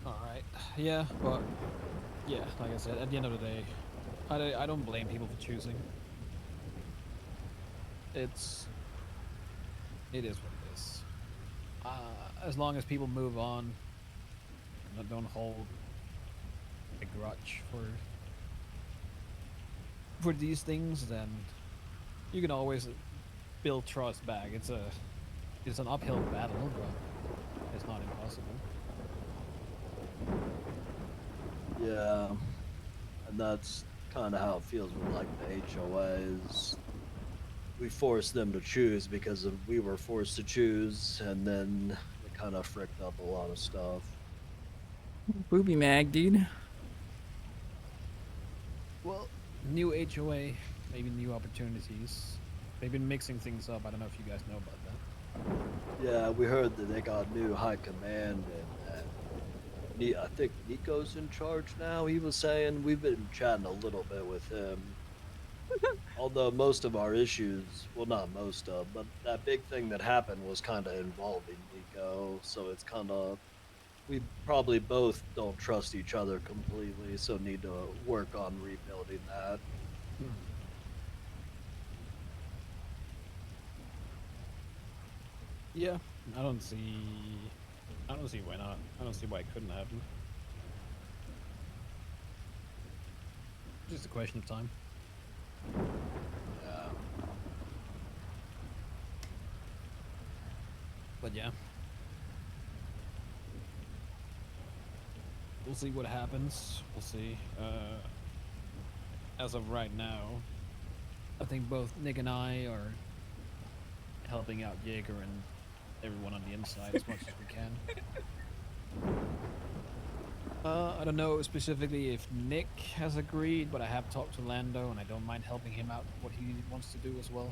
All right. Yeah, but yeah, like I said, at the end of the day, I don't blame people for choosing. It is what it is. As long as people move on, and don't hold a grudge for these things, then you can always build trust back. It's an uphill battle, but it's not impossible. Yeah, and that's kind of how it feels with like the HOAs. We forced them to choose because we were forced to choose, and then it kind of fricked up a lot of stuff. Booby mag, dude. Well, new HOA, maybe new opportunities. They've been mixing things up. I don't know if you guys know about that. Yeah, we heard that they got new high command, and I think Nico's in charge now. He was saying we've been chatting a little bit with him. Although most of our issues, well, not most of, but that big thing that happened was kind of involving Nico. So it's kind of, we probably both don't trust each other completely, so need to work on rebuilding that. Yeah, I don't see why not. I don't see why it couldn't happen. Just a question of time. Yeah. But yeah. We'll see what happens. We'll see. As of right now, I think both Nick and I are helping out Jaeger and everyone on the inside as much as we can. I don't know specifically if Nick has agreed, but I have talked to Lando and I don't mind helping him out with what he wants to do as well.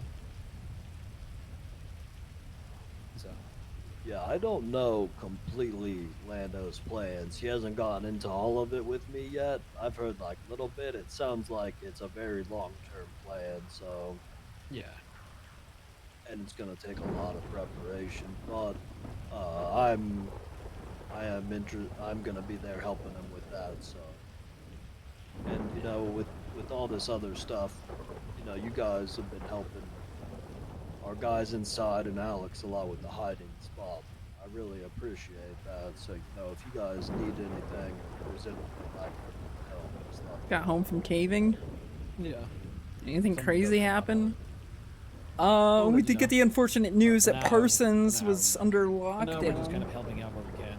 So. Yeah, I don't know completely Lando's plans. He hasn't gotten into all of it with me yet. I've heard like a little bit. It sounds like it's a very long-term plan, so yeah. And it's gonna take a lot of preparation, but I'm gonna be there helping him with that. So, and you know, with all this other stuff, you know, you guys have been helping our guys inside and Alex a lot with the hiding spot. I really appreciate that. So, you know, if you guys need anything, or there's anything I can help, just let me Got home from caving. Yeah. Anything Something crazy does happen? you We did know. get the unfortunate news For that now- Parsons for now, was under No, we're just kind lockdown. of helping out where we can.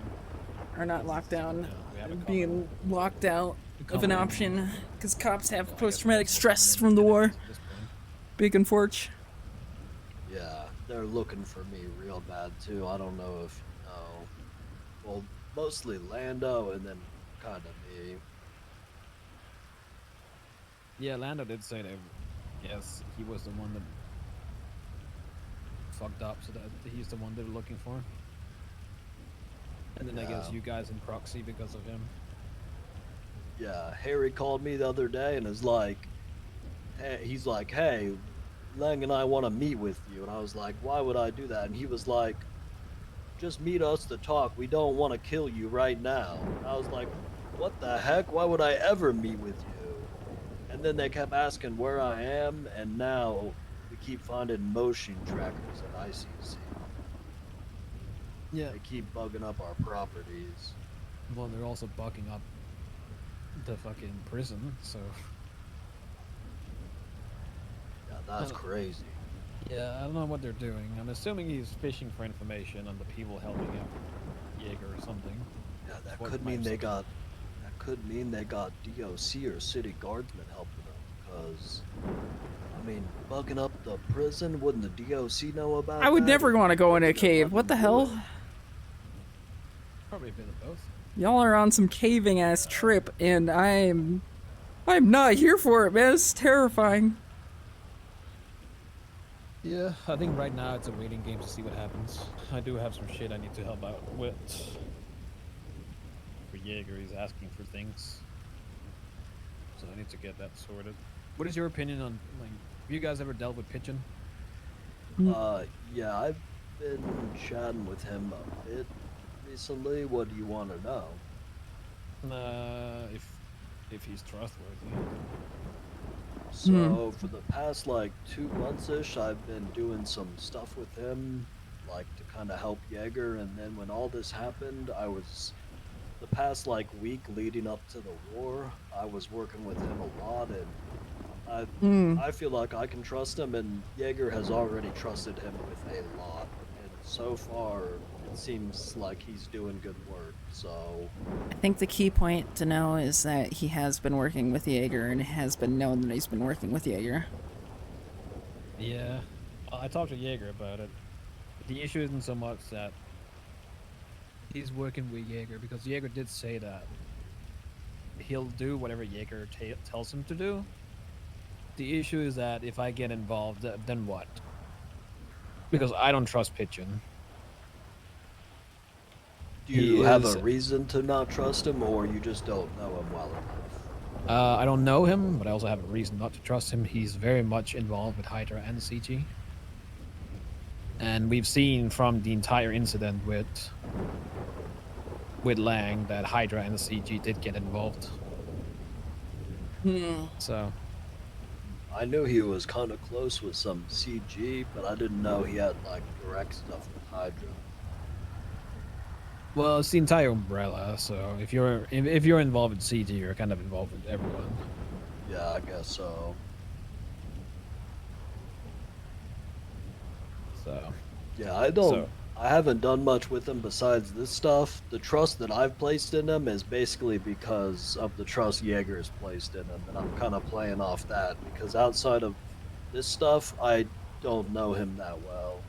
Or not lockdown, we have a being locked out of an common- option because cops have Well, I guess post-traumatic multiple stress common from the war. enemies at this point. Big unfortunate. Yeah, they're looking for me real bad too. I don't know if you know. Well, mostly Lando and then kind of me. Yeah, Lando did say that. Yes, he was the one that fucked up, so that he's the one they're looking for. And then I guess Yeah. you guys in proxy because of him. Yeah, Harry called me the other day and is like, hey, he's like, hey, Lang and I want to meet with you. And I was like, why would I do that? And he was like, just meet us to talk. We don't want to kill you right now. And I was like, what the heck? Why would I ever meet with you? And then they kept asking where I am, and now we keep finding motion trackers at ICC. Yeah. They keep bugging up our properties. Well, they're also bugging up the fucking prison, so. Yeah, that's crazy. Yeah, I don't know what they're doing. I'm assuming he's fishing for information on the people helping out Jaeger or something. Yeah, that What could might mean have they something- got. That could mean they got DOC or city guardsmen helping them. Because, I mean, bugging up the prison. Wouldn't the DOC know about? I would that? never want to go in a cave. What the hell? Probably a bit of both. Y'all are on some caving ass trip, and I'm not here for it, man. It's terrifying. Yeah, I think right now it's a waiting game to see what happens. I do have some shit I need to help out with. For Jaeger is asking for things. So I need to get that sorted. What is your opinion on, like, have you guys ever dealt with Pigeon? Yeah, I've been chatting with him a bit recently. What do you want to know? If he's trustworthy. So for the past like 2 months-ish, I've been doing some stuff with him, like to kind of help Jaeger. And then when all this happened, the past like week leading up to the war, I was working with him a lot, and I feel like I can trust him, and Jaeger has already trusted him with a lot. And so far, it seems like he's doing good work. So I think the key point to know is that he has been working with Jaeger, and it has been known that he's been working with Jaeger. Yeah, I talked to Jaeger about it. The issue isn't so much that he's working with Jaeger, because Jaeger did say that he'll do whatever Jaeger tells him to do. The issue is that if I get involved, then what? Because I don't trust Pigeon. do you have a reason to not trust him, or you just don't know him well enough? I don't know him, but I also have a reason not to trust him. He's very much involved with Hydra and CG. And we've seen from the entire incident with Lang that Hydra and the CG did get involved. So I knew he was kind of close with some CG, but I didn't know he had like direct stuff with Hydra. well, it's the entire umbrella. So if you're involved with CG, you're kind of involved with everyone. Yeah, I guess so. So yeah, I haven't done much with him besides this stuff. The trust that I've placed in him is basically because of the trust Jaeger has placed in him, and I'm kind of playing off that, because outside of this stuff, I don't know him that well.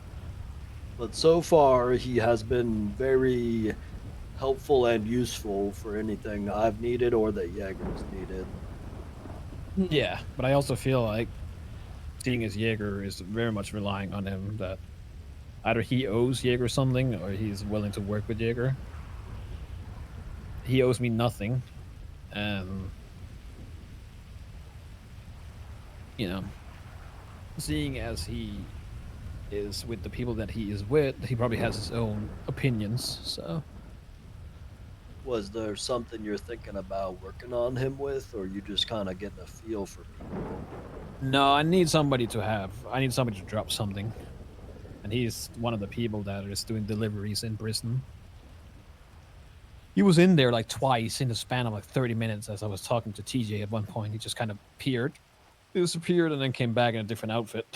But so far, he has been very helpful and useful for anything I've needed or that Jaeger's needed. yeah, but I also feel like, seeing as Jaeger is very much relying on him, that either he owes Jaeger something or he's willing to work with Jaeger. He owes me nothing, and you know, seeing as he is with the people that he is with, he probably has his own opinions. So Was there something you're thinking about working on him with, or you just kind of getting a feel for people? no, I need somebody to drop something. And he's one of the people that is doing deliveries in prison. He was in there like twice in the span of like 30 minutes as I was talking to TJ at one point. He just kind of disappeared, and then came back in a different outfit.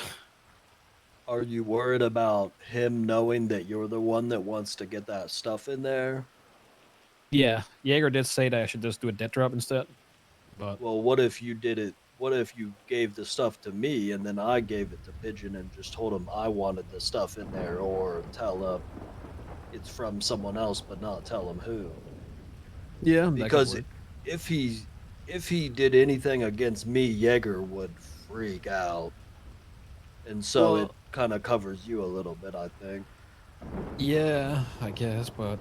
Are you worried about him knowing that you're the one that wants to get that stuff in there? Yeah, Jaeger did say that I should just do a debt drop instead. But well, what if you did it? What if you gave the stuff to me and then I gave it to Pigeon and just told him I wanted the stuff in there, or tell him it's from someone else but not tell him who? Yeah, because if he did anything against me, Jaeger would freak out, and so it kind of covers you a little bit, I think. Yeah, I guess, but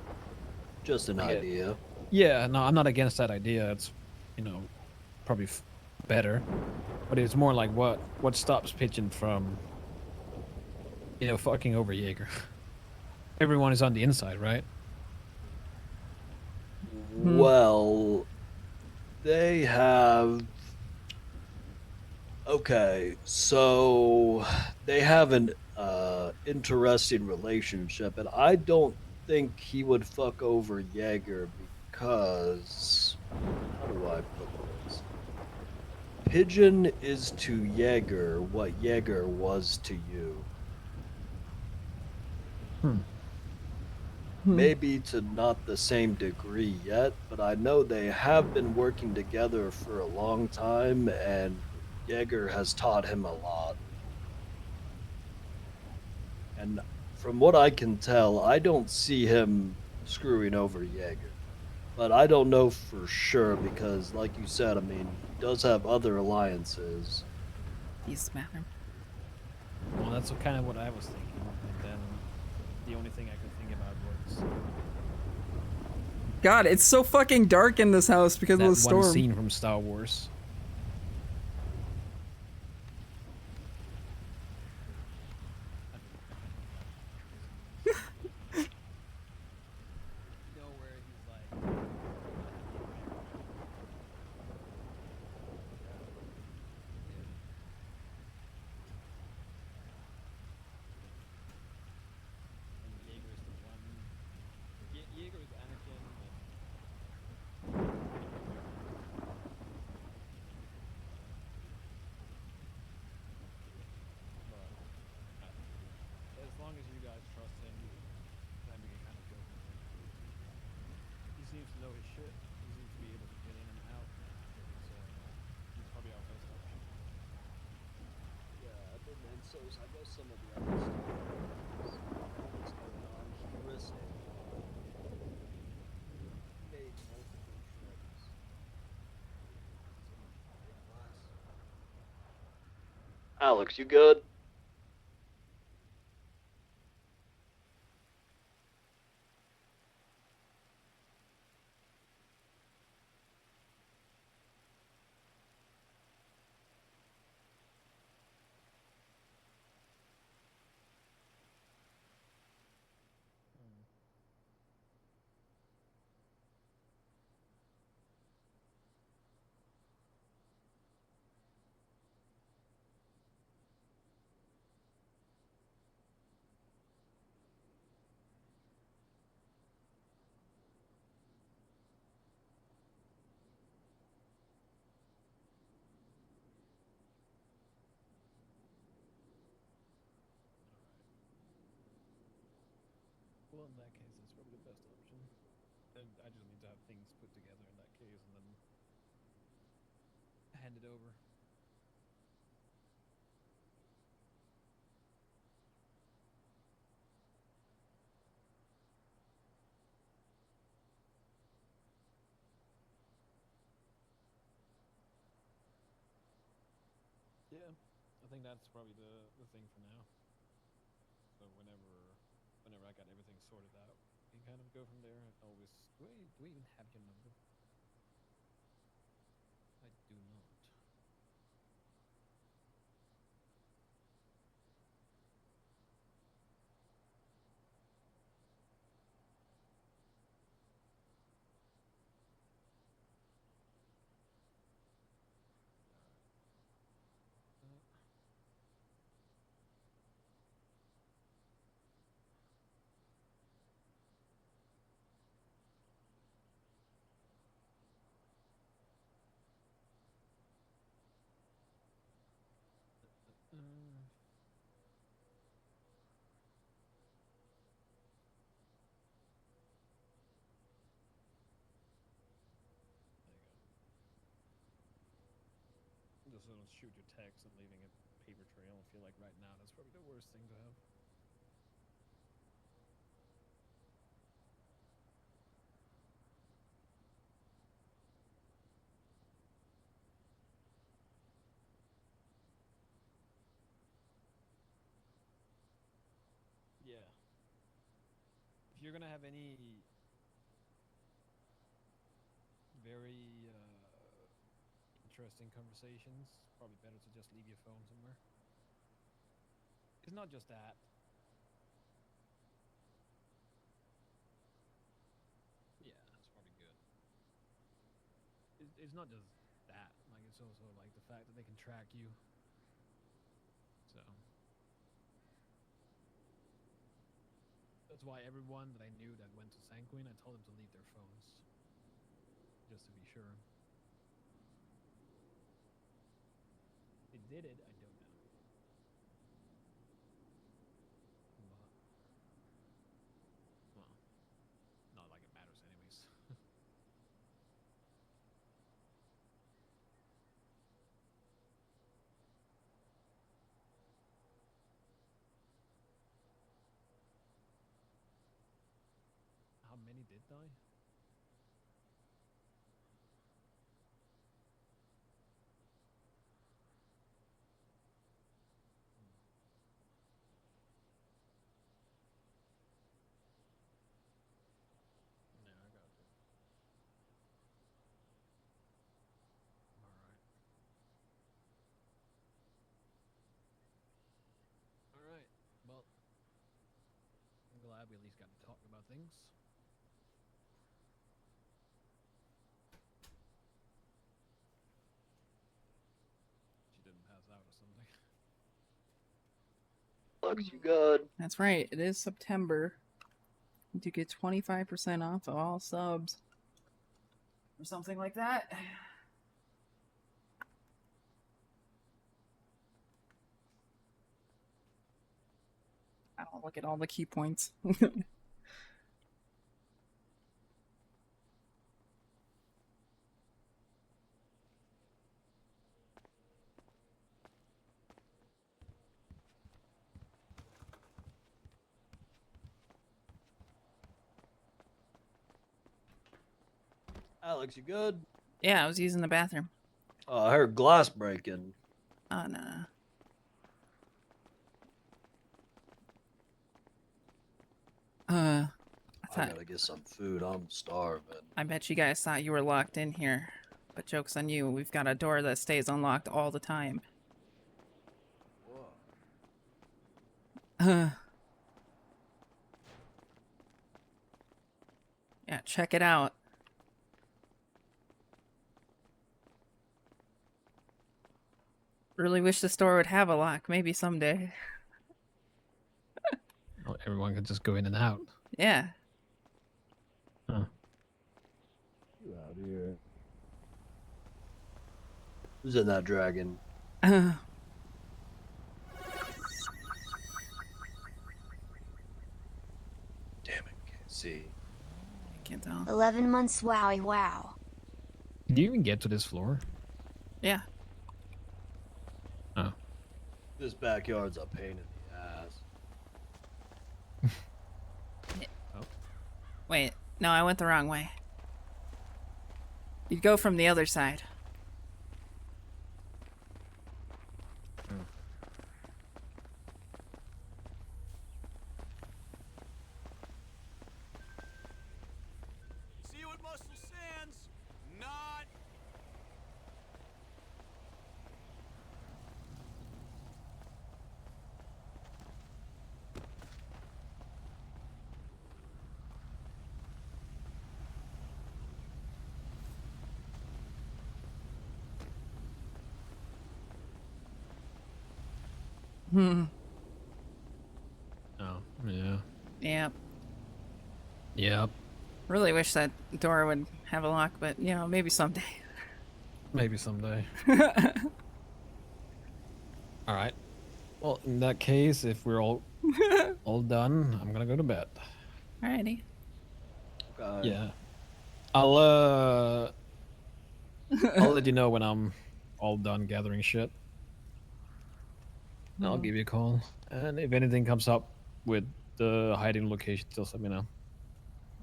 just an idea. Yeah, no, I'm not against that idea. It's, probably better, but it's more like what stops Pigeon from, fucking over Jaeger. Everyone is on the inside, right? Well, they have. Okay, so they have an interesting relationship, and I don't think he would fuck over Jaeger because. How do I put this? Pigeon is to Jaeger what Jaeger was to you. Maybe to not the same degree yet, but I know they have been working together for a long time, and Jaeger has taught him a lot. And from what I can tell, I don't see him screwing over Jaeger. But I don't know for sure because, like you said, I mean, he does have other alliances. He's bathroom. Well, that's kind of what I was thinking. And then the only thing I could think about was God, it's so fucking dark in this house because That of the storm. one scene from Star Wars. As long as you guys trust him, then we can kind of go from there. He seems to know his shit. He seems to be able to get in and out. So he's probably our best option. Yeah, but then I guess some of the other stuff. What's going on? Chris made multiple trips. Alex, you good? Well, in that case, that's probably the best option. And I just need to have things put together in that case and then hand it over. Yeah, I think that's probably the thing for now. So whenever I got everything sorted out, we can kind of go from there. I can always do we even have your number? I do not. Just don't shoot your text and leaving a paper trail. I feel like right now that's probably the worst thing to have. Yeah. If you're gonna have any very interesting conversations, probably better to just leave your phone somewhere. It's not just that. Yeah, that's probably good. It's not just that. Like, it's also like the fact that they can track you. So that's why everyone that I knew that went to Sanguine, I told them to leave their phones, just to be sure. They did it. I don't know. Well, not like it matters anyways. How many did die? Yeah, I got you. we at least got to talk about things. She didn't pass out or something. Looks you good. That's right. It is September. You get 25% off of all subs. Or something like that. I don't look at all the key points. Alex, you good? Yeah, I was using the bathroom. I heard glass breaking. Oh, no. I I thought, gotta get some food. I'm starving. I bet you guys thought you were locked in here. But joke's on you. We've got a door that stays unlocked all the time. Yeah, check it out. Really wish the store would have a lock. Maybe someday. Oh, everyone could just go in and out. Yeah. Huh. You out here? Who's in that dragon? Uh, Damn it, can't see. I can't tell. 11 months, wowie wow. Did you even get to this floor? Yeah. Oh. This backyard's a pain in the ass. Wait, no, I went the wrong way. You'd go from the other side. See you at Muscle Sands. Not. Hmm. Oh, yeah. Yep. Yep. Really wish that door would have a lock, but, you know, maybe someday. Maybe someday. Alright. Well, in that case, if we're all done, I'm gonna go to bed. Alrighty. Yeah. I'll let you know when I'm all done gathering shit. I'll give you a call. And if anything comes up with the hiding location, just let me know.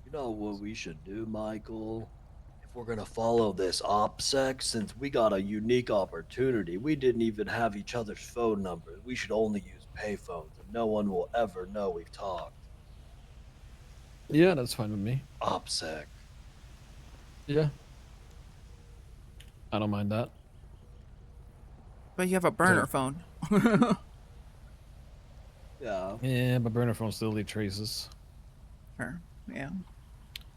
You know what we should do, Michael? If we're gonna follow this OPSEC, since we got a unique opportunity, we didn't even have each other's phone numbers. We should only use payphones, and no one will ever know we've talked. Yeah, that's fine with me. OPSEC. Yeah. I don't mind that. But you have a burner phone. Yeah. Yeah, but burner phones still leave traces. Sure. Yeah.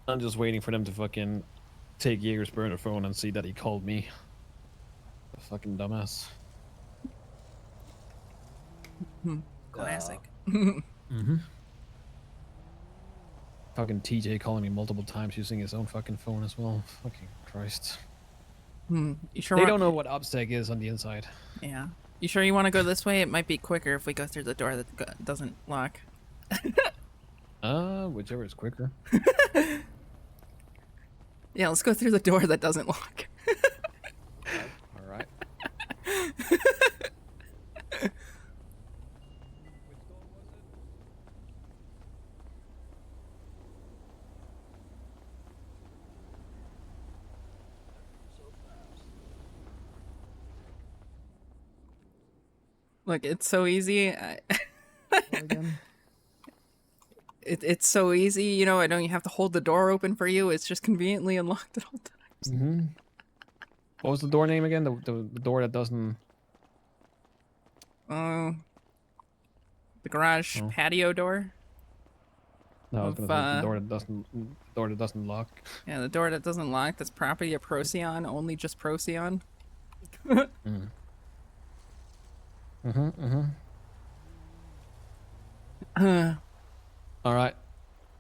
I'm just waiting for them to fucking take Jaeger's burner phone and see that he called me. The fucking dumbass. Classic. Mm-hmm. Fucking TJ calling me multiple times using his own fucking phone as well. Fucking Christ. You sure They don't know what OPSEC is on the inside. Yeah. You sure you want to go this way? It might be quicker if we go through the door that doesn't lock. Whichever is quicker. Yeah, let's go through the door that doesn't lock. All right. Look, it's so easy. It's so easy, you know. I don't even have to hold the door open for you. It's just conveniently unlocked at all times. Mm-hmm. What was the door name again? The door that doesn't... The garage patio door. No, I was of, gonna say the door that doesn't lock. yeah, the door that doesn't lock. That's property of Procyon. Only just Procyon. Mm. All right.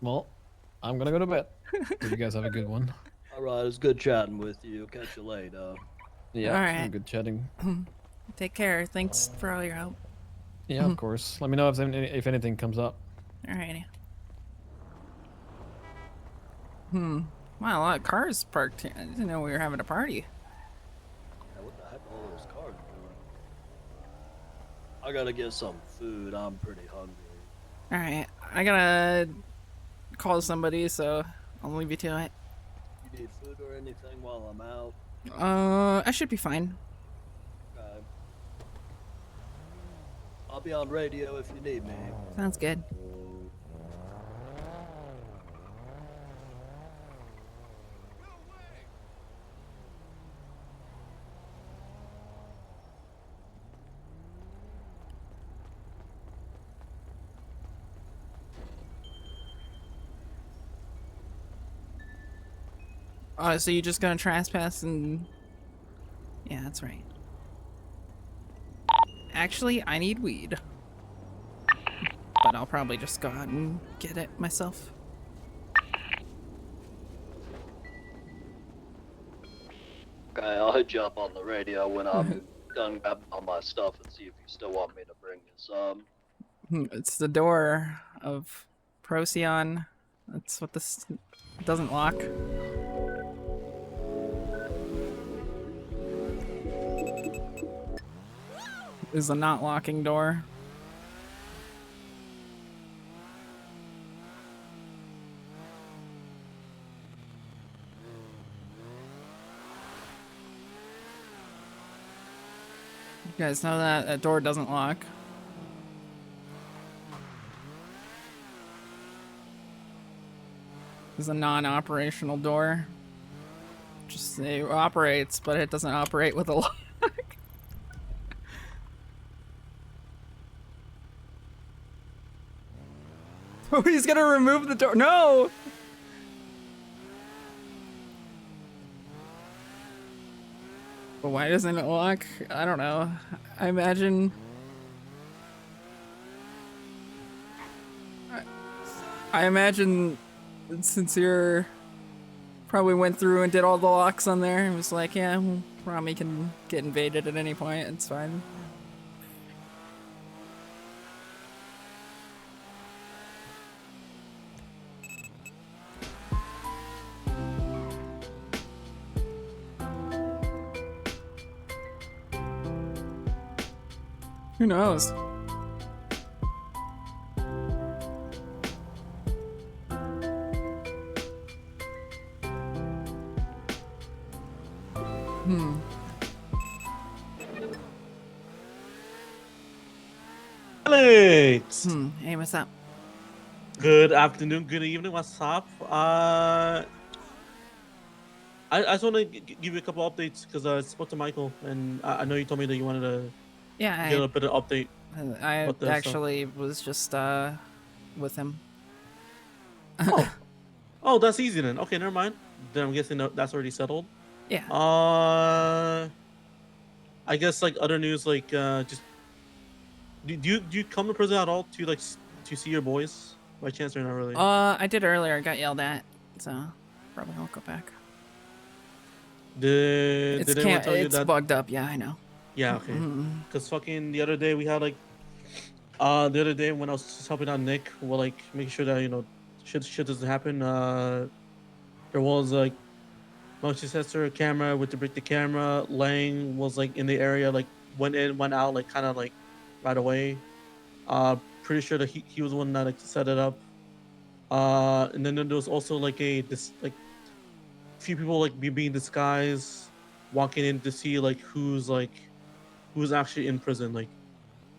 Well, I'm gonna go to bed. Hope you guys have a good one. All right, it's good chatting with you. Catch you later. Yeah, All it's been right. good chatting. Take care. Thanks for all your help. Yeah, of course. Let me know if anything comes up. Alrighty. Wow, a lot of cars parked here. I didn't know we were having a party. Yeah, what the heck are all those cars doing? I gotta get some food. I'm pretty hungry. Alright, I gotta call somebody, so I'll leave you to it. You need food or anything while I'm out? I should be fine. Okay. I'll be on radio if you need me. Sounds good. So you're just gonna trespass and... Yeah, that's right. Actually, I need weed. But I'll probably just go out and get it myself. Okay, I'll hit you up on the radio when I'm done grabbing all my stuff and see if you still want me to bring you some. It's the door of Procyon. That's what this doesn't lock. Is a not locking door. You guys know that that door doesn't lock. It's a non-operational door. Just it operates, but it doesn't operate with a lock. Oh, he's gonna remove the door. No! But why doesn't it lock? I don't know. I imagine... I imagine since you're... probably went through and did all the locks on there, it was like, yeah, well, Rami can get invaded at any point, it's fine. Who knows? Alex! Hey, what's up? Good afternoon, good evening, what's up? I just want to give you a couple updates because I spoke to Michael and I know you told me that you wanted to Yeah, get a bit of update. I about this, so- actually was just with him. Oh, that's easy then. Okay, never mind. Then I'm guessing that's already settled. Yeah. I guess like other news, like just do you come to prison at all to like to see your boys by chance or not really? I did earlier. I got yelled at, so probably won't go back. Did anyone tell you it's that? bugged up. Yeah, I know. Yeah, okay. Because fucking the other day we had like, the other day when I was just helping out Nick, well, like making sure that, you know, shit doesn't happen. There was like motion sensor camera with the break the camera. Lang was like in the area, like went in, went out, like kind of like right away. Pretty sure that he was the one that like set it up. And then there was also like this few people like being disguised, walking in to see like who's actually in prison, like,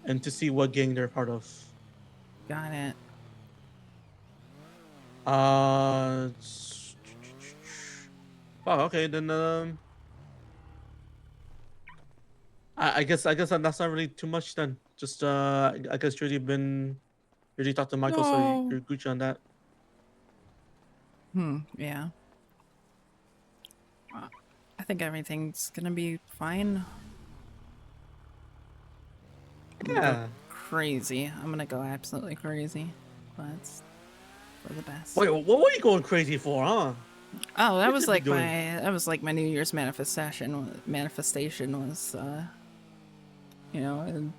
and to see what gang they're part of. Got it. Oh, okay, then I guess that's not really too much then. Just I guess you already talked to Michael, so No. you're Gucci on that. Yeah. I think everything's gonna be fine. I'm gonna go Yeah. crazy. I'm gonna go absolutely crazy. But it's for the best. Wait, what were you going crazy for, huh? Oh, that What was you be like doing? my New Year's manifestation. Manifestation was you know, and,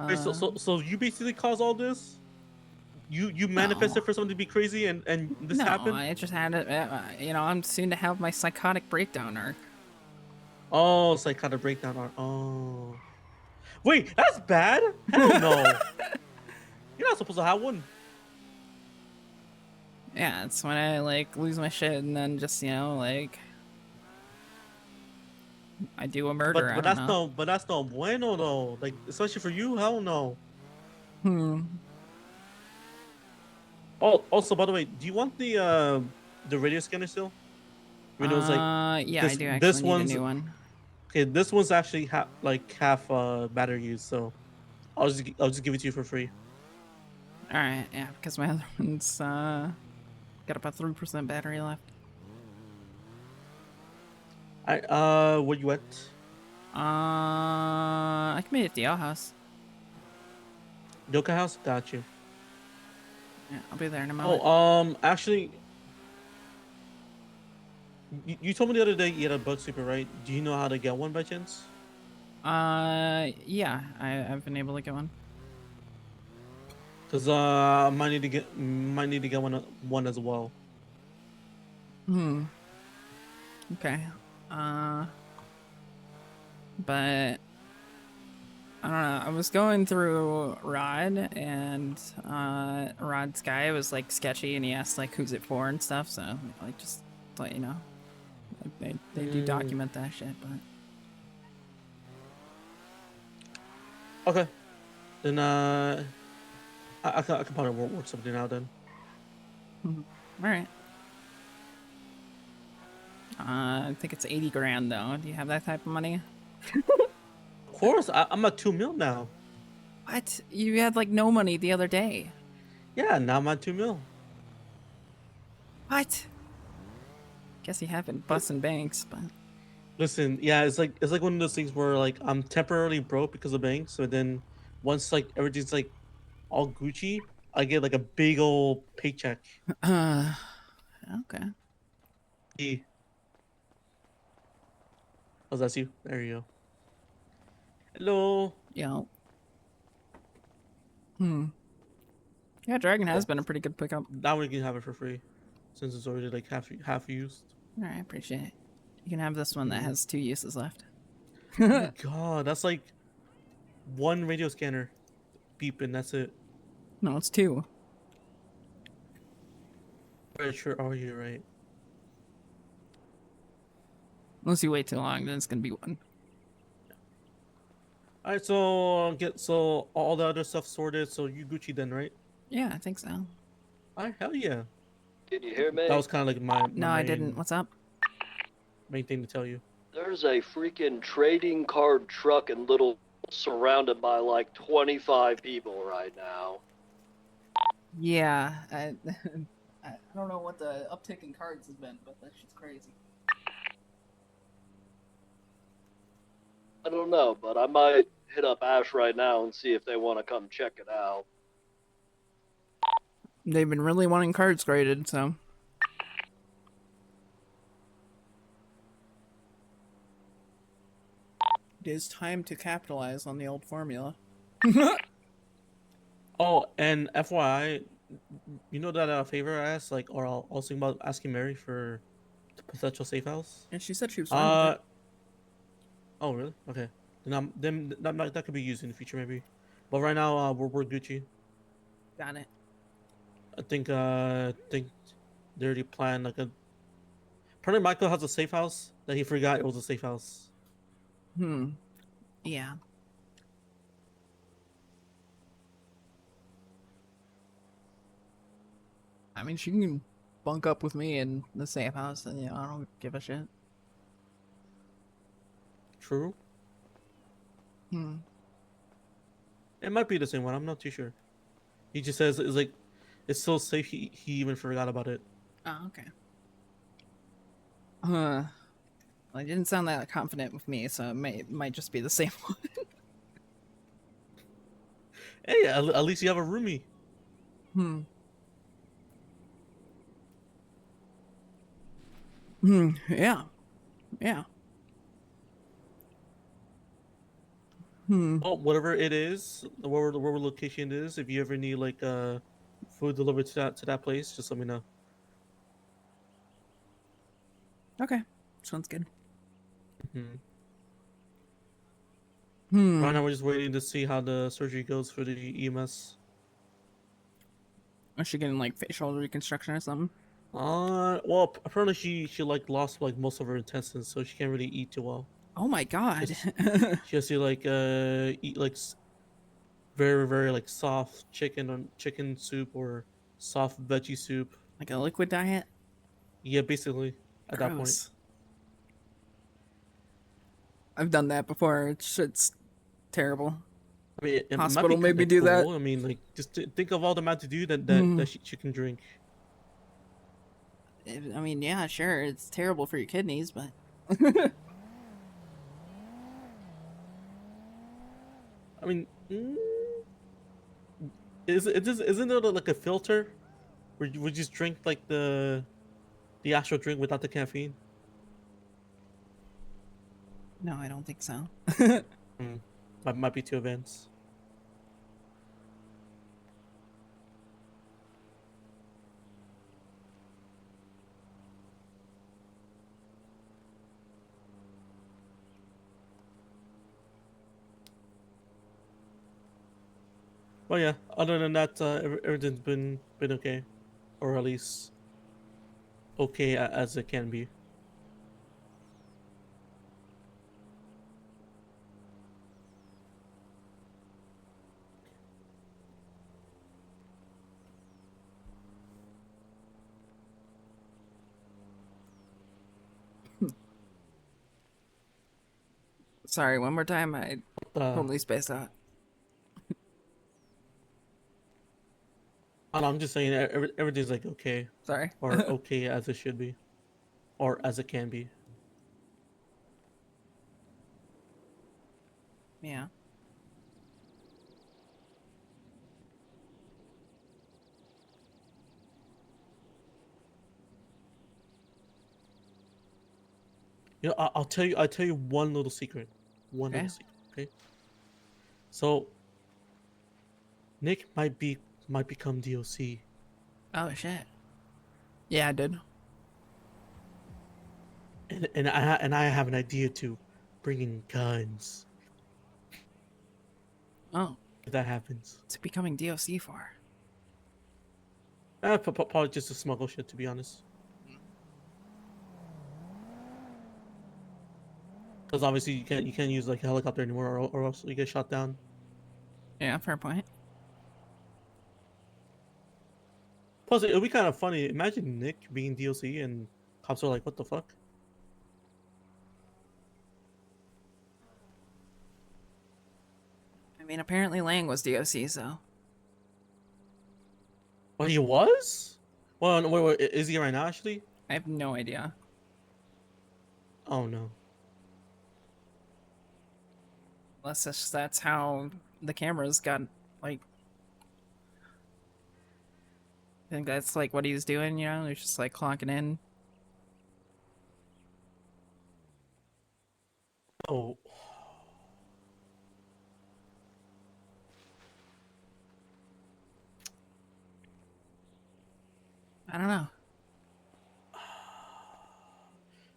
Wait, so you basically caused all this? You manifested No. for something to be crazy and this no, happened? I just had it. You know, I'm soon to have my psychotic breakdown arc. Oh, psychotic breakdown arc. Oh. Wait, that's bad? Hell no. You're not supposed to have one. Yeah, it's when I like lose my shit and then just like I do a murder. I don't know. But that's no bueno though. Like especially for you, hell no. Oh, also by the way, do you want the radio scanner still? You know, it's like Yeah, I do actually this need a one's new one. okay. This one's actually half battery use, so I'll just give it to you for free. All right, yeah, because my other one's got about 3% battery left. Where you at? I can meet at the house. Yoka house? Got you. Yeah, I'll be there in a moment. Oh, actually, you told me the other day you had a bug sweeper, right? Do you know how to get one by chance? Yeah, I've been able to get one. Cause might need to get one as well. Okay. But I don't know. I was going through Rod, and Rod's guy was like sketchy, and he asked like who's it for and stuff. So like just to let you know, like, they do document that shit. But Okay, then I can probably work something out then. all right. I think it's 80 grand though. Do you have that type of money? Of course, I'm at 2 mil now. What? You had like no money the other day. Yeah, now I'm at 2 mil. What? Guess you have been busting banks, but Listen, yeah, it's like one of those things where like I'm temporarily broke because of banks, so then once like everything's like all Gucci, I get like a big old paycheck. okay. Yeah. Oh, that's you. There you go. Hello. Yo. Yeah, Dragon has been a pretty good pickup. Now we can have it for free, since it's already like half used. All right, appreciate it. You can have this one that has 2 uses left. Oh my god, that's like one radio scanner beep and that's it. No, it's 2. Very sure are you right? Unless you wait too long, then it's gonna be 1. All right, so get all the other stuff sorted. So you Gucci then, right? Yeah, I think so. All right, hell yeah. Can you hear me? That was kind of like my No, I didn't. What's up? main thing to tell you. There's a freaking trading card truck in Little surrounded by like 25 people right now. Yeah, I don't know what the uptick in cards has been, but that shit's crazy. I don't know, but I might hit up Ash right now and see if they want to come check it out. They've been really wanting cards graded, so. It is time to capitalize on the old formula. Oh, and FYI, you know that favor I asked, like, or I was thinking about asking Mary for the potential safe house. And she said she was fine with it. Oh really? Okay. Then that could be used in the future maybe. But right now, we're Gucci. Got it. I think they already planned like a. Apparently, Michael has a safe house that he forgot it was a safe house. Yeah. I mean, she can bunk up with me in the safe house, and I don't give a shit. True. It might be the same one. I'm not too sure. He just says it's like it's so safe. He even forgot about it. Oh, okay. Well, it didn't sound that confident with me, so it might just be the same one. Hey, at least you have a roomie. Yeah. Yeah. Well, whatever it is, whatever location it is, if you ever need like food delivered to that place, just let me know. Okay. Sounds good. Right now, we're just waiting to see how the surgery goes for the EMS. Is she getting like facial reconstruction or something? Well, apparently she like lost like most of her intestines, so she can't really eat too well. Oh my god. She has to like eat like very very like soft chicken soup or soft veggie soup. Like a liquid diet? Yeah, basically at that point. Gross. I've done that before. It's terrible. I mean, it might Hospital be made me kinda do that. cool. I mean, like just think of all the amount to do that she can drink. I mean, yeah, sure, it's terrible for your kidneys, but I mean, isn't there like a filter where you would just drink like the actual drink without the caffeine? no, I don't think so. Might be too advanced. Well, yeah. Other than that, everything's been okay, or at least okay as it can be. Sorry, one more time. I totally spaced out. I'm just saying everything's like okay. Sorry. Or okay as it should be, or as it can be. Yeah. You know, I'll tell you one little secret. One Okay. little secret. Okay. So Nick might become DOC. Oh shit. Yeah, I did. And I have an idea to bring in guns. Oh. If that happens. What's becoming DOC for? Probably just to smuggle shit, to be honest. Because obviously you can't use like a helicopter anymore, or else you get shot down. Yeah, fair point. Plus, it'd be kind of funny. Imagine Nick being DOC and cops are like, "What the fuck?" I mean, apparently Lang was DOC, so. Well, he was. Well, no, wait, is he right now? Actually, I have no idea. Oh no. Unless that's how the cameras got, like. I think that's like what he was doing, you know? He's just like clonking in. Oh. I don't know.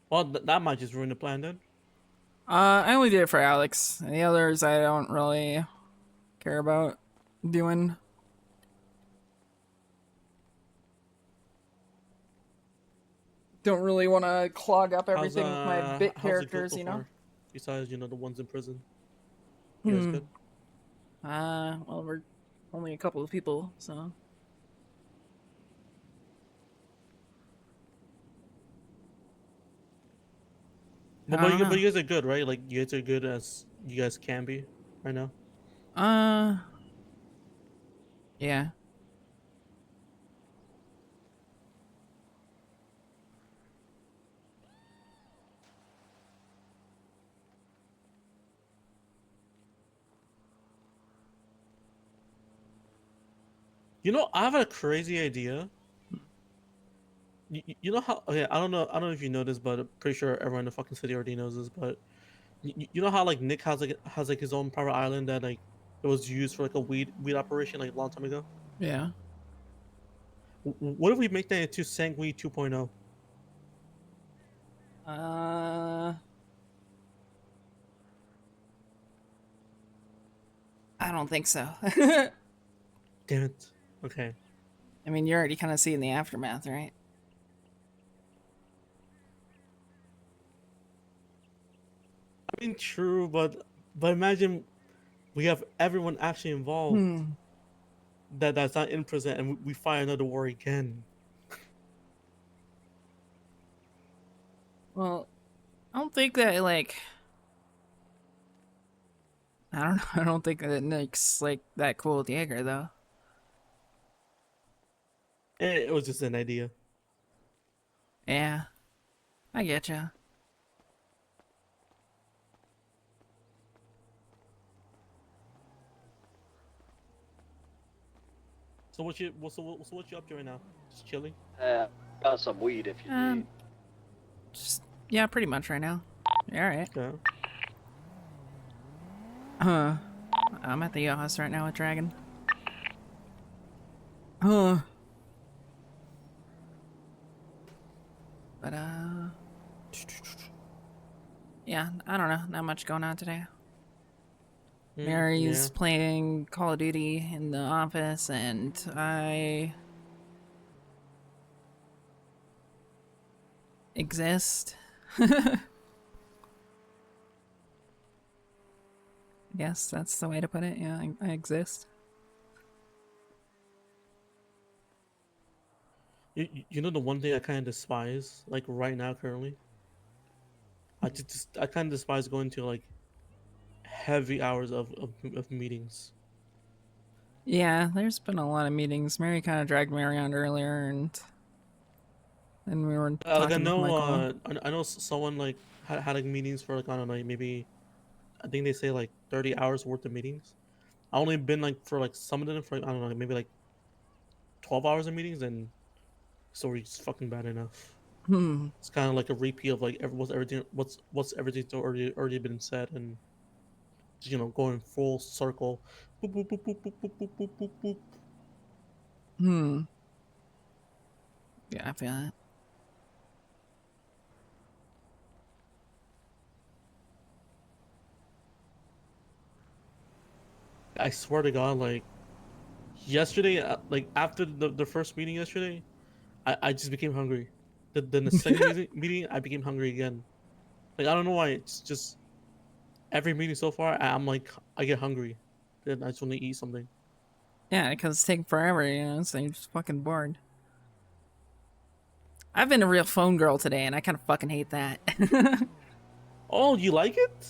Well, that might just ruin the plan then. I only did it for Alex. The others I don't really care about doing. Don't really want to clog up everything with my bit how's it go characters, so you know? far? Besides, the ones in prison. You guys good? Well, we're only a couple of people, so. But I don't know. you guys are good, right? Like you guys are good as you guys can be right now. Yeah. You know, I have a crazy idea. You know how? Okay, I don't know if you know this, but I'm pretty sure everyone in the fucking city already knows this. But you know how like Nick has like his own private island that like it was used for like a weed operation like a long time ago. Yeah. What if we make that into Sangweed 2.0? I don't think so. Damn it. Okay. I mean, you're already kind of seeing the aftermath, right? I mean, true, but imagine we have everyone actually involved that's not in prison, and we fight another war again. Well, I don't think that like. I don't know. I don't think that Nick's like that cool with Jaeger though. It was just an idea. Yeah, I get you. So what you up to right now? Just chilling. Got some weed if you need. Just yeah, pretty much right now. All right. Yeah. I'm at the house right now with Dragon. But yeah, I don't know. Not much going on today. Mary's yeah. playing Call of Duty in the office, and I exist. Yes, that's the way to put it. Yeah, I exist. You know the one thing I kind of despise, like right now currently. I kind of despise going to like heavy hours of meetings. Yeah, there's been a lot of meetings. Mary kind of dragged me around earlier, and then we were Like talking I with know, Michael. I know someone like had like meetings for like I don't know maybe I think they say like 30 hours worth of meetings. I only been like for like some of them for I don't know maybe like 12 hours of meetings and so it's fucking bad enough. It's kind of like a repeat of like what's everything's already been said and you know going full circle. Boop, boop, boop, boop, boop, boop, boop, boop, boop, boop. Yeah, I feel that. I swear to God, like yesterday, like after the first meeting yesterday, I just became hungry. Then the second meeting, I became hungry again. Like I don't know why. It's just every meeting so far, I'm like I get hungry. Then I just want to eat something. Yeah, because it's taking forever, you know, so you're just fucking bored. I've been a real phone girl today, and I kind of fucking hate that. Oh, you like it?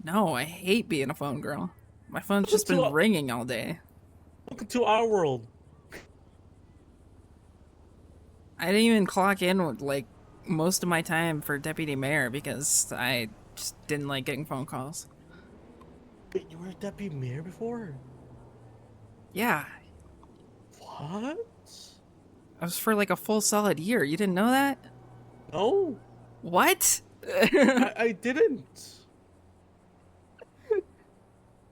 No, I hate being a phone girl. My phone's Welcome just been to ringing all day. Welcome to our world. I didn't even clock in with, like, most of my time for deputy mayor because I just didn't like getting phone calls. Wait, you were a deputy mayor before? Yeah. What? I was for like a full solid year. You didn't know that? No. What? I didn't.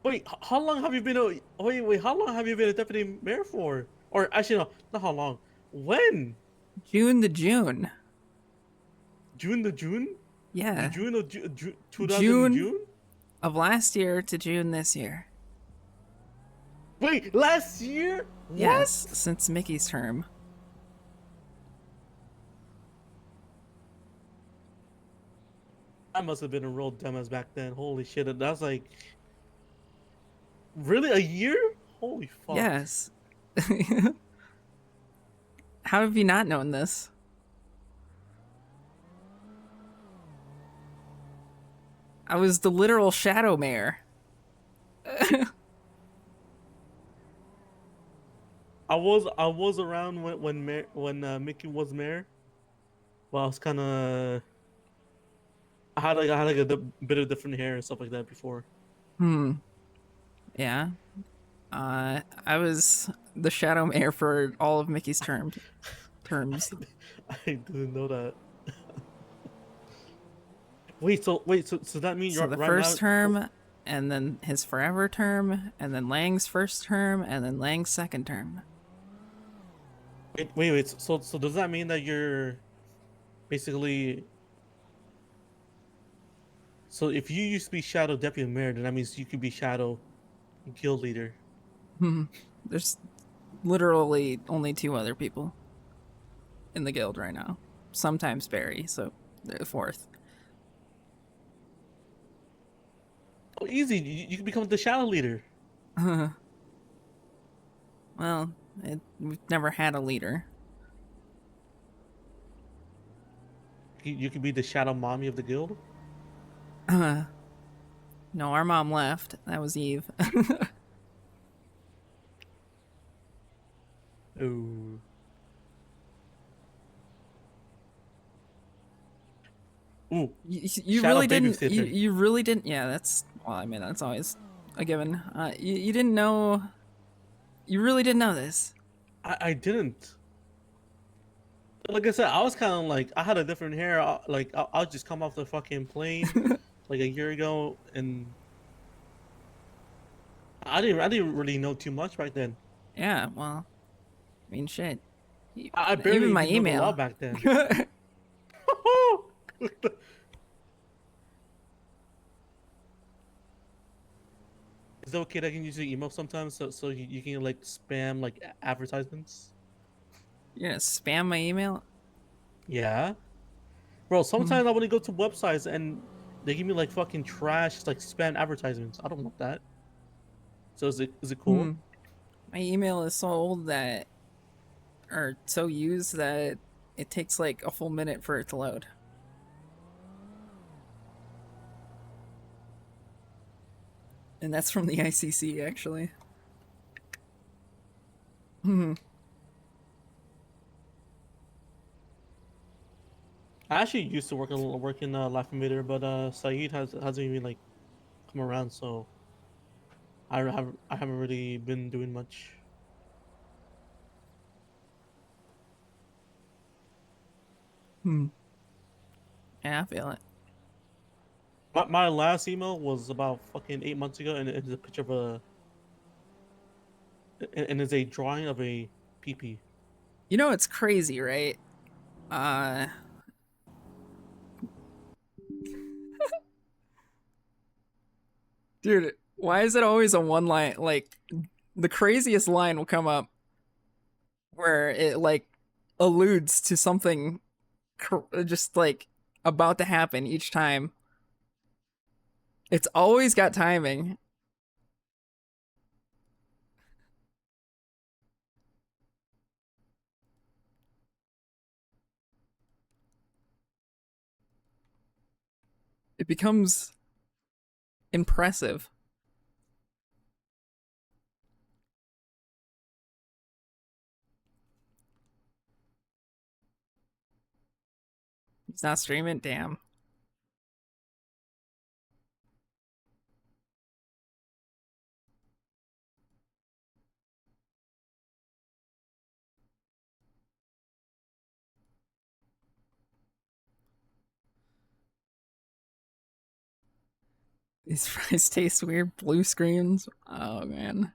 Wait, how long have you been a wait, how long have you been a deputy mayor for? Or actually no, not how long. When? June to June. June to June? Yeah. June of 2000 June of last year to June this year. Wait, last year? Yes, What? since Mickey's term. I must have been a real dumbass back then. Holy shit, that's like really a year? Holy fuck. Yes. How have you not known this? I was the literal shadow mayor. I was around when Mickey was mayor. Well, I was kind of I had like a bit of different hair and stuff like that before. Yeah. I was the shadow mayor for all of Mickey's terms. I didn't know that. So that means So you're the right first now. term, and then his forever term, and then Lang's first term, and then Lang's second term. Wait. So does that mean that you're basically? So if you used to be shadow deputy mayor, then that means you could be shadow guild leader. There's literally only 2 other people in the guild right now. Sometimes Barry, so the 4th. Oh, easy! You can become the shadow leader. Well, we've never had a leader. You could be the shadow mommy of the guild. No, our mom left. That was Eve. Oh. Ooh. You Shadow really didn't. babysitter. You really didn't. Yeah, that's. Well, I mean, that's always a given. You didn't know. You really didn't know this. I didn't. Like I said, I was kind of like I had a different hair. I'll just come off the fucking plane like a year ago, and I didn't really know too much back then. Yeah, well, I mean, shit. I barely Even my even know the law email. back then. Is it okay that I can use your email sometimes so you can like spam like advertisements? You're gonna spam my email? Yeah. Bro, sometimes I want to go to websites and they give me like fucking trash like spam advertisements. I don't want that. So is it cool? My email is so old that, or so used that it takes like a full minute for it to load. And that's from the ICC, actually. I actually used to work in Life Emitter, but Saeed hasn't even like come around, so I haven't really been doing much. Yeah, I feel it. My last email was about fucking 8 months ago, and it's a picture of and it's a drawing of a PP. You know, it's crazy, right? Dude, why is it always a one line? Like, the craziest line will come up where it, like, alludes to something just, like, about to happen each time. It's always got timing. It becomes impressive. He's not streaming? Damn. These fries taste weird. Blue screens. Oh, man.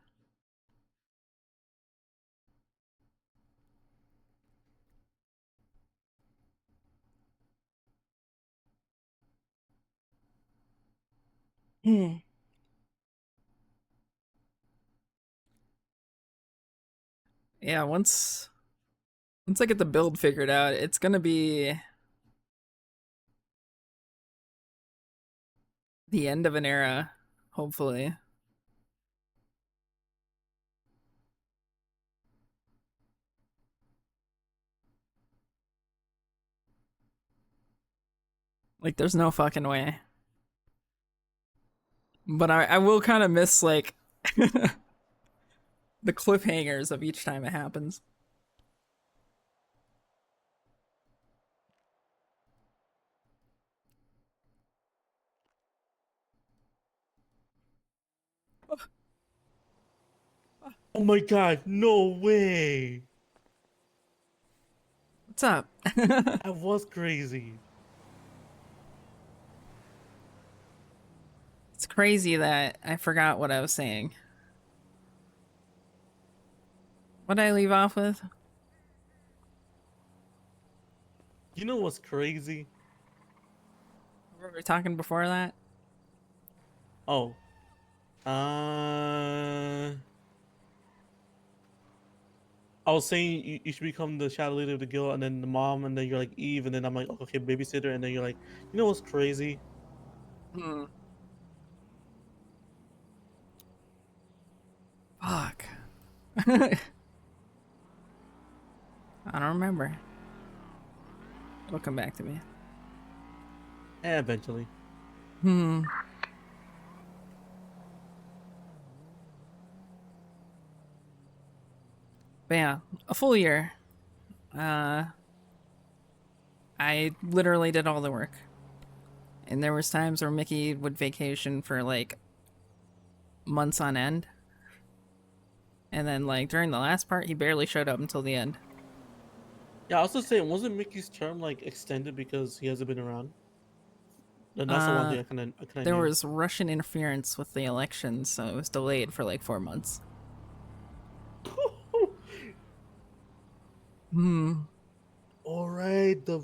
Yeah, once I get the build figured out, it's gonna be the end of an era, hopefully. Like, there's no fucking way. But I will kind of miss, like, the cliffhangers of each time it happens. Oh my god, no way. What's up? That was crazy. It's crazy that I forgot what I was saying. What did I leave off with? You know what's crazy? Were we talking before that? Oh. I was saying you should become the shadow leader of the guild, and then the mom, and then you're like Eve, and then I'm like, okay, babysitter, and then you're like, you know what's crazy? Hmm. Fuck. I don't remember. It'll come back to me. Eventually. Hmm. But yeah, a full year. I literally did all the work. And there was times where Mickey would vacation for like months on end. And then like during the last part, he barely showed up until the end. Yeah, I was just saying, wasn't Mickey's term like extended because he hasn't been around? And that's the one thing I kind of There knew. was Russian interference with the election, so it was delayed for like 4 months. Hmm. All right, the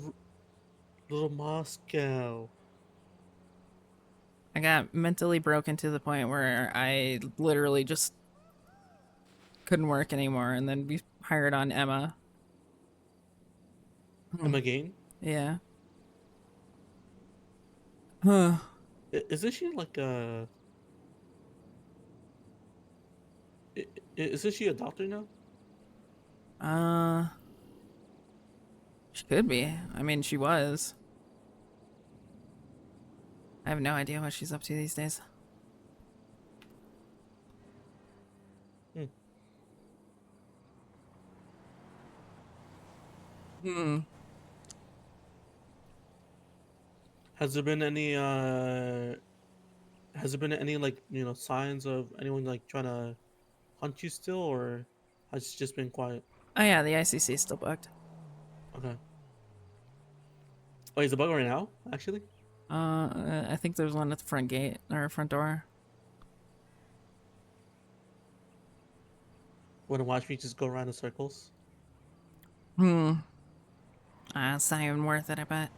little Moscow. I got mentally broken to the point where I literally just couldn't work anymore, and then we hired on Emma. Emma Gain? Yeah. Huh. Isn't she like a? Isn't she a doctor now? She could be. I mean, she was. I have no idea what she's up to these days. Hmm. Has there been any like signs of anyone like trying to hunt you still, or has it just been quiet? Oh yeah, the ICC is still booked. Okay. Oh, is the bug right now? Actually. I think there's one at the front gate or front door. Want to watch me just go around in circles? Hmm. It's not even worth it, I bet.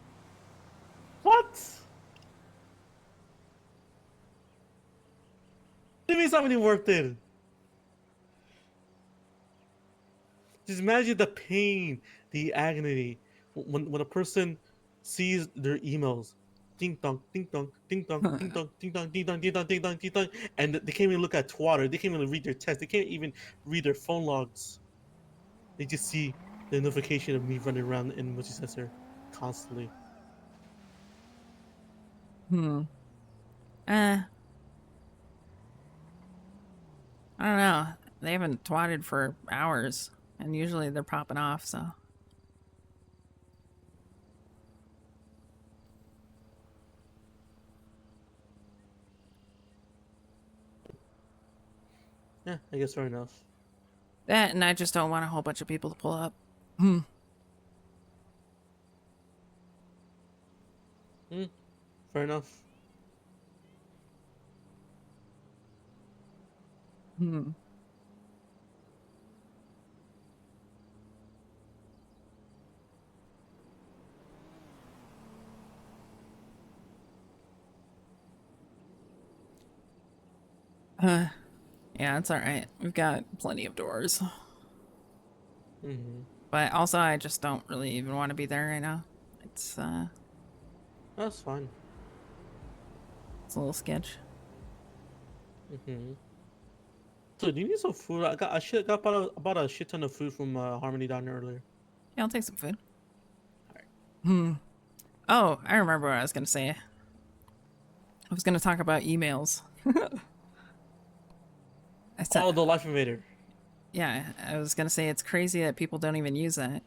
What? It means not really worth it. Just imagine the pain, the agony when a person sees their emails, ding dong, ding dong, ding dong, ding dong, ding dong, ding dong, ding dong, ding dong, ding dong, and they can't even look at Twitter. They can't even read their text. They can't even read their phone logs. They just see the notification of me running around in multi-sensor constantly. Hmm. I don't know. They haven't twatted for hours, and usually they're popping off, so. Yeah, I guess fair enough. That, and I just don't want a whole bunch of people to pull up. Hmm. Fair enough. Hmm. Yeah, it's alright. We've got plenty of doors. But also, I just don't really even want to be there right now. It's, That's fine. it's a little sketch. So do you need some food? I bought a shit ton of food from Harmony down there earlier. Yeah, I'll take some food. Hmm. Oh, I remember what I was gonna say. I was gonna talk about emails. Oh, the Life Invader. Yeah, I was gonna say it's crazy that people don't even use that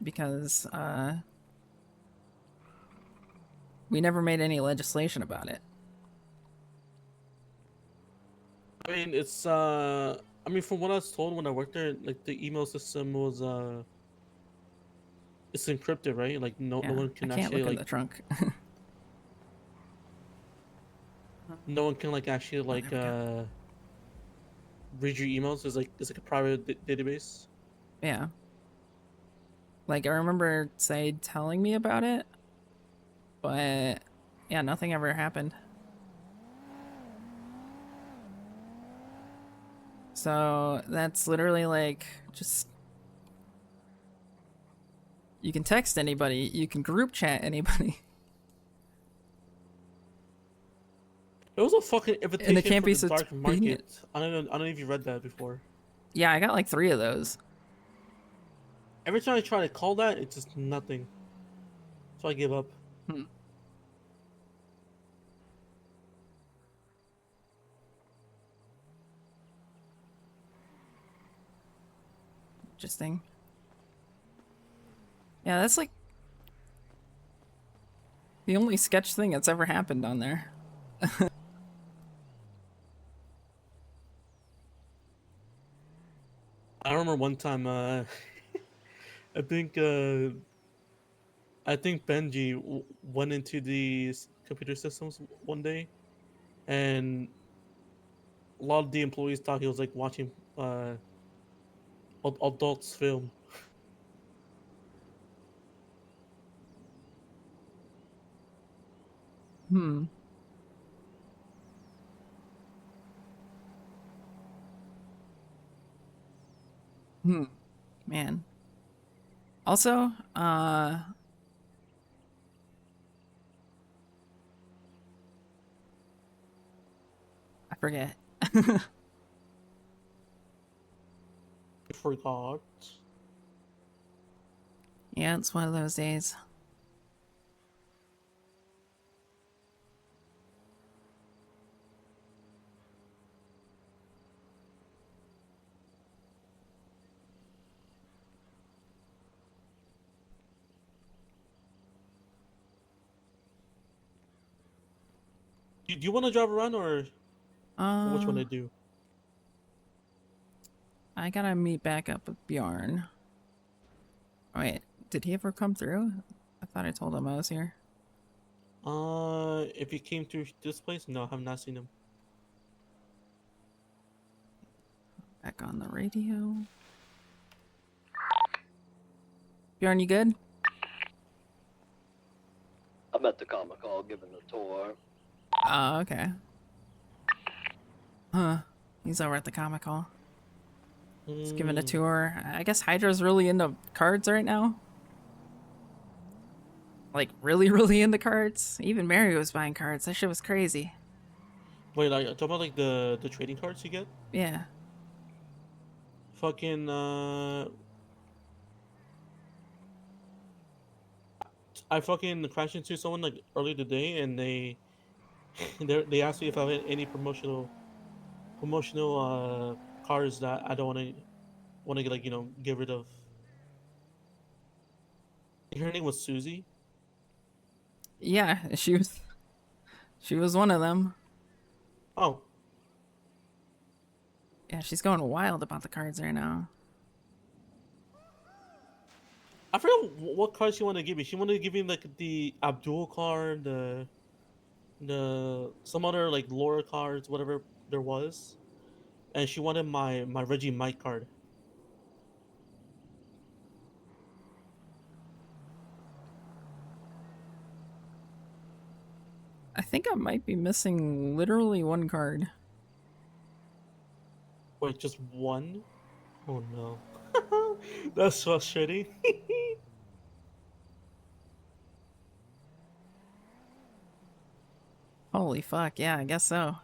because we never made any legislation about it. I mean, it's I mean, from what I was told when I worked there, like the email system was it's encrypted, right? Like no Yeah, one I can can't actually look in like the trunk. no one can like actually Oh, like there we go. read your emails. It's like a private database. Yeah. Like I remember Said telling me about it, but yeah, nothing ever happened. So that's literally like just you can text anybody, you can group chat anybody, It was a fucking and it invitation can't for be the dark subpoenaed. market. I don't know if you read that before. Yeah, I got like 3 of those. Every time I try to call that, it's just nothing. So I give up. Hmm. Interesting. Yeah, that's like the only sketch thing that's ever happened on there. I remember one time, I think Benji went into the computer systems one day, and a lot of the employees thought he was like watching adults film. Hmm. Hmm. Man. Also, I forget. I forgot. Yeah, it's one of those days. Do you want to drive around or which one Uh, to do? I gotta meet back up with Bjorn. Wait, did he ever come through? I thought I told him I was here. If he came through this place, no, I have not seen him. Back on the radio. Bjorn, you good? I'm at the Comic Hall giving a tour. Oh, okay. Huh. He's over at the Comic Hall. Just giving a tour. I guess Hydra's really into cards right now. Like, really, really into cards. Even Mary was buying cards. That shit was crazy. Wait, like talking about like the trading cards you get? Yeah. Fucking I fucking crashed into someone like earlier today, and they asked me if I had any promotional cars that I don't want to like get rid of. Her name was Susie. Yeah, she was one of them. Oh, Yeah, she's going wild about the cards right now. I forgot what card she wanted to give me. She wanted to give me like the Abdul card, the some other like Laura cards, whatever there was, and she wanted my Reggie Mike card. I think I might be missing literally one card. Wait, just one? Oh no, that's frustrating. Holy fuck, yeah, I guess so.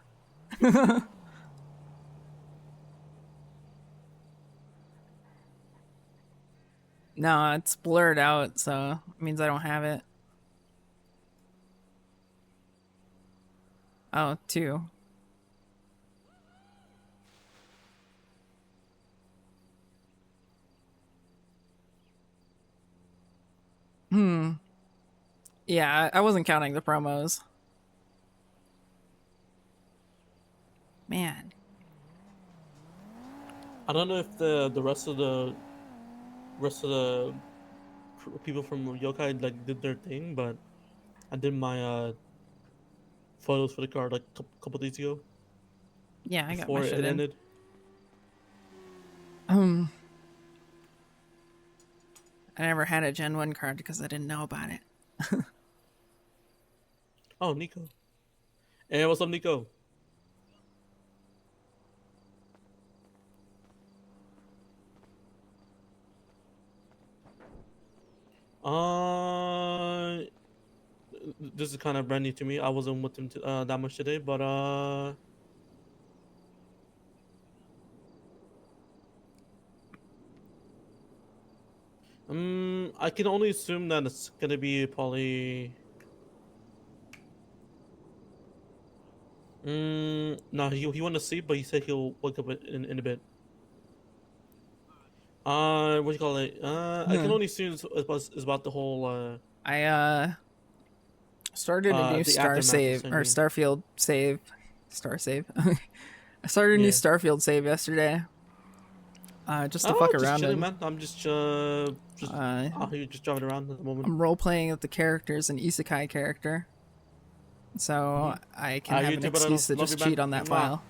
No, it's blurred out, so it means I don't have it. Oh, 2. Hmm. Yeah, I wasn't counting the promos. Man. I don't know if the rest of the people from Yokai like did their thing, but I did my photos for the card like a couple days ago Yeah, I got my before shit it in. ended. I never had a Gen 1 card because I didn't know about it. Oh, Nico. Hey, what's up, Nico? This is kind of brand new to me. I wasn't with him that much today, but I can only assume that it's gonna be probably. No, he went to sleep, but he said he'll wake up in a bit. What do you call it? I can only assume it's about the whole. I started a new The star aftermath of save or sending. Starfield save. Star save. I started a new Yeah. Starfield save yesterday. Just to fuck Just around chilling, and man. I'm just out here just driving around at the moment. I'm role playing with the character as an isekai character. So I can have you an too, brother. excuse to Love just you, man. cheat on that Mwah. file.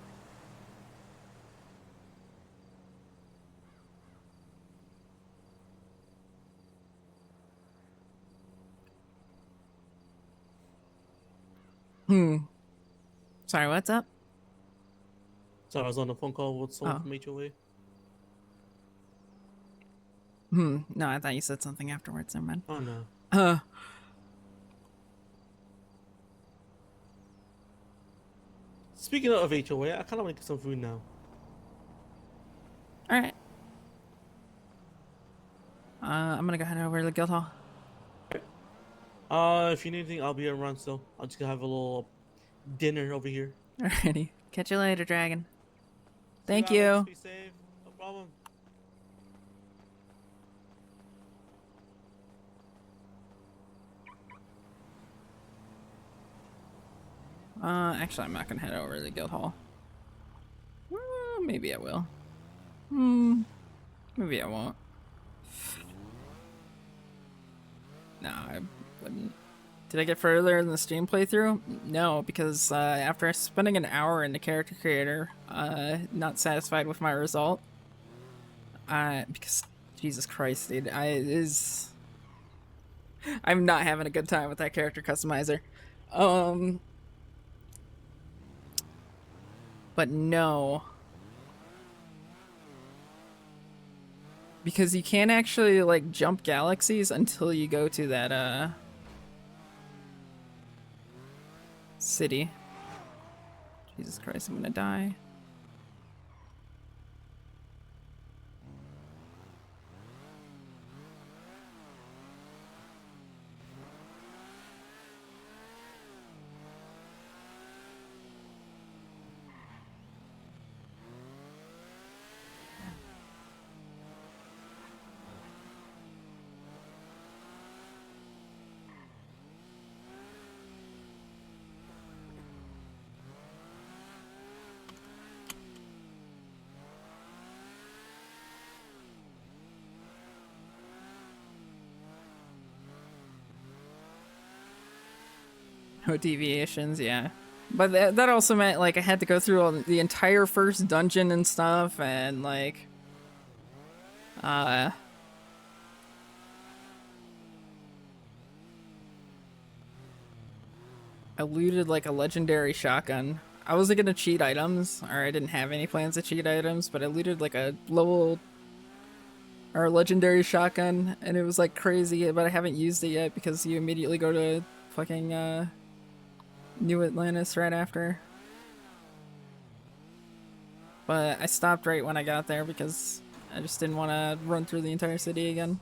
Sorry, what's up? Sorry, I was on a phone call with someone Oh. from HOA. No, I thought you said something afterwards. Never mind. Oh no. Speaking of HOA, I kind of want to get some food now. All right. I'm gonna go head over to the guild hall. If you need anything, I'll be around still. I'll just gonna have a little dinner over here. Alrighty. Catch you later, Dragon. Thank See Alex. you. Be safe. No problem. Actually, I'm not gonna head over to the guild hall. Maybe I will. Maybe I won't. No, I wouldn't. Did I get further in the stream playthrough? No, because after spending an hour in the character creator, not satisfied with my result. Because Jesus Christ, dude, I'm not having a good time with that character customizer. But no. Because you can't actually, like, jump galaxies until you go to that, city. Jesus Christ, I'm gonna die. No deviations, yeah. But that also meant, like, I had to go through all the entire first dungeon and stuff, and, like, I looted, like, a legendary shotgun. I wasn't gonna cheat items, or I didn't have any plans to cheat items, but I looted, like, a level or legendary shotgun, and it was, like, crazy, but I haven't used it yet because you immediately go to fucking, New Atlantis right after. But I stopped right when I got there because I just didn't want to run through the entire city again.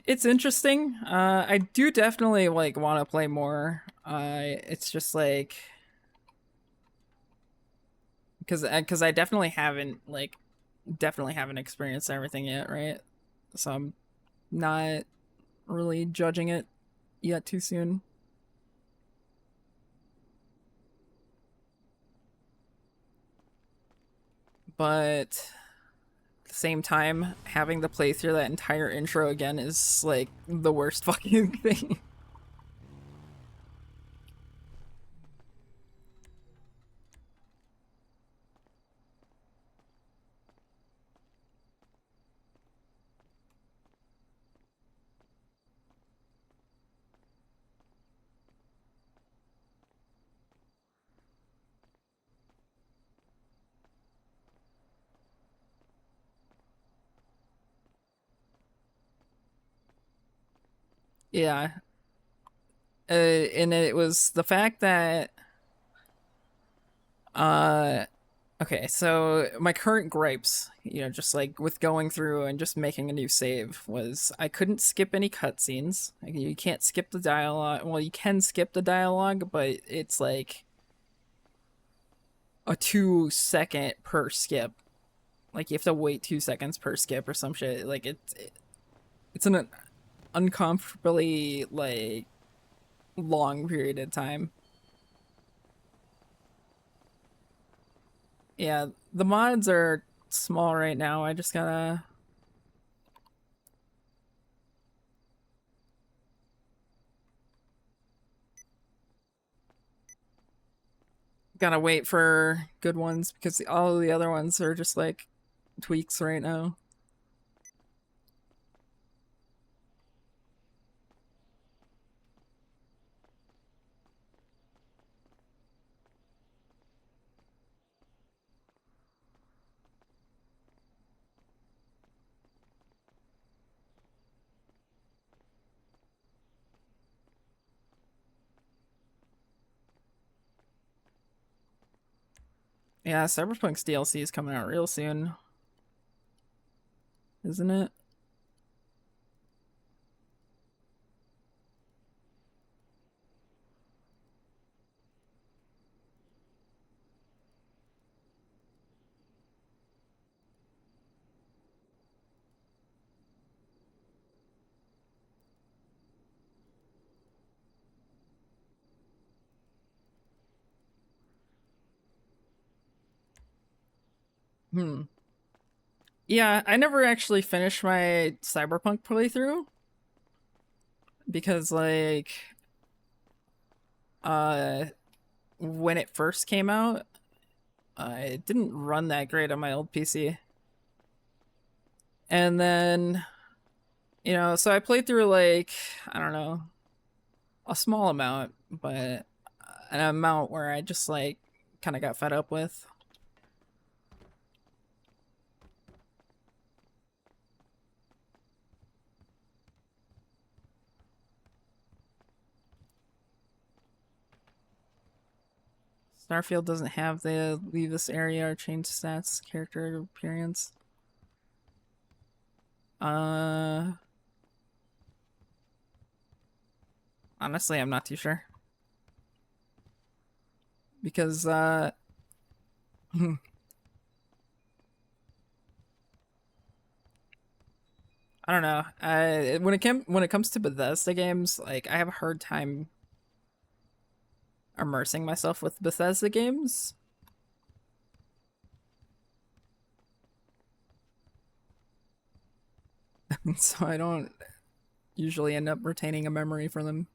It's interesting. I do definitely like want to play more. It's just like because I definitely haven't experienced everything yet, right? So I'm not really judging it yet too soon. But at the same time, having to play through that entire intro again is like the worst fucking thing. Yeah. And it was the fact that okay, so my current gripes, just like with going through and just making a new save was I couldn't skip any cutscenes. Like, you can't skip the dialogue. Well, you can skip the dialogue, but it's like a 2 second per skip. Like you have to wait 2 seconds per skip or some shit. Like it's an uncomfortably like long period of time. Yeah, the mods are small right now. I just gotta wait for good ones because all of the other ones are just like tweaks right now. Yeah, Cyberpunk's DLC is coming out real soon, isn't it? Yeah, I never actually finished my Cyberpunk playthrough because like uh when it first came out, it didn't run that great on my old PC. And then, so I played through like, I don't know, a small amount, but an amount where I just like kind of got fed up with. Starfield doesn't have the leave this area or change stats character appearance. Honestly, I'm not too sure. Because I don't know. When it comes to Bethesda games, like I have a hard time immersing myself with Bethesda games. So I don't usually end up retaining a memory for them.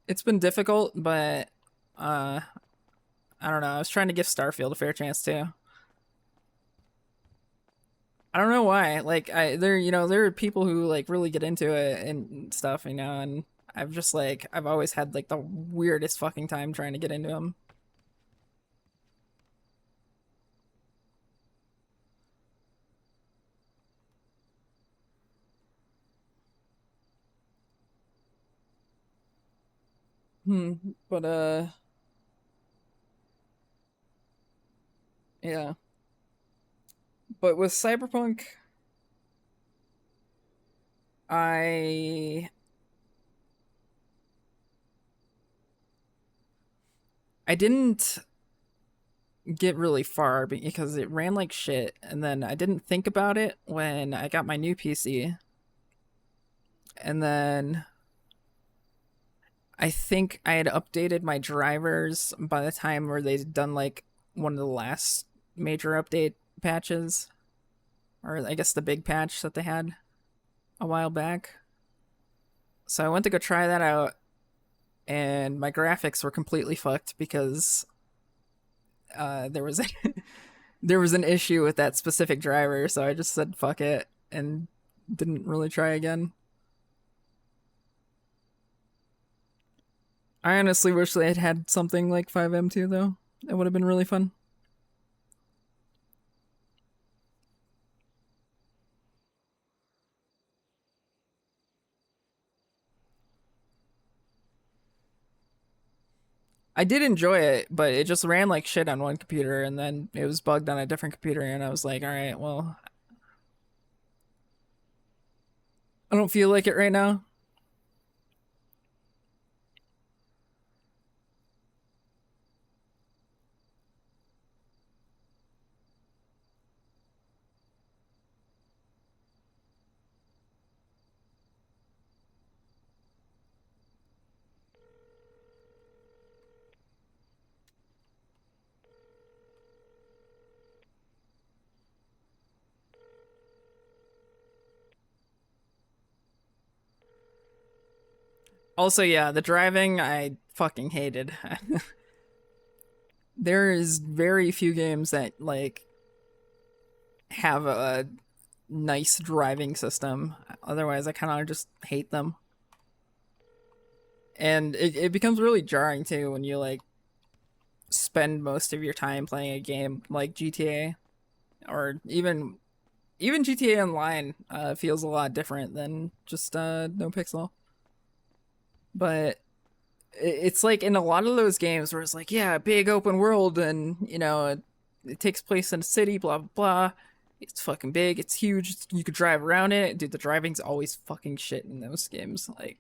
It's been difficult, but I don't know. I was trying to give Starfield a fair chance too. I don't know why. Like there are people who like really get into it and stuff, and I've always had like the weirdest fucking time trying to get into them. But Yeah. But with Cyberpunk, I didn't get really far because it ran like shit, and then I didn't think about it when I got my new PC. And then I think I had updated my drivers by the time where they'd done like one of the last major update patches, or I guess the big patch that they had a while back. So I went to go try that out, and my graphics were completely fucked because there was there was an issue with that specific driver. So I just said fuck it and didn't really try again. I honestly wish they had had something like 5M2 though. It would have been really fun. I did enjoy it, but it just ran like shit on one computer, and then it was bugged on a different computer, and I was like, all right, well, I don't feel like it right now. Also, yeah, the driving I fucking hated. There is very few games that like have a nice driving system. Otherwise, I kind of just hate them. And it becomes really jarring too when you like spend most of your time playing a game like GTA, or even GTA Online feels a lot different than just nopixel. But it's like in a lot of those games where it's like, yeah, big open world, and you know, it takes place in a city, blah blah blah. It's fucking big, it's huge, you could drive around it. Dude, the driving's always fucking shit in those games. Like,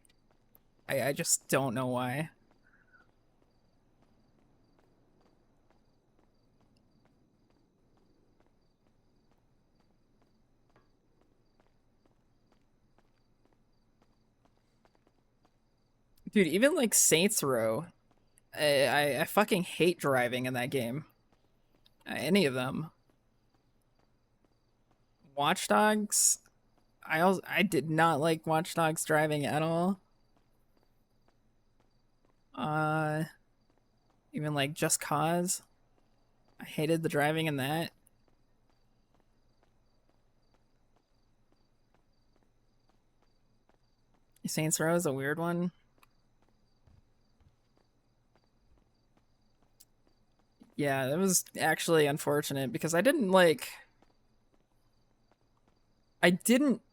I just don't know why. Dude, even like Saints Row, I fucking hate driving in that game. Any of them. Watch Dogs, I did not like Watch Dogs driving at all. Even like Just Cause, I hated the driving in that. Saints Row is a weird one. Yeah, that was actually unfortunate because I didn't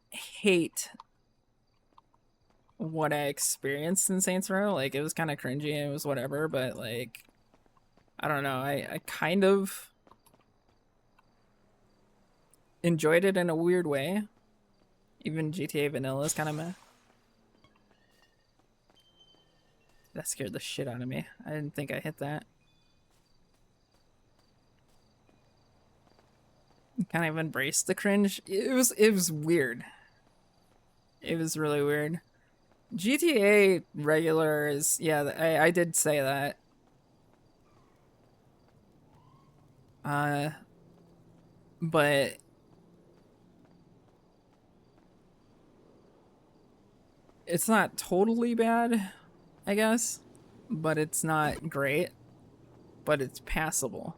hate what I experienced in Saints Row. Like, it was kind of cringy and it was whatever, but like, I don't know, I kind of enjoyed it in a weird way. Even GTA Vanilla is kind of meh. That scared the shit out of me. I didn't think I hit that. Kind of embraced the cringe. It was weird. It was really weird. GTA regular is, yeah, I did say that. But it's not totally bad, I guess, but it's not great, but it's passable.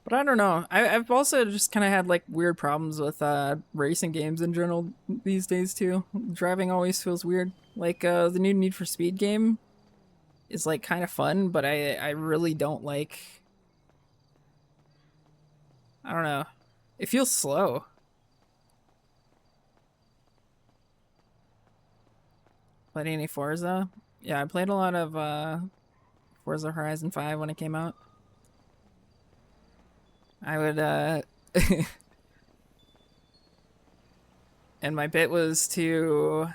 But I don't know. I've also just kind of had like weird problems with racing games in general these days too. Driving always feels weird. Like the new Need for Speed game is like kind of fun, but I really don't like. I don't know. It feels slow. Played any Forza? Yeah, I played a lot of Forza Horizon 5 when it came out. I would and my bit was to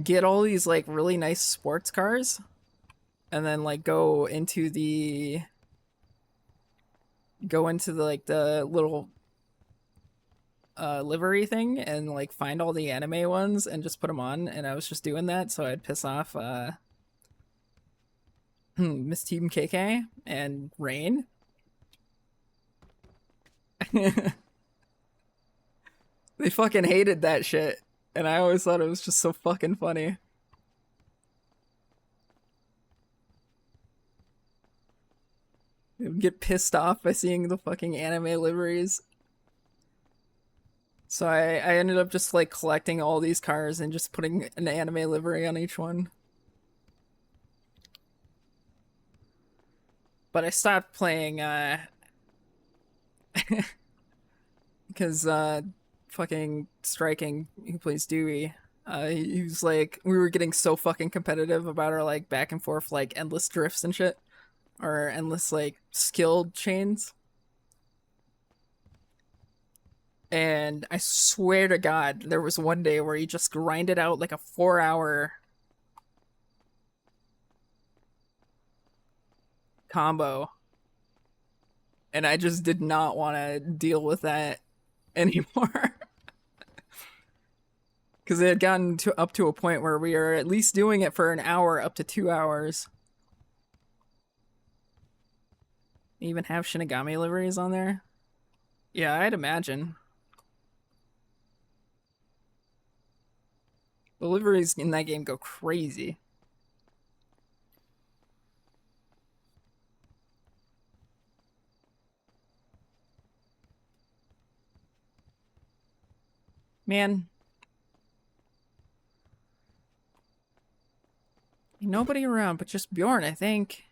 get all these like really nice sports cars and then like go into the like the little livery thing and like find all the anime ones and just put them on, and I was just doing that so I'd piss off Miss Team KK and Rain. They fucking hated that shit, and I always thought it was just so fucking funny. They would get pissed off by seeing the fucking anime liveries. So I ended up just like collecting all these cars and just putting an anime livery on each one. But I stopped playing because fucking Striking, who plays Dewey, he was like, we were getting so fucking competitive about our like back and forth like endless drifts and shit, or endless like skill chains. And I swear to God, there was one day where he just grinded out like a 4-hour combo. And I just did not want to deal with that anymore. Because it had gotten up to a point where we were at least doing it for an hour, up to 2 hours. Even have Shinigami liveries on there? Yeah, I'd imagine. The liveries in that game go crazy. Man. Nobody around but just Bjorn, I think.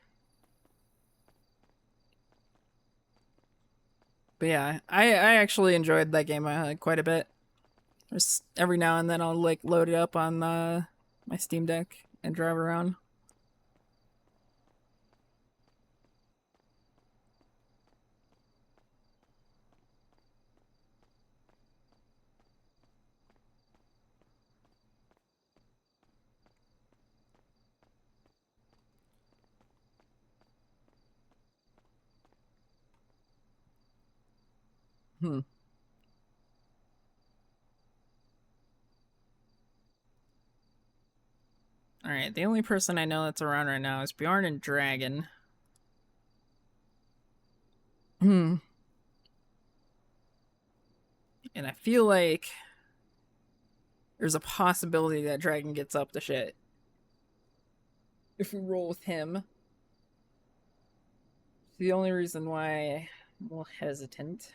But yeah, I actually enjoyed that game quite a bit. Just every now and then I'll like load it up on my Steam Deck and drive around. Hmm. Alright, the only person I know that's around right now is Bjorn and Dragon. Hmm. And I feel like there's a possibility that Dragon gets up to shit if we roll with him. It's the only reason why I'm a little hesitant.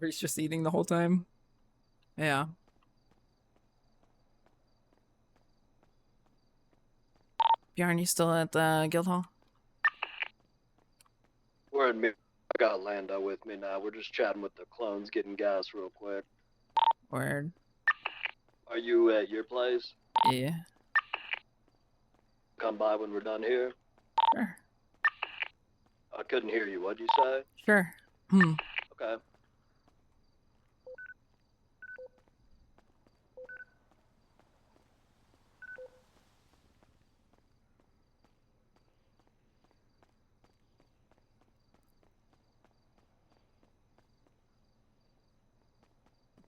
Or he's just eating the whole time. Yeah. Bjorn, you still at the guild hall? We're in. I got Lando with me now. We're just chatting with the clones, getting gas real quick. Word. Are you at your place? Yeah. Come by when we're done here. Sure. I couldn't hear you. What'd you say? Sure. Hmm. Okay.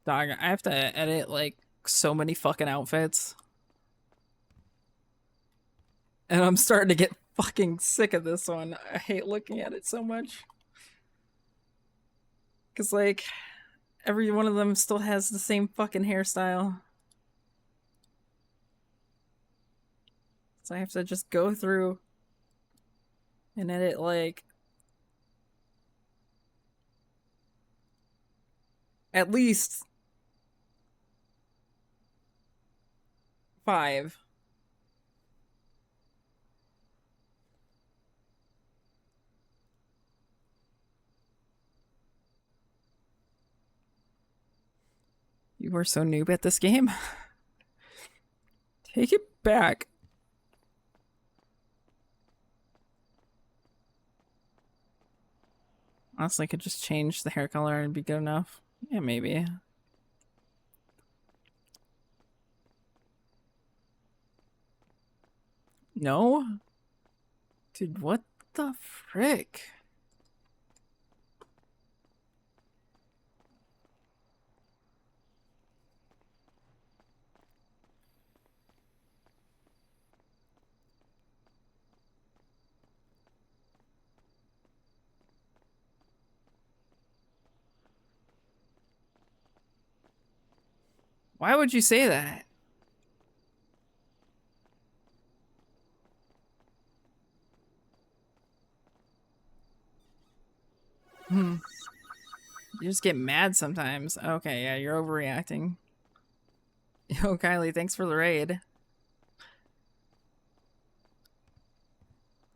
Dog, I have to edit like so many fucking outfits. And I'm starting to get fucking sick of this one. I hate looking at it so much. Cause like every one of them still has the same fucking hairstyle. So I have to just go through and edit like at least 5. You were so noob at this game. Take it back. Honestly, I could just change the hair color and be good enough. Yeah, maybe. No? Dude, what the frick? Why would you say that? Hmm. You just get mad sometimes. Okay, yeah, you're overreacting. Yo, Kylie, thanks for the raid.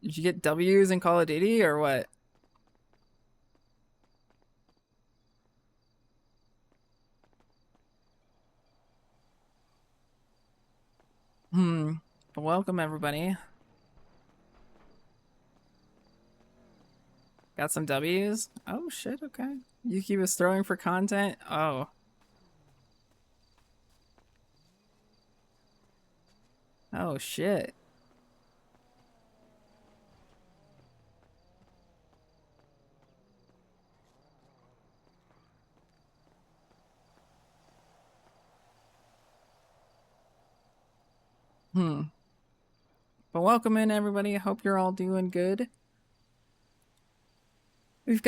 Did you get W's in Call of Duty or what? Welcome, everybody. Got some W's? Oh, shit, okay. Yuki was throwing for content? Oh. Oh, shit. But welcome in, everybody. I hope you're all doing good. We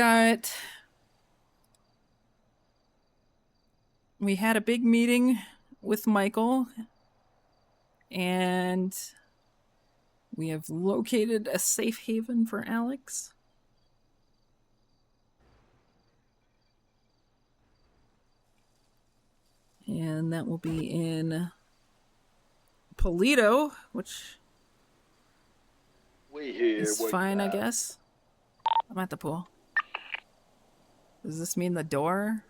had a big meeting with Michael, and we have located a safe haven for Alex. And that will be in Polito, which is fine, I guess. I'm at the pool. Does this mean the door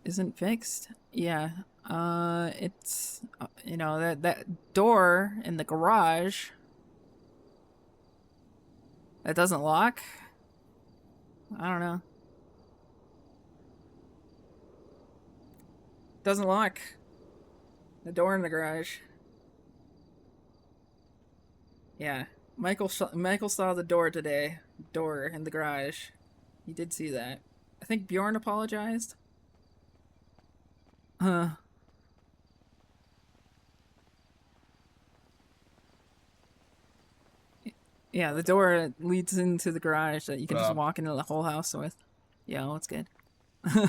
isn't fixed? Yeah. It's you know, that door in the garage that doesn't lock. I don't know. Doesn't lock. The door in the garage. Yeah. Michael saw the door today. Door in the garage. He did see that. I think Bjorn apologized. Yeah, the door leads into the garage that you can just walk into the whole house with. Yeah, well, it's good.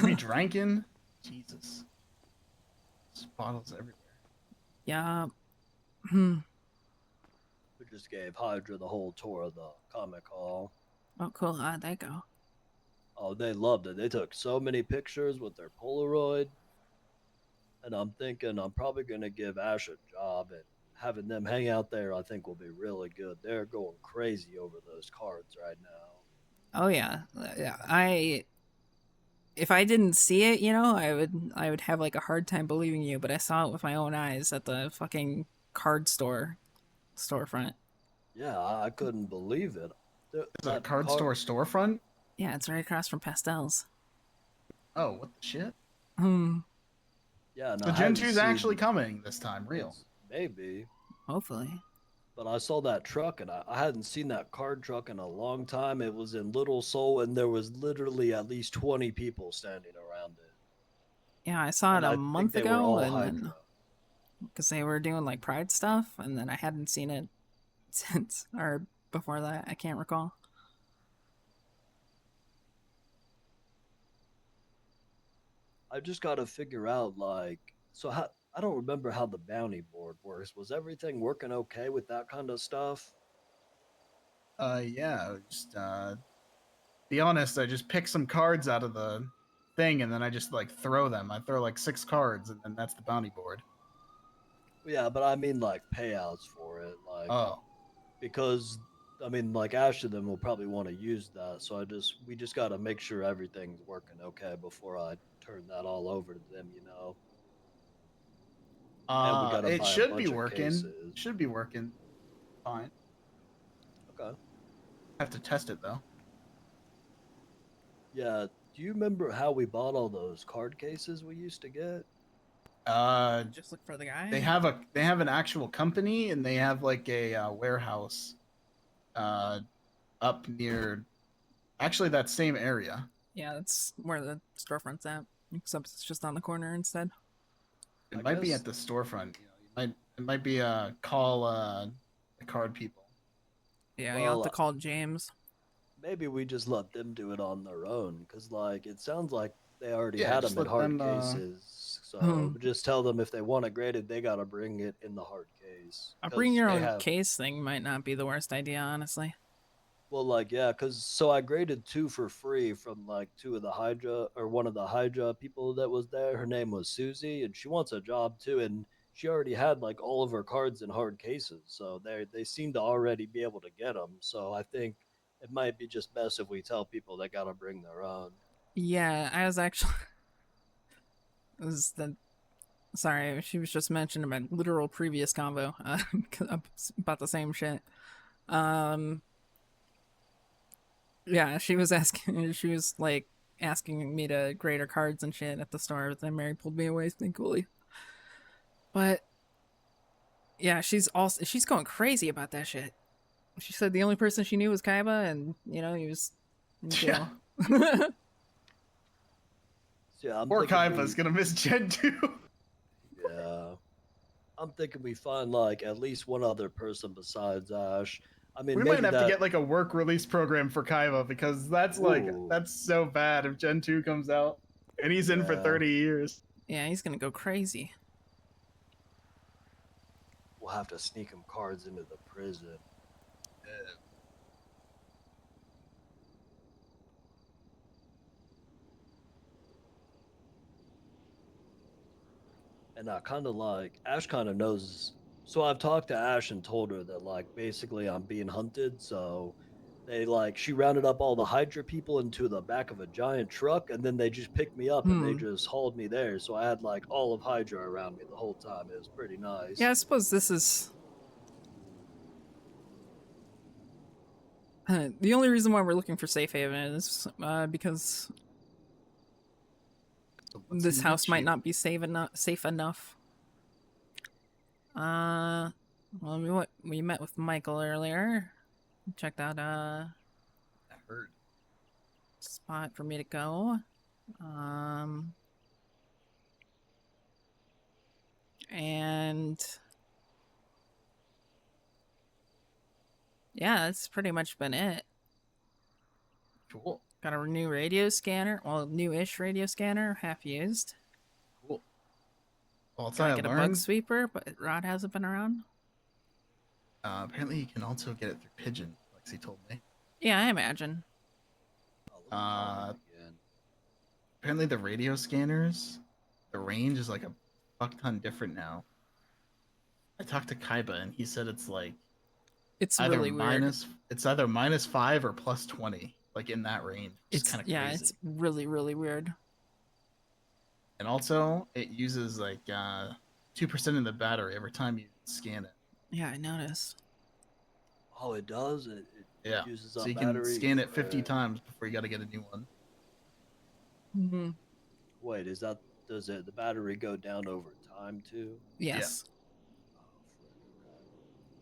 Be drinking? Jesus. There's bottles everywhere. Yeah. We just gave Hydra the whole tour of the comic hall. Oh, cool. How'd that go? Oh, they loved it. They took so many pictures with their Polaroid. And I'm thinking I'm probably going to give Ash a job, and having them hang out there, I think will be really good. They're going crazy over those cards right now. Oh yeah. Yeah. If I didn't see it, you know, I would have like a hard time believing you, but I saw it with my own eyes at the fucking card storefront. Yeah, I couldn't believe it. Is a card store storefront? Yeah, it's right across from Pastels. Oh, what the shit? Yeah, no, So Gen 2's actually coming this time, real. Maybe. Hopefully. But I saw that truck, and I hadn't seen that card truck in a long time. It was in Little Seoul, and there was literally at least 20 people standing around it. Yeah, I saw it a month they were ago, all and Hydra. then because they were doing like Pride stuff, and then I hadn't seen it since or before that. I can't recall. I just got to figure out, like, so how, I don't remember how the bounty board works. Was everything working okay with that kind of stuff? Yeah, just be honest, I just pick some cards out of the thing and then I just like throw them. I throw like 6 cards and then that's the bounty board. Yeah, but I mean like payouts for it, like Oh. because I mean like Ash and them will probably want to use that. So we just got to make sure everything's working okay before I turn that all over to them, you know. And we got to It buy a should be bunch of working. cases. Should be working fine. Okay. Have to test it though. Yeah. Do you remember how we bought all those card cases we used to get? Just look for the guy. They have an actual company and they have like a warehouse up near actually that same area. Yeah, that's where the storefront's at. Except it's just on the corner instead. It might be at the storefront. It might be call the card people. Yeah, you'll have to call James. Maybe we just let them do it on their own, because like it sounds like they already Yeah, had just them in let hard them, cases. So Hmm. just tell them if they want it graded, they gotta bring it in the hard case. A bring 'cause your they own have- case thing might not be the worst idea, honestly. Well, like yeah, because so I graded 2 for free from like 2 of the Hydra or one of the Hydra people that was there. Her name was Susie, and she wants a job too, and she already had like all of her cards in hard cases, so they seem to already be able to get them. So I think it might be just best if we tell people they gotta bring their own. Yeah, I was actually. It was the. Sorry, she was just mentioning my literal previous convo about the same shit. Yeah, she was asking. She was like asking me to grade her cards and shit at the store, but then Mary pulled me away, thankfully. But yeah, she's going crazy about that shit. She said the only person she knew was Kaiba, and he was in jail. Yeah, Poor Kaiba's gonna miss Gen 2. Yeah. I'm thinking we find like at least one other person besides Ash. I mean, We maybe might have that. to get like a work release program for Kaiba because that's that's so bad if Gen 2 comes out and he's in for Yeah. 30 years. Yeah, he's gonna go crazy. We'll have to sneak him cards into the prison. And I kind of like Ash kind of knows. So I've talked to Ash and told her that like basically I'm being hunted. So she rounded up all the Hydra people into the back of a giant truck, and then they just picked me up and they just hauled me there. So I had like all of Hydra around me the whole time. It was pretty nice. Yeah, I suppose this is the only reason why we're looking for safe haven is because this house might not be safe enough. Well, we met with Michael earlier. Checked out a spot for me to go. And yeah, that's pretty much been it. Cool. Got a new radio scanner. Well, new-ish radio scanner, half used. Cool. Well, that's Gotta how I get a bug learned. sweeper, but Rod hasn't been around. Apparently, you can also get it through Pigeon, like he told me. Yeah, I imagine. Apparently, the radio scanners, the range is like a fuck ton different now. I talked to Kaiba, and he said it's like it's either really weird. It's either -5 or +20, like in that range. It's kind of crazy. It's really weird. And also, it uses like 2% of the battery every time you scan it. Yeah, I noticed. Oh, it does. It Yeah. uses So up you battery. can scan it 50 times before you got to get a new one. Mm-hmm. Wait, does the battery go down over time too? Yes.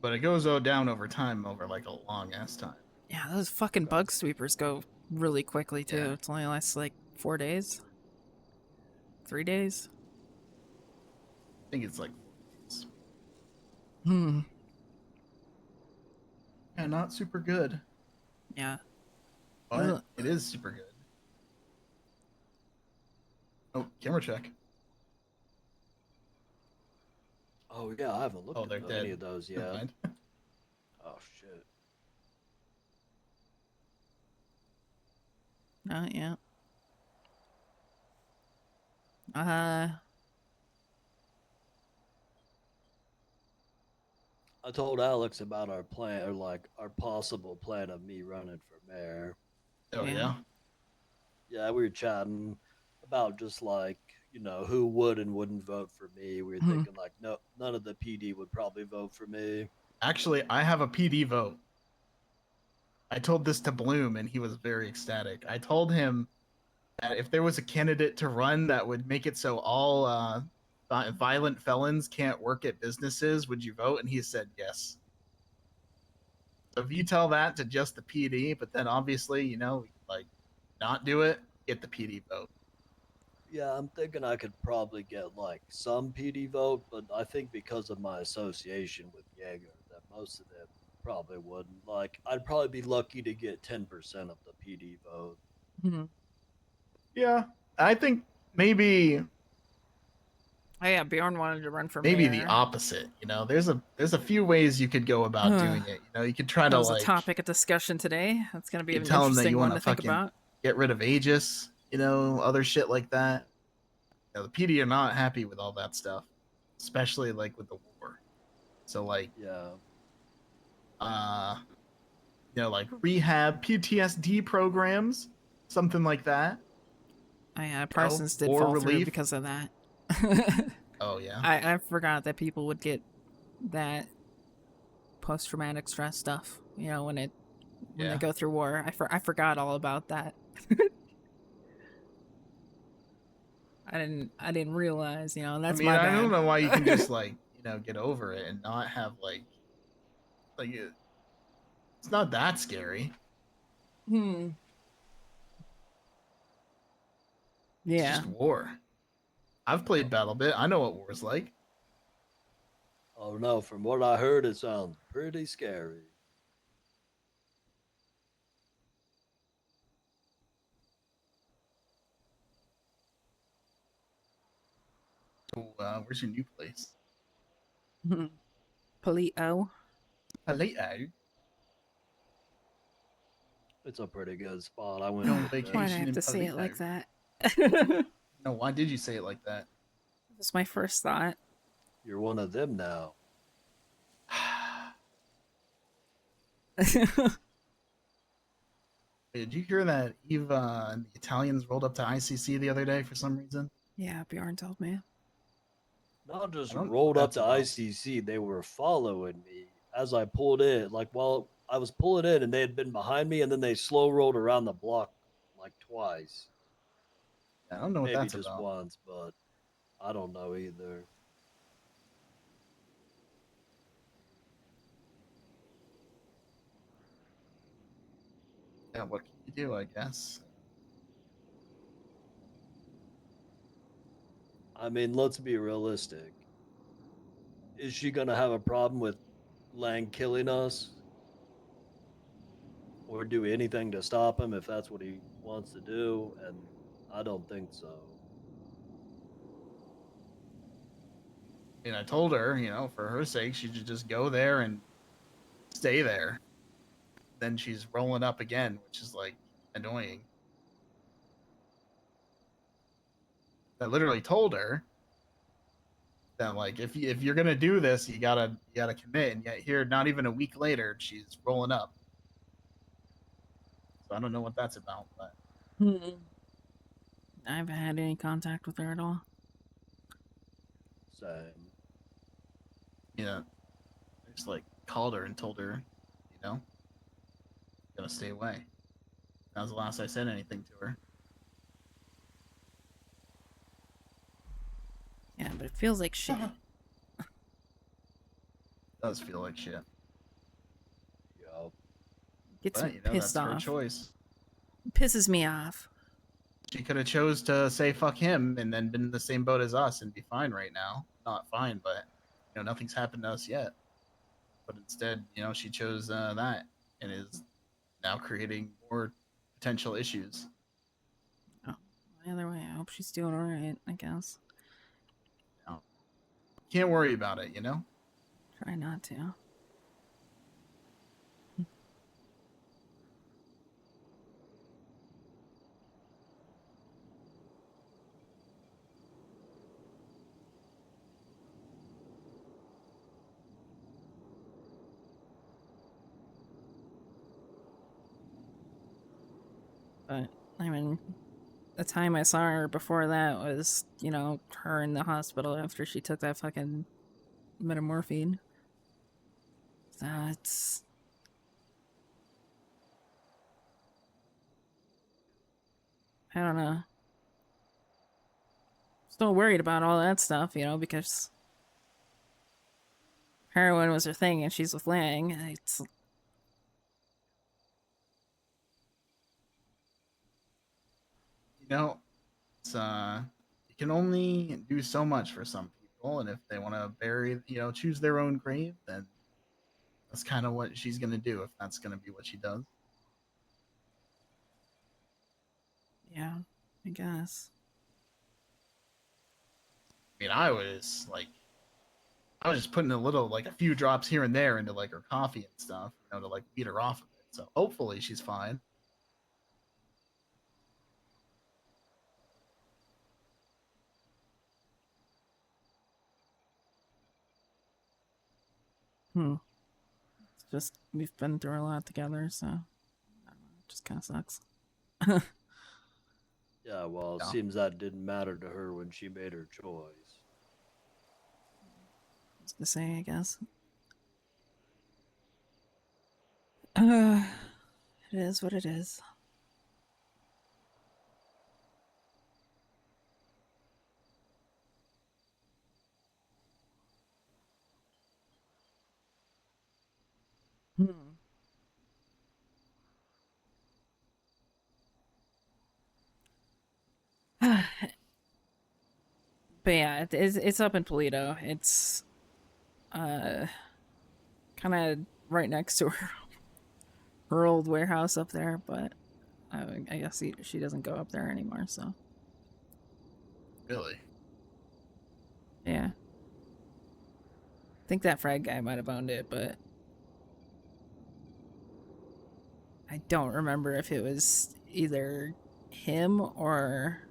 But it goes down over time over like a long ass time. Yeah, those fucking bug sweepers go really quickly too. Yeah. It's only lasts like 4 days. 3 days. I think it's like 4 days. Yeah, not super good. Yeah. But it is super good. Oh, camera check. Oh yeah, I haven't looked they're at dead. any of those Never yet. mind. Oh shit. Not yet. I told Alex about our plan, or like our possible plan of me running for mayor. Oh yeah. Yeah, we were chatting about just like, you know, who would and wouldn't vote for me. We were Mhm. thinking like, no, none of the PD would probably vote for me. Actually, I have a PD vote. I told this to Bloom, and he was very ecstatic. I told him that if there was a candidate to run that would make it so all violent felons can't work at businesses, would you vote? And he said yes. So if you tell that to just the PD, but then obviously, you know, like not do it, get the PD vote. Yeah, I'm thinking I could probably get like some PD vote, but I think because of my association with Jaeger, that most of them probably wouldn't. Like, I'd probably be lucky to get 10% of the PD vote. Yeah, I think maybe Oh yeah, Bjorn wanted to run for maybe mayor. the opposite. You know, there's a few ways you could go about doing it. You know, you could try That to was a like topic of discussion today. That's gonna be you an tell them that interesting you one want to to think fucking about. get rid of Aegis, you know, other shit like that. You know, the PD are not happy with all that stuff, especially like with the war. So like, yeah, you know, like rehab PTSD programs, something like that. Oh yeah, You know, Parsons did war fall through relief. because of that. Oh yeah. I forgot that people would get that post-traumatic stress stuff. You know, when they Yeah. go through war. I forgot all about that. I didn't realize. You know, that's I mean, my I bad. don't know why you can just like, you know, get over it and not have like it's not that scary. Hmm. It's Yeah. just war. I've played BattleBit. I know what war's like. Oh no, from what I heard, it sounds pretty scary. So, where's your new place? Polito. Polito. It's a pretty good spot. I went No there today. Why'd I have in to say it like Polito. that? No, why did you say it like that? That's my first thought. You're one of them now. Did you hear that Eva and the Italians rolled up to ICC the other day for some reason? Yeah, Bjorn told me. Not just I don't know rolled what up that's to about. ICC, they were following me as I pulled in. Like while I was pulling in, and they had been behind me, and then they slow rolled around the block like twice. I don't know what Maybe that's just about. once, but I don't know either. Yeah, what can you do, I guess? I mean, let's be realistic. Is she gonna have a problem with Lang killing us? Or do anything to stop him if that's what he wants to do? And I don't think so. And I told her, you know, for her sake, she should just go there and stay there. Then she's rolling up again, which is like annoying. I literally told her that like if you're gonna do this, you gotta commit. And yet here, not even a week later, she's rolling up. So I don't know what that's about, but I haven't had any contact with her at all. Same. yeah, I just like called her and told her, you know, gotta stay away. That was the last I said anything to her. Yeah, but it feels like shit. Does feel like shit. Yup. Gets But me you know, pissed that's her off. choice. Pisses me off. She could have chose to say fuck him and then been in the same boat as us and be fine right now. Not fine, but you know, nothing's happened to us yet. But instead, you know, she chose that and is now creating more potential issues. Oh, either way, I hope she's doing alright, I guess. No. Can't worry about it, you know? Try not to. But I mean, the time I saw her before that was, you know, her in the hospital after she took that fucking metamorphine. That's. I don't know. Still worried about all that stuff, you know, because heroin was her thing and she's with Lang. It's. You know, it's you can only do so much for some people, and if they want to bury, you know, choose their own grave, then that's kind of what she's gonna do. If that's gonna be what she does. Yeah, I guess. I mean, I was just putting a little, like a few drops here and there into like her coffee and stuff, you know, to like beat her off of it. So hopefully she's fine. It's just, we've been through a lot together, so. I don't know, it just kind of sucks. Yeah, well, it Yeah. seems that didn't matter to her when she made her choice. What's to say, I guess. It is what it is. But yeah, it's up in Toledo. It's kind of right next to her old warehouse up there, but I guess she doesn't go up there anymore, so. Really? Yeah. I think that frag guy might have owned it, but I don't remember if it was either him or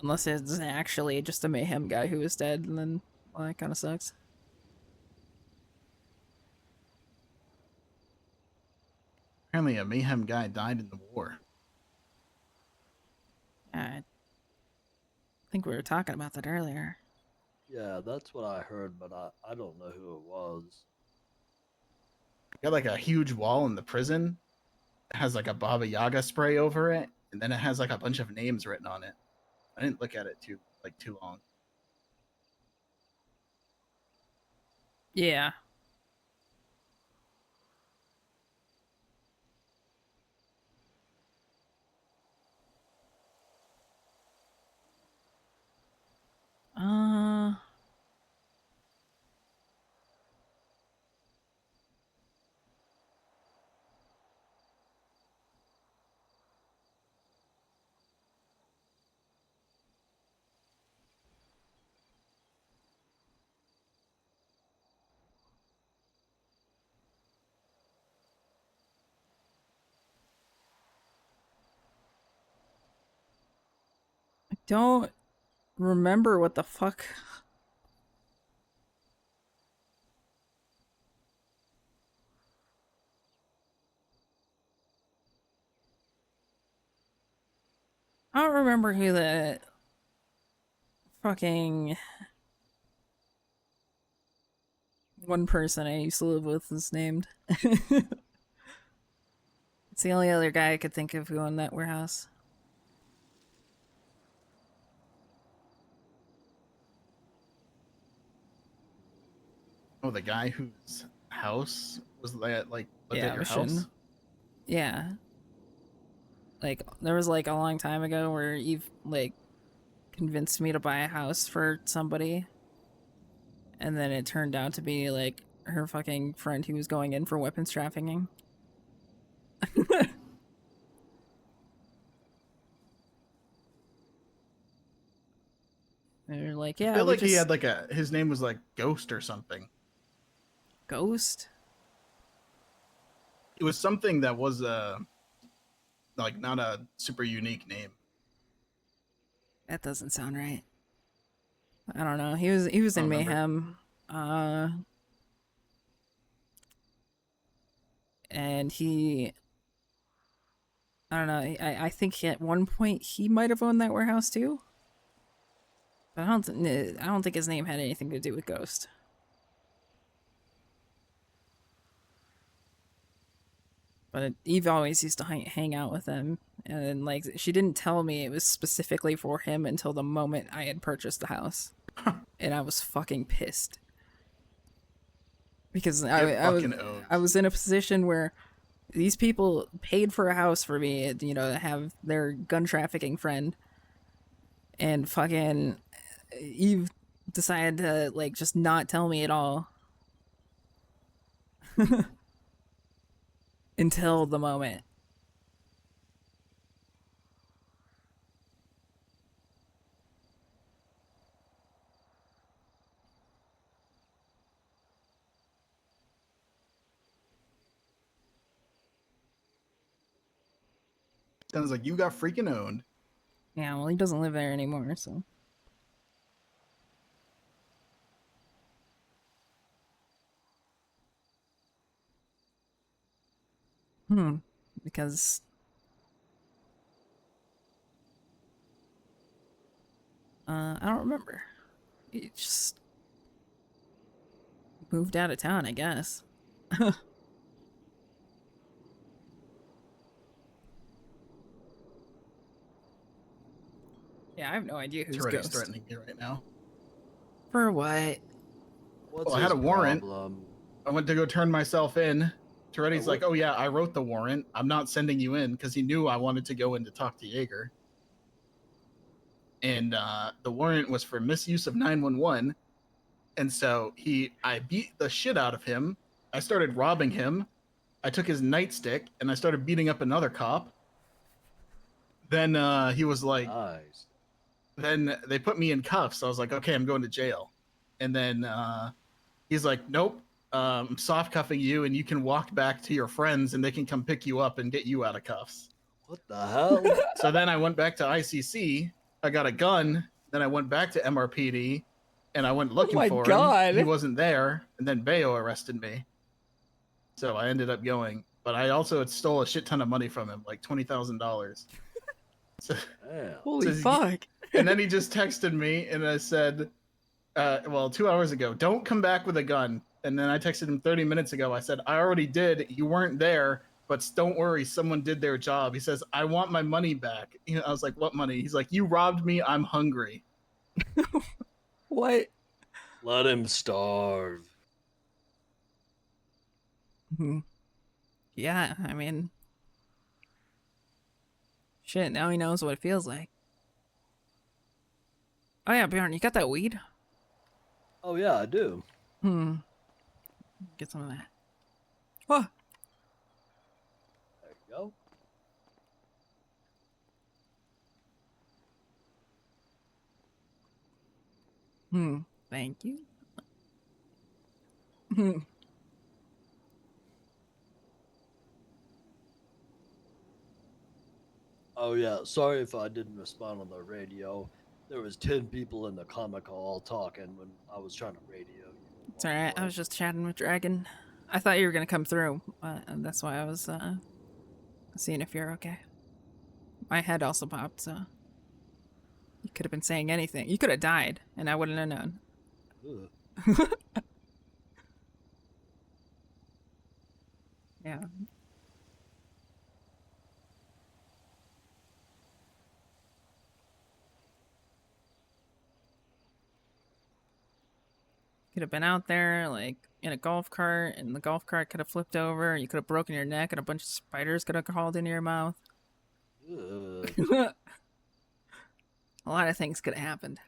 unless it's actually just a mayhem guy who was dead, and then, well, that kind of sucks. Apparently, a mayhem guy died in the war. I think we were talking about that earlier. Yeah, that's what I heard, but I don't know who it was. Got like a huge wall in the prison. It has like a Baba Yaga spray over it, and then it has like a bunch of names written on it. I didn't look at it too long. Yeah. I don't remember what the fuck. I don't remember who the fucking one person I used to live with is named. It's the only other guy I could think of who owned that warehouse. Oh, the guy whose house was that lived Yeah, at your Mission. house? Yeah. Like, there was like a long time ago where Eve like convinced me to buy a house for somebody. And then it turned out to be like her fucking friend who was going in for weapons trafficking. They're like, yeah, I feel we like he just... had like his name was like Ghost or something. Ghost? It was something that was like not a super unique name. That doesn't sound right. I don't know. He was in remember. Mayhem. and I don't know. I think at one point he might have owned that warehouse too. But I don't think his name had anything to do with Ghost. But Eve always used to hang out with him, and like she didn't tell me it was specifically for him until the moment I had purchased the house, and I was fucking pissed because I was in a position where these people paid for a house for me, you know, to have their gun trafficking friend, and fucking Eve decided to like just not tell me at all. Until the moment. Sounds like you got freaking owned. Yeah, well, he doesn't live there anymore, so. Because I don't remember. He just moved out of town, I guess. Yeah, I have no idea who's Toretto's Ghost. threatening me right now. For what? What's Well, I had a his warrant. problem? I went to go turn myself in. Toretto's like, oh yeah, I wrote the warrant. I'm not sending you in because he knew I wanted to go in to talk to Jaeger. And the warrant was for misuse of 911. And so I beat the shit out of him. I started robbing him. I took his nightstick and I started beating up another cop. Then he was like, nice. Then they put me in cuffs. I was like, okay, I'm going to jail. And then he's like, nope, I'm soft cuffing you and you can walk back to your friends and they can come pick you up and get you out of cuffs. What the hell? So then I went back to ICC. I got a gun. Then I went back to MRPD and I went looking for him. He wasn't there. And then Bayo arrested me. So I ended up going. But I also had stole a shit ton of money from him, like $20,000. So, Holy fuck. And then he just texted me and I said, well, 2 hours ago, don't come back with a gun. And then I texted him 30 minutes ago. I said, I already did. You weren't there, but don't worry. Someone did their job. He says, I want my money back. You know, I was like, what money? He's like, you robbed me. I'm hungry. What? Let him starve. Yeah, I mean, shit, now he knows what it feels like. Oh yeah, Bjorn, you got that weed? Oh yeah, I do. Get some of that. Oh. There you go. Thank you. Oh yeah, sorry if I didn't respond on the radio. There was 10 people in the comic hall talking when I was trying to radio you. It's alright, I was just chatting with Dragon. I thought you were gonna come through, and that's why I was seeing if you're okay. My head also popped, so you could have been saying anything. You could have died, and I wouldn't have known. Yeah. Could have been out there, like, in a golf cart, and the golf cart could have flipped over, and you could have broken your neck, and a bunch of spiders could have crawled into your mouth. A lot of things could have happened.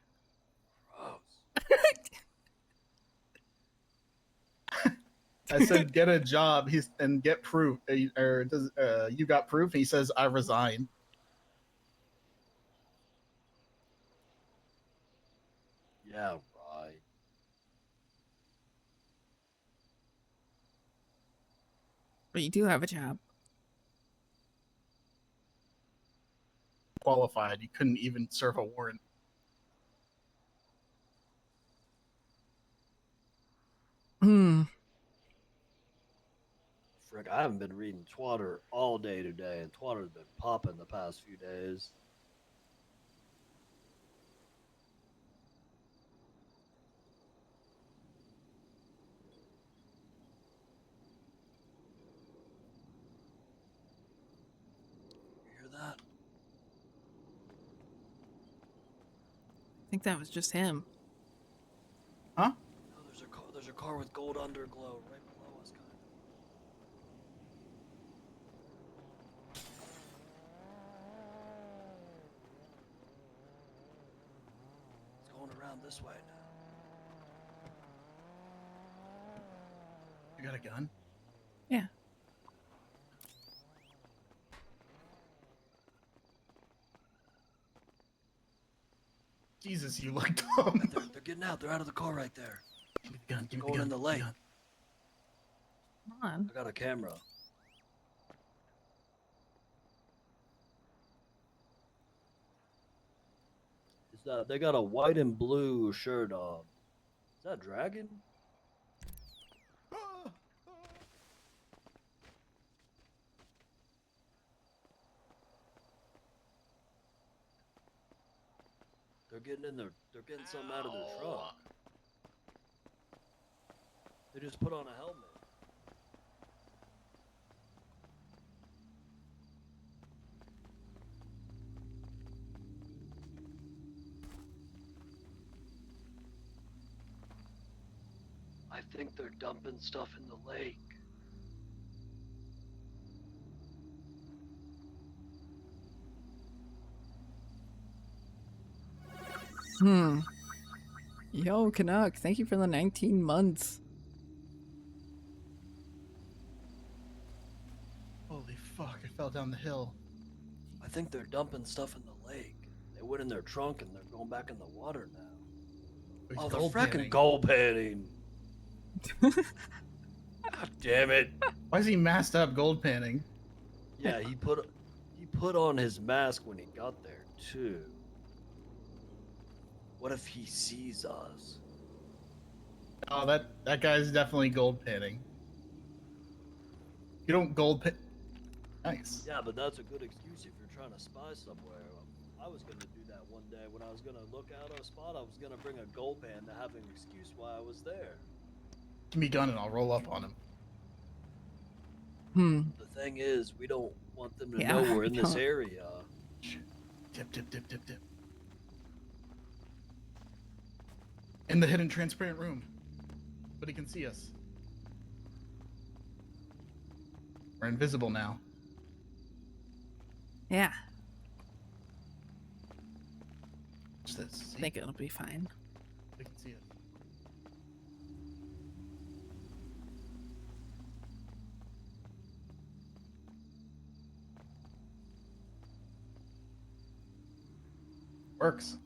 I said, get a job. And get proof. Or does you got proof? He says, I resign. Yeah, right. But you do have a job. Qualified. You couldn't even serve a warrant. frick, I haven't been reading Twatter all day today, and Twatter's been popping the past few days. You hear that? I think that was just him. Huh? No, there's a car with gold underglow right below us, kind of. It's going around this way now. You got a gun? Yeah. Jesus, you look dumb. They're getting out. They're out of the car right there. Give me the gun. Give me Going the gun. in the give me lake. gun. Come on. I got a camera. Is that they got a white and blue shirt on? Is that Dragon? They're getting in there. They're getting something out of their truck. They just put on a helmet. I think they're dumping stuff in the lake. Yo, Canuck, thank you for the 19 months. Holy fuck, I fell down the hill. I think they're dumping stuff in the lake. They went in their trunk and they're going back in the water now. He's Oh, they're gold frickin' panning. gold panning. God damn it. Why is he masked up gold panning? Yeah, he put on his mask when he got there too. What if he sees us? Oh, that guy's definitely gold panning. You don't gold pan. Nice. Yeah, but that's a good excuse if you're trying to spy somewhere. I was gonna do that one day when I was gonna look out a spot. I was gonna bring a gold pan to have an excuse why I was there. Give me a gun and I'll roll up on him. The thing is, we don't want them to Yeah, know we're in this don't. area. Dip, dip, dip, dip, dip. In the hidden transparent room. But he can see us. We're invisible now. Yeah, What's this? I think it'll be fine. They can see it. Works.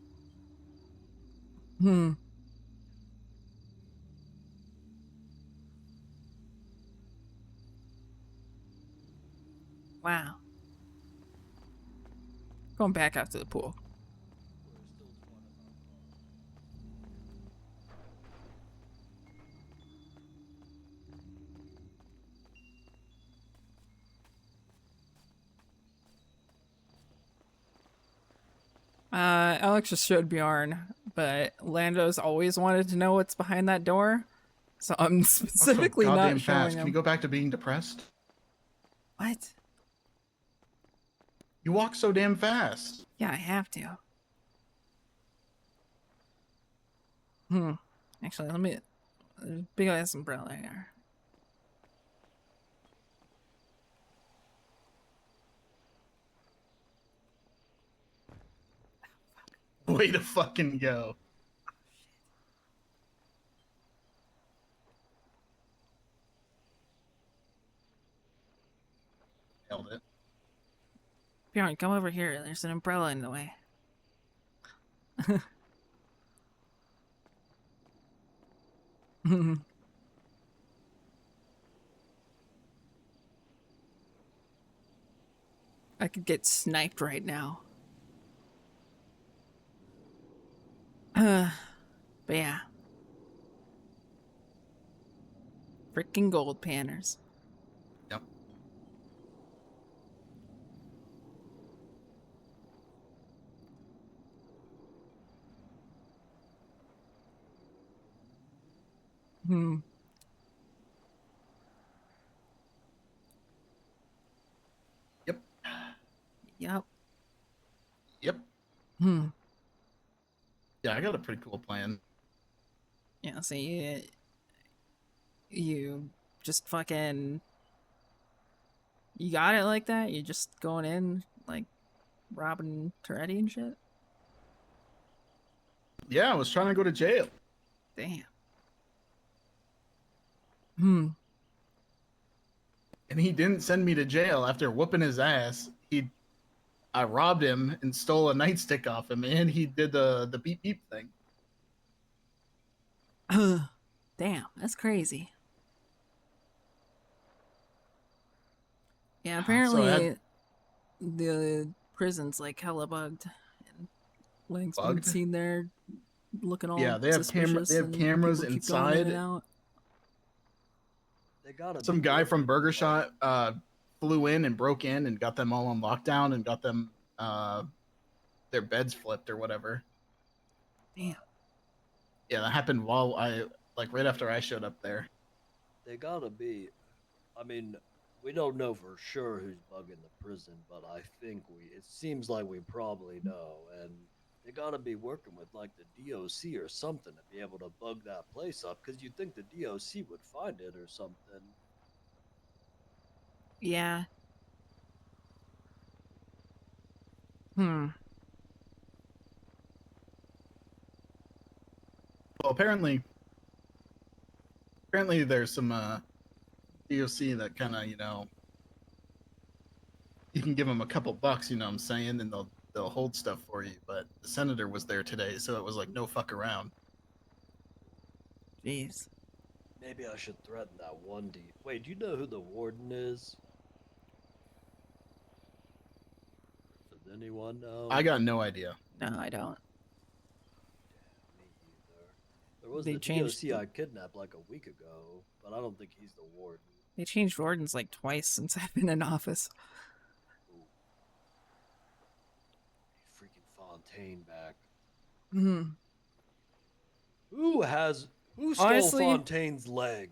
Wow. Going back out to the pool. Alex just showed Bjorn, but Lando's always wanted to know what's behind that door, so I'm specifically Also, not goddamn showing fast. Can him. you go back to being depressed? What? You walk so damn fast. Yeah, I have to. Actually, let me. Big ass umbrella here. Way to fucking go. Nailed it. Bjorn, come over here. There's an umbrella in the way. I could get sniped right now. But yeah. Freaking gold panners. Yep. Hmm. Yep. Yep. Yep. Hmm. Yeah, I got a pretty cool plan. Yeah, so you just fucking, you got it like that? You just going in, like, robbing Toretti and shit? Yeah, I was trying to go to jail. Damn. Hmm. And he didn't send me to jail after whooping his ass. I robbed him and stole a nightstick off him, and he did the beep beep thing. Damn, that's crazy. Yeah, So I apparently had the prison's like hella bugged. And Lang's been bugged. seen there looking all Yeah, they have suspicious. They have and cameras people keep going in and inside. out. They gotta Some be guy from working Burger with, like, Shot flew in and broke in and got them all on lockdown and got them their beds flipped or whatever. Damn. Yeah, that happened while right after I showed up there. They gotta be. I mean, we don't know for sure who's bugging the prison, but I think it seems like we probably know. And they gotta be working with, like, the DOC or something to be able to bug that place up, because you'd think the DOC would find it or something. Yeah. Hmm. Well, apparently there's some DOC that kind of, you can give them a couple bucks, you know what I'm saying, and they'll hold stuff for you. But the senator was there today, so it was like no fuck around. Jeez. Maybe I should threaten that one D. Wait, do you know who the warden is? Does anyone know? I got no idea. No, I don't. Me either. There was They the changed DOC I kidnapped like a week ago, but I don't think he's the warden. They changed wardens like twice since I've been in office. Freaking Fontaine back. Hmm. Who stole Honestly- Fontaine's legs?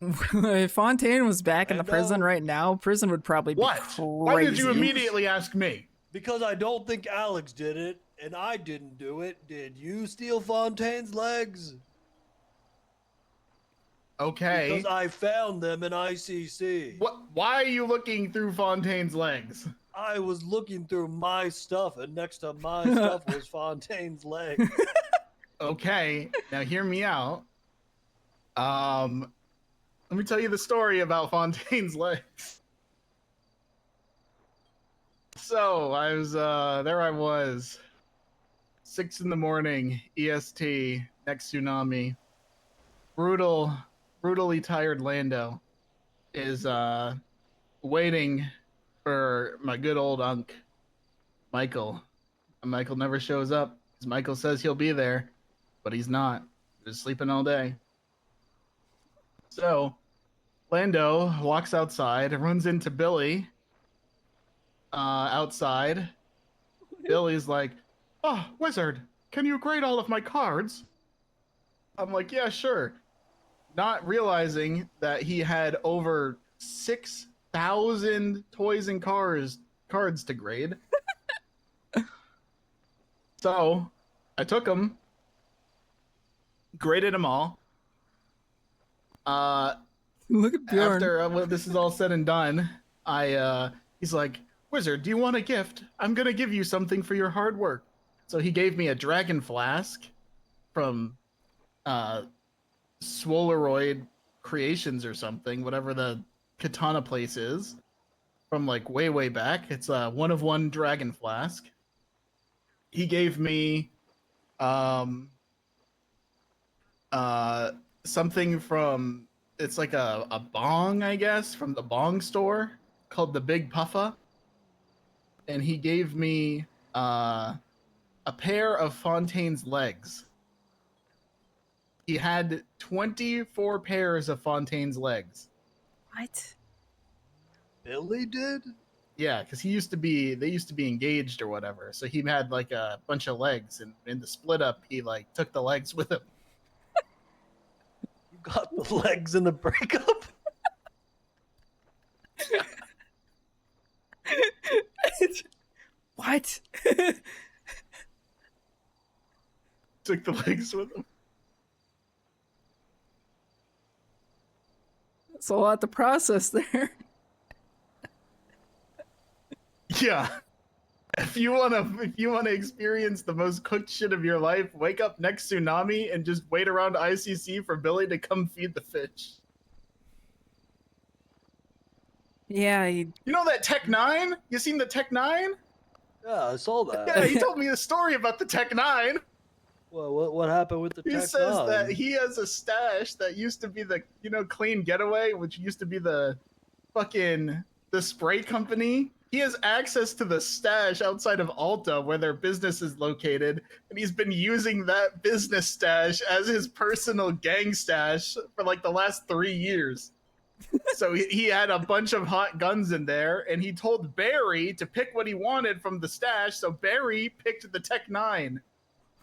If Fontaine was back in the prison right now, prison would probably be What? crazy. Why did you immediately ask me? Because I don't think Alex did it, and I didn't do it. Did you steal Fontaine's legs? Okay. Because I found them in ICC. What? Why are you looking through Fontaine's legs? I was looking through my stuff, and next to my stuff was Fontaine's leg. Okay, now hear me out. Let me tell you the story about Fontaine's legs. So I was there. I was 6 a.m. EST. Next tsunami. Brutally tired Lando is waiting for my good old Unc, Michael. And Michael never shows up. Because Michael says he'll be there, but he's not. He's sleeping all day. So Lando walks outside and runs into Billy outside. Billy's like, "Oh, wizard, can you grade all of my cards?" I'm like, "Yeah, sure." Not realizing that he had over 6,000 toys and cards to grade. So I took them, graded them all. Look at Bjorn. After when this is all said and done, he's like, "Wizard, do you want a gift? I'm gonna give you something for your hard work." So he gave me a dragon flask from Swolaroid Creations or something, whatever the katana place is, from like way back. It's a 1-of-1 dragon flask. He gave me something from, it's like a bong, I guess, from the bong store called the Big Puffa. And he gave me a pair of Fontaine's legs. He had 24 pairs of Fontaine's legs. What? Billy did? Yeah, because they used to be engaged or whatever. So he had like a bunch of legs, and in the split up, he like took the legs with him. got the legs in the breakup. What? Took the legs with him. It's a lot to process there. Yeah. If you wanna experience the most cooked shit of your life, wake up next tsunami and just wait around ICC for Billy to come feed the fish. Yeah, You know that Tech 9? You seen the Tech 9? Yeah, I saw that. Yeah, he told me a story about the Tech 9. Well, what happened with the He Tech says 9? that he has a stash that used to be the, Clean Getaway, which used to be the spray company. He has access to the stash outside of Alta where their business is located, and he's been using that business stash as his personal gang stash for like the last 3 years. So he had a bunch of hot guns in there, and he told Barry to pick what he wanted from the stash, so Barry picked the Tech 9,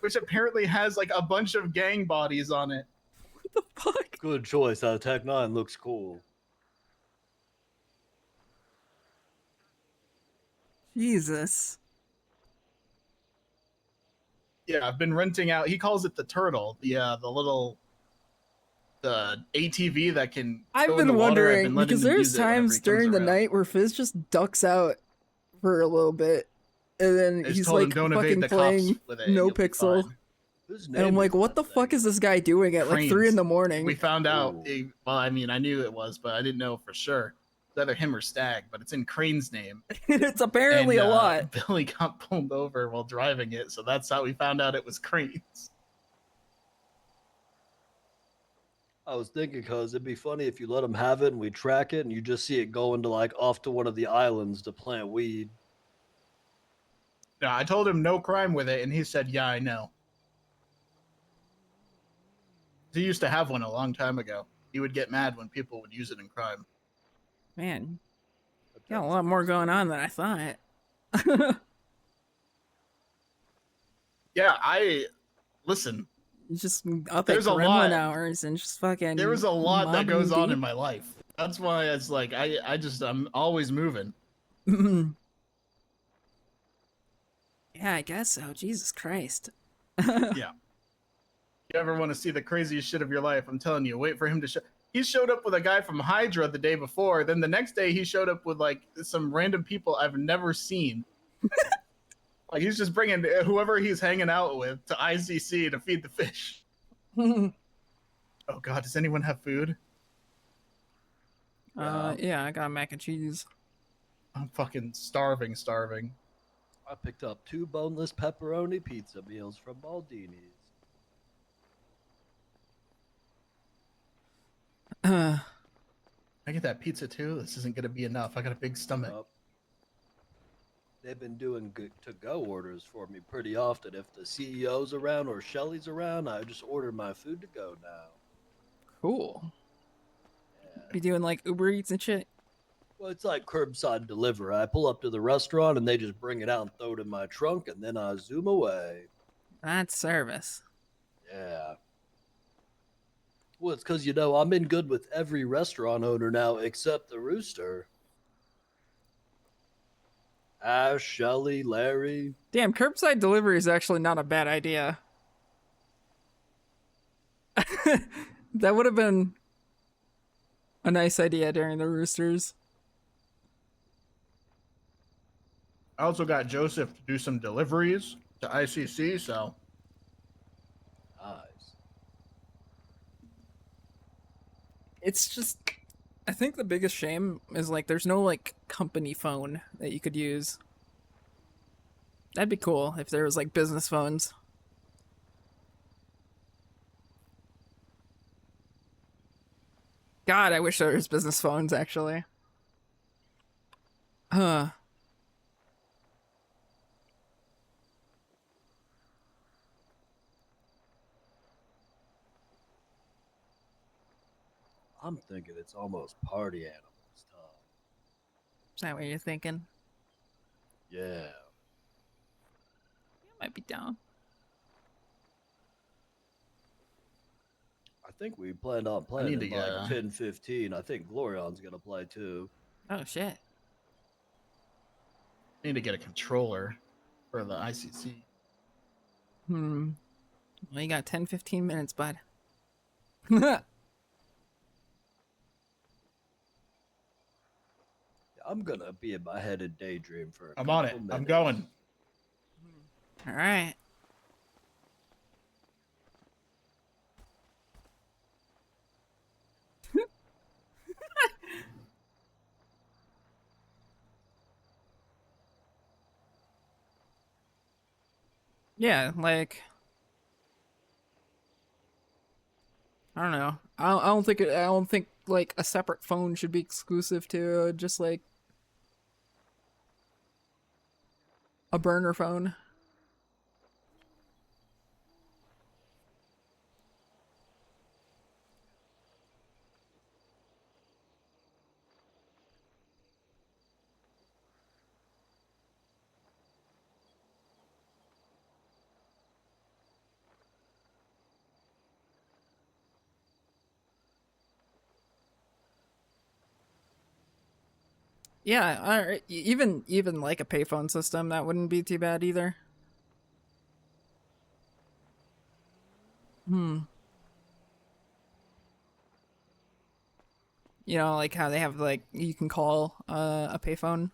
which apparently has like a bunch of gang bodies on it. Good choice. That Tech 9 looks cool. Jesus. Yeah, I've been renting out. He calls it the Turtle. The ATV that can. I've go in been the water. I've wondering been letting because them there's use it whenever times he comes during the around. night where Fizz just ducks out for a little bit, and then I just he's told him, like "Don't evade fucking the cops playing with it, and you'll be nopixel. fine." And I'm like, what the fuck is this guy doing at like 3 in the morning? We found out. Well, I mean, I knew it was, but I didn't know for sure. It's either him or Stag, but it's in Crane's name. It's apparently And, a lot. Billy got pulled over while driving it, so that's how we found out it was Crane's. I was thinking because it'd be funny if you let him have it and we track it and you just see it going to like off to one of the islands to plant weed. No, I told him no crime with it, and he said, "Yeah, I know." He used to have one a long time ago. He would get mad when people would use it in crime. Man, got a lot more going on than I thought. Yeah, listen. Just up There's at a gremlin lot. hours and just fucking. There was a lot that mobbing goes on deep. in my life. That's why it's like I'm always moving. Yeah, I guess so. Jesus Christ. Yeah. You ever want to see the craziest shit of your life? I'm telling you, wait for him to show. He showed up with a guy from Hydra the day before. Then the next day, he showed up with like some random people I've never seen. Like he's just bringing whoever he's hanging out with to ICC to feed the fish. Oh God, does anyone have food? Yeah, I got mac and cheese. I'm fucking starving. I picked up 2 boneless pepperoni pizza meals from Baldini's. I get that pizza too. This isn't gonna be enough. I got a big stomach. They've been doing good to-go orders for me pretty often. If the CEO's around or Shelly's around, I just order my food to go now. Cool. Be doing like Uber Eats and shit. Well, it's like curbside delivery. I pull up to the restaurant and they just bring it out and throw it in my trunk, and then I zoom away. That's service. Yeah. Well, it's because, I'm in good with every restaurant owner now except the Rooster. Ash, Shelly, Larry. Damn, curbside delivery is actually not a bad idea. That would have been a nice idea during the Roosters. I also got Joseph to do some deliveries to ICC, so. Nice. It's just, I think the biggest shame is like there's no like company phone that you could use. That'd be cool if there was like business phones. God, I wish there was business phones actually. I'm thinking it's almost party animals time. Is that what you're thinking? Yeah. Might be down. I think we planned on I playing need in to like 10:15. I think Glorion's gonna play too. Oh shit. need to get a controller for the ICC. Well, you got 10-15 minutes, bud. I'm gonna be in my head and daydream for. I'm on it. I'm going. All right. Yeah, like I don't know. I don't think I don't think like a separate phone should be exclusive to just like a burner phone. Yeah, even like a payphone system that wouldn't be too bad either. You know, like how they have like you can call a payphone.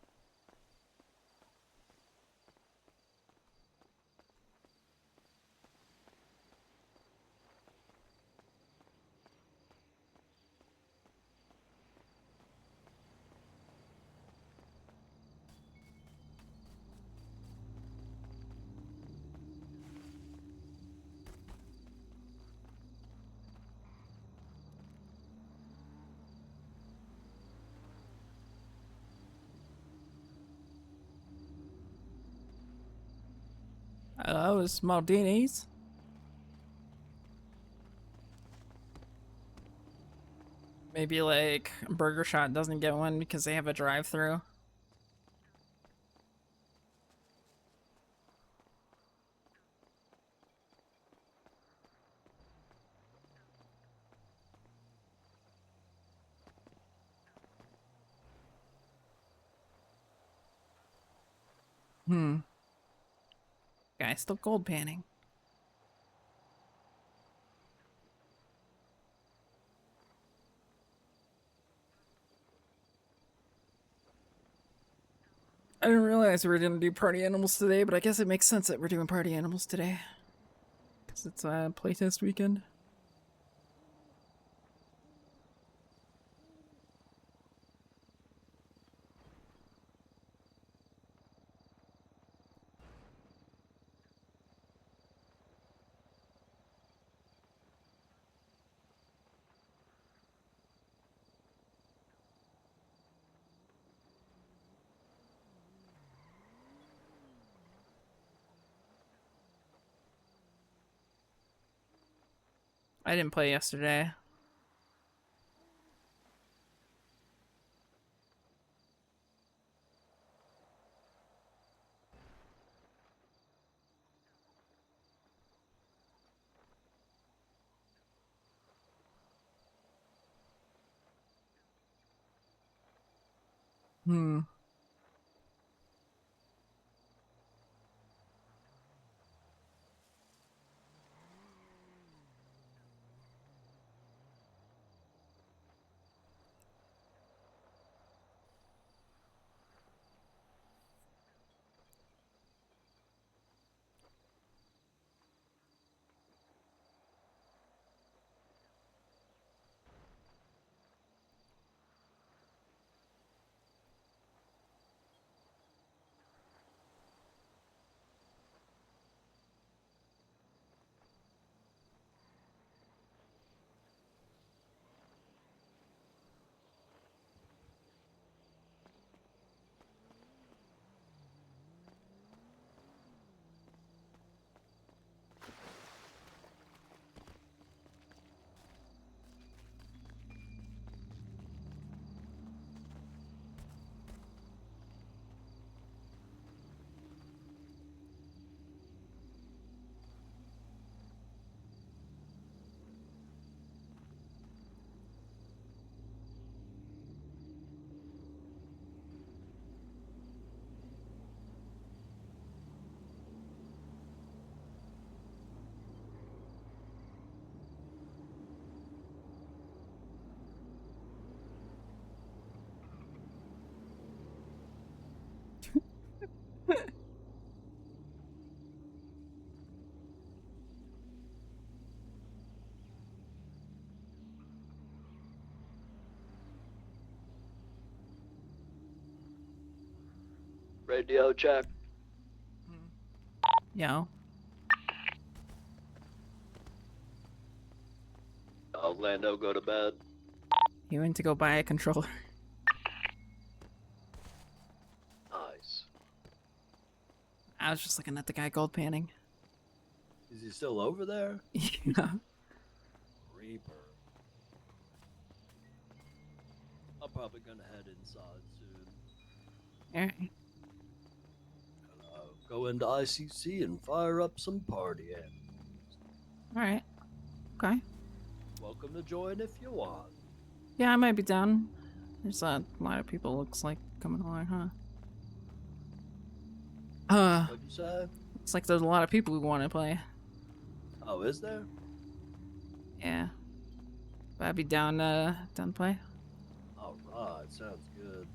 Hello, it's Maldini's. Maybe like Burger Shot doesn't get one because they have a drive-through. Guy's still gold panning. I didn't realize we were gonna do party animals today, but I guess it makes sense that we're doing party animals today. Because it's a playtest weekend. I didn't play yesterday. Radio check. Yo. Lando, go to bed. He went to go buy a controller. Nice. I was just looking at the guy gold panning. Is he still over there? Yeah. Reaper. I'm probably gonna head inside soon. Alright. Go into ICC and fire up some party Alright. Okay. Welcome to join if you want. Yeah, I might be down. There's a lot of people, looks like, coming along, huh? What'd you say? Looks like there's a lot of people who want to play. Oh, is there? Yeah. But I'd be down, down to play. Alright, sounds good.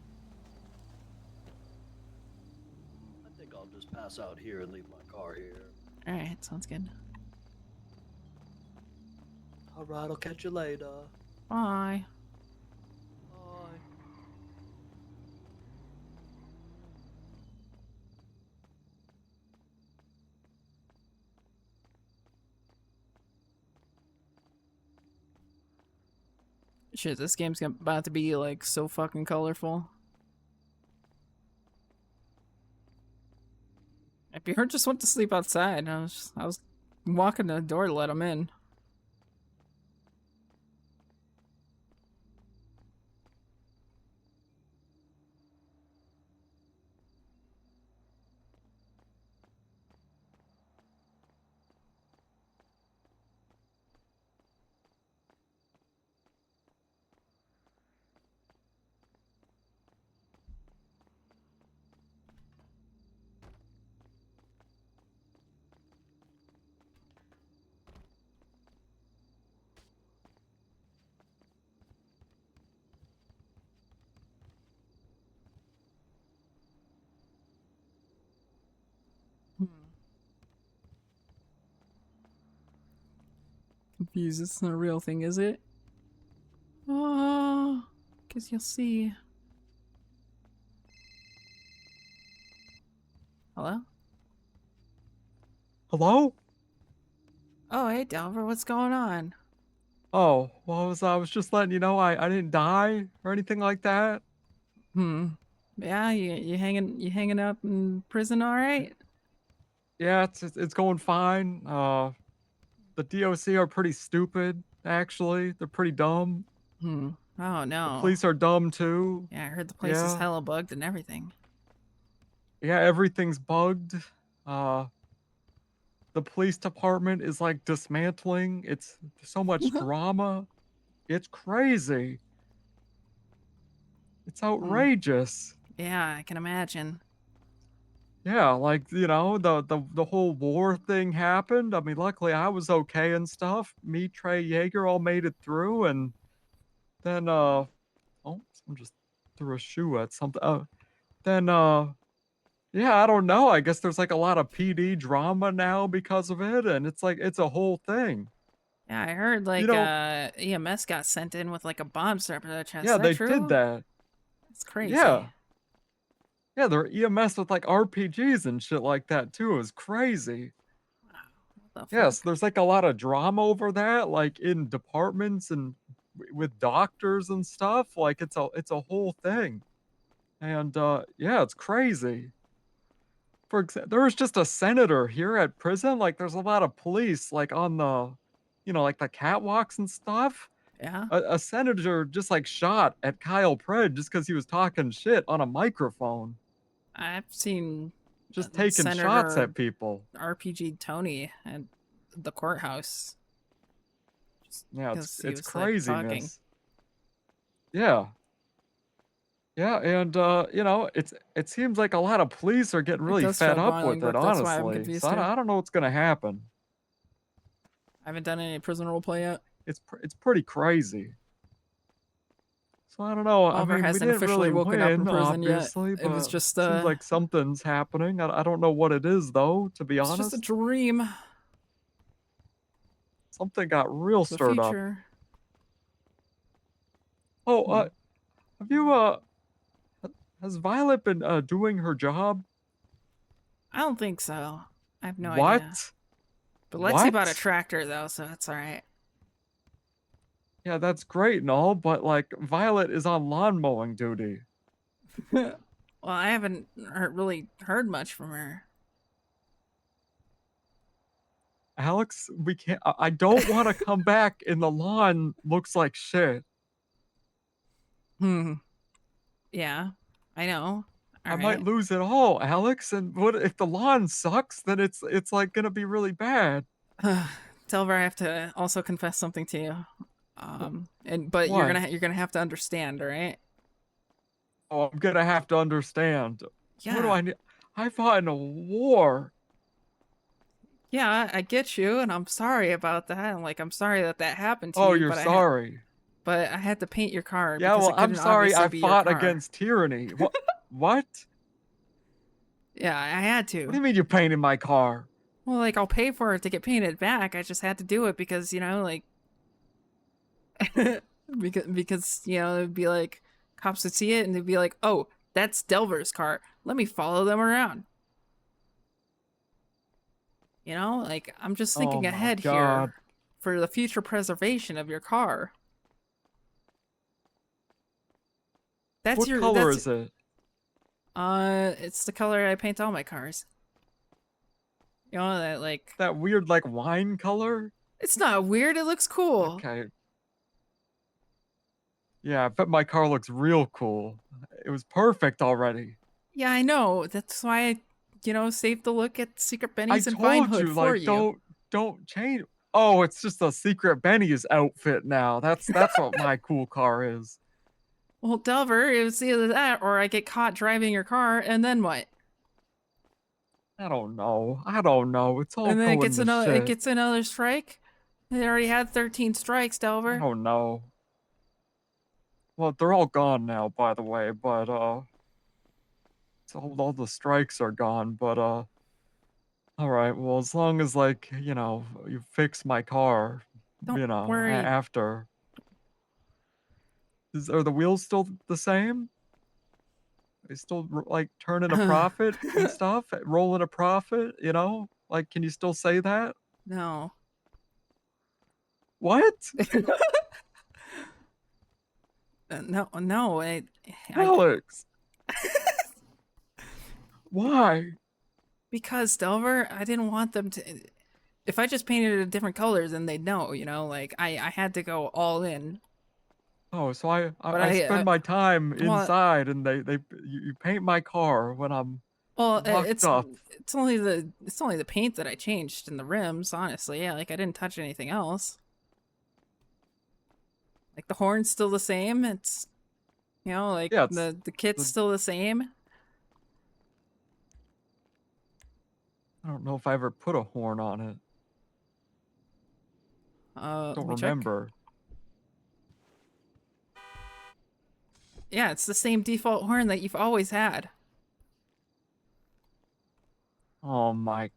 I think I'll just pass out here and leave my car here. Alright, sounds good. Alright, I'll catch you later. Bye. Bye. Shit, this game's about to be, like, so fucking colorful. If you heard, just went to sleep outside. I was walking to the door to let him in. Confused, it's not a real thing, is it? Oh, guess you'll see. Hello? Hello? Oh, hey, Delver, what's going on? Oh, well, I was just letting you know I didn't die or anything like that. Yeah, you hanging up in prison, all right? Yeah, it's going fine. The DOC are pretty stupid, actually. They're pretty dumb. Oh no. The police are dumb too. Yeah, I heard the place is Yeah. hella bugged and everything. Yeah, everything's bugged. The police department is like dismantling. It's so much drama. It's crazy. It's outrageous. Yeah, I can imagine. Yeah, like, you know, the whole war thing happened. I mean, luckily I was okay and stuff. Me, Trey Yeager all made it through, and then oh, someone just threw a shoe at something. Then yeah, I don't know. I guess there's like a lot of PD drama now because of it, and it's like it's a whole thing. Yeah, I heard like You know, EMS got sent in with like a bomb strap to their chest. yeah, Is that they true? did that. It's crazy. Yeah. Yeah, they're EMS with like RPGs and shit like that too. It was crazy. What the Yes, fuck? there's like a lot of drama over that, like in departments and with doctors and stuff. Like it's a whole thing. And yeah, it's crazy. For example, there was just a senator here at prison. Like there's a lot of police like on the, you know, like the catwalks and stuff. Yeah. A senator just like shot at Kyle Pred just because he was talking shit on a microphone. I've seen Just taking shots at people. RPG Tony at the courthouse. Yeah, 'cause he it's was, like, talking. craziness. Yeah. Yeah, and you know, it seems like a lot of police are getting really does fed feel up violent, with it, but that's why I'm honestly. confused So too. I don't know what's gonna happen. I haven't done any prison roleplay yet. It's pretty crazy. So I don't know. I Oliver mean, we hasn't didn't officially really woken up in win, prison yet. obviously, It was but just seems like something's happening. I don't know what it is though, to be it's honest. just a dream. Something got real The stirred up. future. Oh, have you Has Violet been doing her job? I don't think so. I have no What? idea. But Lexi bought a What? tractor though, so that's all right. Yeah, that's great and all, but like Violet is on lawn mowing duty. Well, I haven't really heard much from her. Alex, we can't. I don't want to come back and the lawn looks like shit. Yeah, I know. I All might right. lose it all, Alex. And what if the lawn sucks? Then it's like gonna be really bad. Delver, I have to also confess something to you. But you're What? gonna have to understand, all right? Oh, I'm gonna have to understand. What do Yeah. I need? I fought in a war. Yeah, I get you, and I'm sorry about that. And like, I'm sorry that happened to Oh, you. you're sorry. But I had to paint your car Yeah, because well, it I'm couldn't sorry obviously I be your fought car. against tyranny. What? What? Yeah, I had to. What do you mean you painted my car? Well, like, I'll pay for it to get painted back. I just had to do it because, like, because it'd be like, cops would see it and they'd be like, oh, that's Delver's car. Let me follow them around. Like, I'm just thinking Oh my ahead God. here for the future preservation of your car. What color is it? It's the color I paint all my cars. That like that weird like wine color? It's not weird, it looks cool. Okay. Yeah, I bet my car looks real cool. It was perfect already. Yeah, I know. That's why I, saved the look at Secret Benny's and I told Vinehood you, for like, you. don't change. Oh, it's just a Secret Benny's outfit now. That's what my cool car is. Well, Delver, it was either that or I get caught driving your car, and then what? I don't know. It's all And then going to shit. it gets another strike? They already had 13 strikes, Delver. I don't know. Well, they're all gone now, by the way, but it's all the strikes are gone, but all right, well, as long as like, you fix my car, Don't worry. after. Are the wheels still the same? They still like turning a profit and stuff, rolling a profit, Like, can you still say that? No. What? No, Alex. Why? Because Delver, I didn't want them to. If I just painted it a different color, then they'd know. Like I had to go all in. Oh, so I spend my time inside, and you paint my car when I'm locked up. It's only the paint that I changed and the rims. Honestly, yeah, like I didn't touch anything else. Like the horn's still the same. It's like the kit's still the same. I don't know if I ever put a horn on it. Don't remember. Yeah, it's the same default horn that you've always had. Oh my.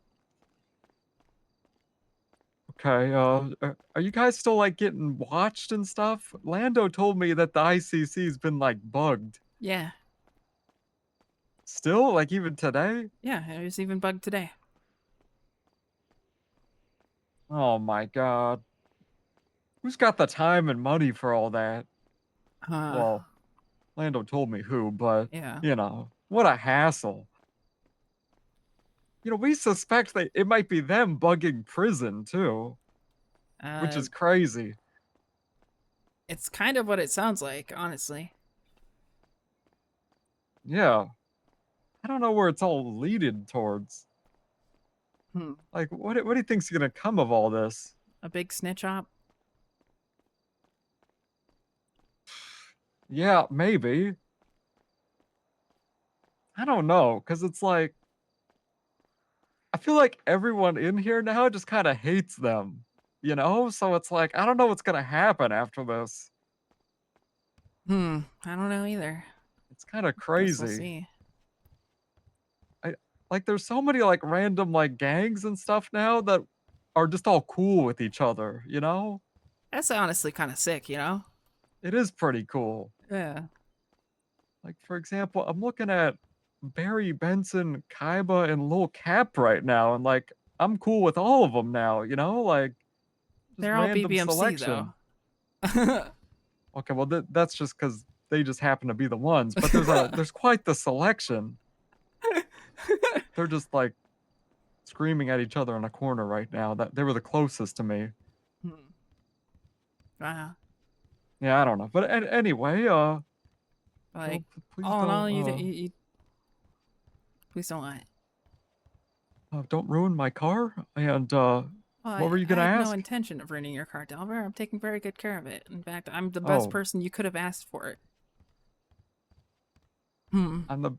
Okay, are you guys still like getting watched and stuff? Lando told me that the ICC's been like bugged. Yeah. Still, like even today? Yeah, it was even bugged today. Oh my God. Who's got the time and money for all that? Well, Lando told me who, but yeah. What a hassle. We suspect that it might be them bugging prison too, which is crazy. It's kind of what it sounds like, honestly. Yeah. I don't know where it's all leading towards. Hmm. Like, what do you think's gonna come of all this? A big snitch op? Yeah, maybe. I don't know, because it's like, I feel like everyone in here now just kind of hates them, So it's like, I don't know what's gonna happen after this. I don't know either. It's kind of Guess crazy. we'll see. Like, there's so many like random like gangs and stuff now that are just all cool with each other, That's honestly kind of sick, It is pretty cool. Yeah. Like, for example, I'm looking at Barry, Benson, Kaiba, and Lil Cap right now, and like, I'm cool with all of them now. You know, like, just They're all random BBMC selection. though. Okay, well, that's just because they just happen to be the ones. But there's quite the selection. They're just like screaming at each other in a corner right now. That they were the closest to me. Wow. Yeah, I don't know. But anyway, Like, please all in all, don't, you please don't lie. don't ruin my car. And Well, what were you I gonna had ask? no intention of ruining your car, Delver. I'm taking very good care of it. In fact, I'm the Oh. best person you could have asked for it. I'm the.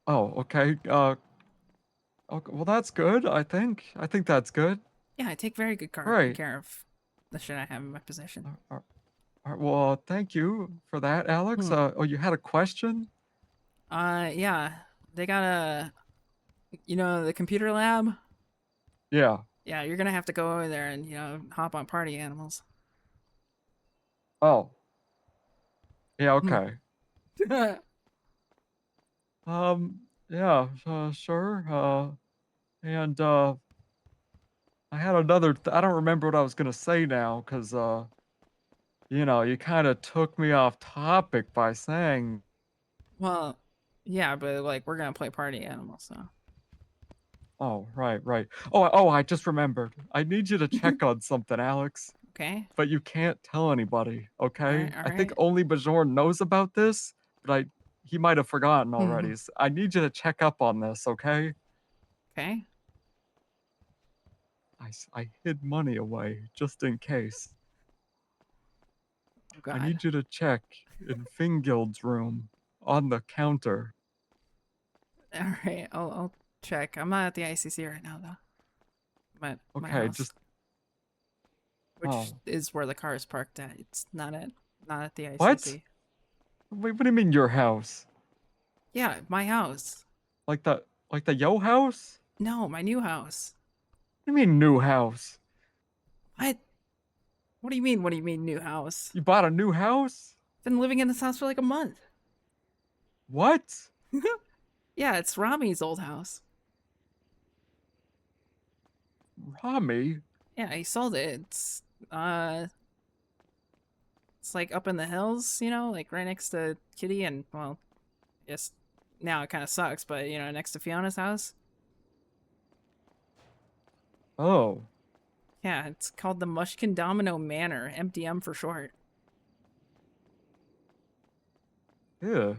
Oh, okay. Okay, well, that's good. I think that's good. Yeah, I take very good Right. care of the shit I have in my possession. All right, well, thank you for that, Alex. Oh, you had a question? Yeah. They got the computer lab? Yeah. Yeah, you're gonna have to go over there and, hop on party animals. Oh. Yeah, okay. Yeah, sure. And I had another. I don't remember what I was gonna say now, cause you kind of took me off topic by saying. Well, yeah, but like we're gonna play party animals, so. Oh, right. Oh, I just remembered. I need you to check on something, Alex. Okay. But you can't tell anybody, okay? all I think right. only Bajorn knows about this, but he might have forgotten already. So I need you to check up on this, okay? Okay. I hid money away just in case. Oh, God. I need you to check in Fingild's room on the counter. All right, I'll check. I'm not at the ICC right now, though. I'm at my Okay, house, just. which Oh. is where the car is parked at. It's not at the ICC. What? Wait, what do you mean your house? Yeah, my house. Like the yo house? No, my new house. What do you mean new house? What? What do you mean? What do you mean new house? You bought a new house? Been living in this house for like a month. What? Yeah, it's Rami's old house. Rami? Yeah, he sold it. It's like up in the hills, like right next to Kitty and, well, yes, now it kind of sucks, but next to Fiona's house. Oh. Yeah, it's called the Mushkin Domino Manor, MDM for short. Yeah.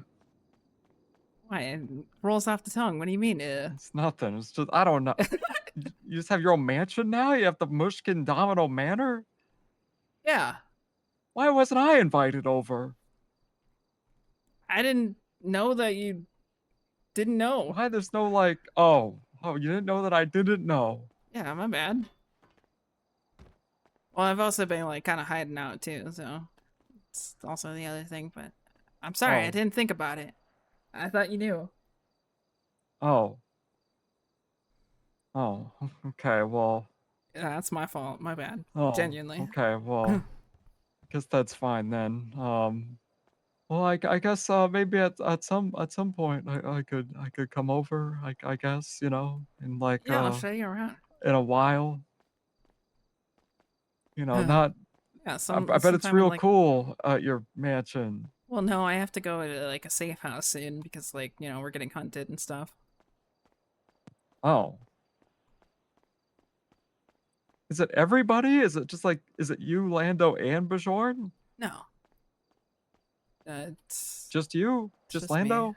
Why? It rolls off the tongue. What do you mean? It's nothing. It's just, I don't know. You just have your own mansion now? You have the Mushkin Domino Manor? Yeah. Why wasn't I invited over? I didn't know that you didn't know. Why there's no like, oh, you didn't know that I didn't know. Yeah, my bad. Well, I've also been like kind of hiding out too, so it's also the other thing, but I'm sorry, I Oh. didn't think about it. I thought you knew. Oh. Oh, okay, well. Yeah, that's my fault. My bad. Oh, Genuinely. okay, well. I guess that's fine then. Well, I guess maybe at some point I could come over. I guess in like Yeah, I'll show you around. in a while. Not. Yeah, I bet it's sometime in, real like, cool at your mansion. Well, no, I have to go to like a safe house soon because like we're getting hunted and stuff. Oh. Is it everybody? Is it just like is it you, Lando, and Bajorn? No. It's just you? Just just me. Lando?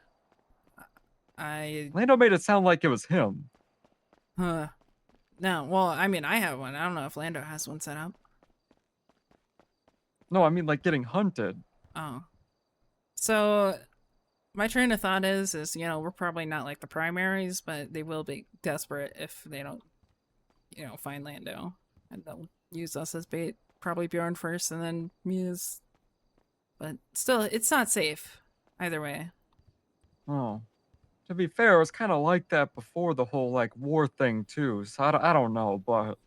I Lando made it sound like it was him. No, well, I mean, I have one. I don't know if Lando has one set up. No, I mean like getting hunted. Oh. So my train of thought is we're probably not like the primaries, but they will be desperate if they don't find Lando, and they'll use us as bait. Probably Bjorn first and then Muse. But still, it's not safe either way. Oh. To be fair, it was kind of like that before the whole like war thing too. So I don't know, but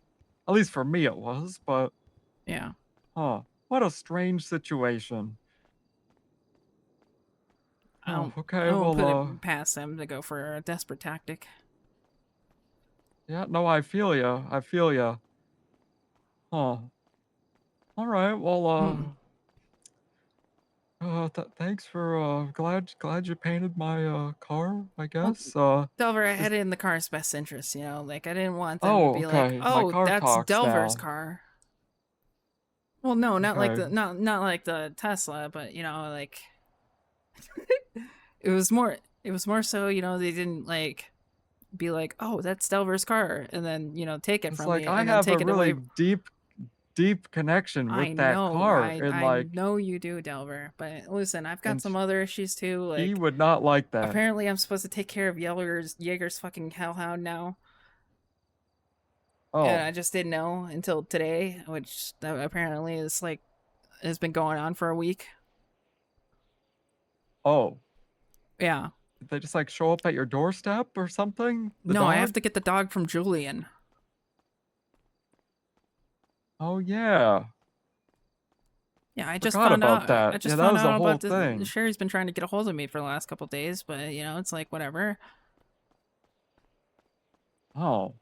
at least for me it was. But yeah. Huh. What a strange situation. Oh, okay. I won't Well, put it past them to go for a desperate tactic. yeah, no, I feel ya. I feel ya. Huh. All right. Well, thanks for glad you painted my car, I guess. Delver, I is- had it in the car's best interest, you know? Like, I didn't want them to Oh, be like, okay. My oh, car that's talks Delver's now. car. Well, no, not like Okay. the not like the Tesla, but you know, like it was more so, you know, they didn't like be like, oh, that's Delver's car, and then, you know, take it It's from like me I and then have a take it away. really deep connection I with that know, car, and I like, know you do, Delver, but listen, I've got and some other issues too. he Like, would not like that. apparently, I'm supposed to take care of Jaeger's fucking hellhound now. And Oh, I just didn't know until today, which apparently is like has been going on for a week. oh. Yeah. Did they just like show up at your doorstep or something? The No, I have dog? to get the dog from Julian. Oh yeah. Yeah, I just Forgot found about out. that. I just Yeah, that found was the out whole about the thing. Sherry's been trying to get a hold of me for the last couple days, but you know, it's like whatever. Oh.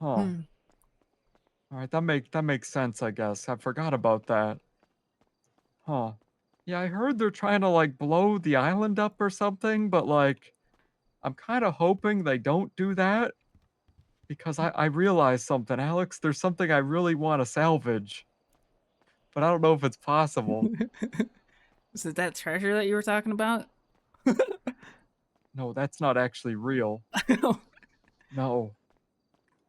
Huh. Hmm. All right, that makes sense, I guess. I forgot about that. Huh. Yeah, I heard they're trying to like blow the island up or something, but like I'm kind of hoping they don't do that because I realized something, Alex. There's something I really want to salvage, but I don't know if it's possible. Is it that treasure that you were talking about? No, that's not actually real. No.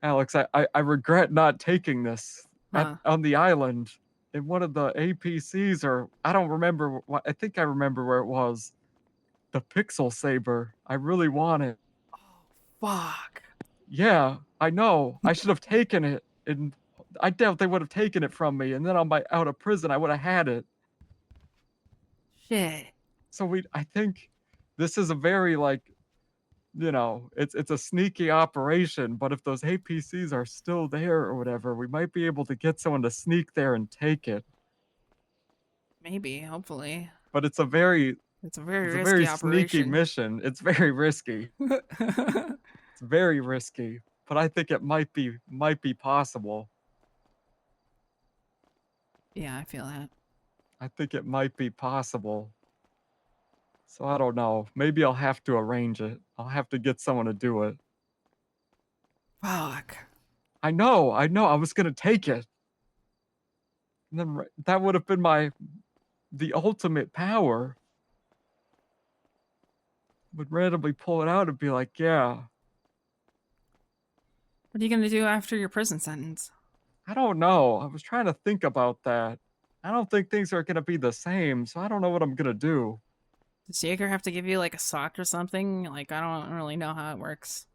Alex, I regret not taking this Huh. on the island in one of the APCs, or I don't remember what, I think I remember where it was. The Pixel Saber. I really want it. Fuck. Yeah, I know. I should have taken it, and I doubt they would have taken it from me, and then on my out of prison I would have had it. Shit. So I think this is a very like, you know, it's a sneaky operation, but if those APCs are still there or whatever, we might be able to get someone to sneak there and take it. Maybe, hopefully. But it's a very It's a very risky very sneaky operation. mission. It's very risky. It's very risky, but I think it might be possible. Yeah, I feel that. I think it might be possible. So I don't know. Maybe I'll have to arrange it. I'll have to get someone to do it. Fuck. I know. I was gonna take it. And then that would have been the ultimate power. Would randomly pull it out and be like, yeah. What are you gonna do after your prison sentence? I don't know. I was trying to think about that. I don't think things are gonna be the same, so I don't know what I'm gonna do. Does Jaeger have to give you like a sock or something? Like, I don't really know how it works.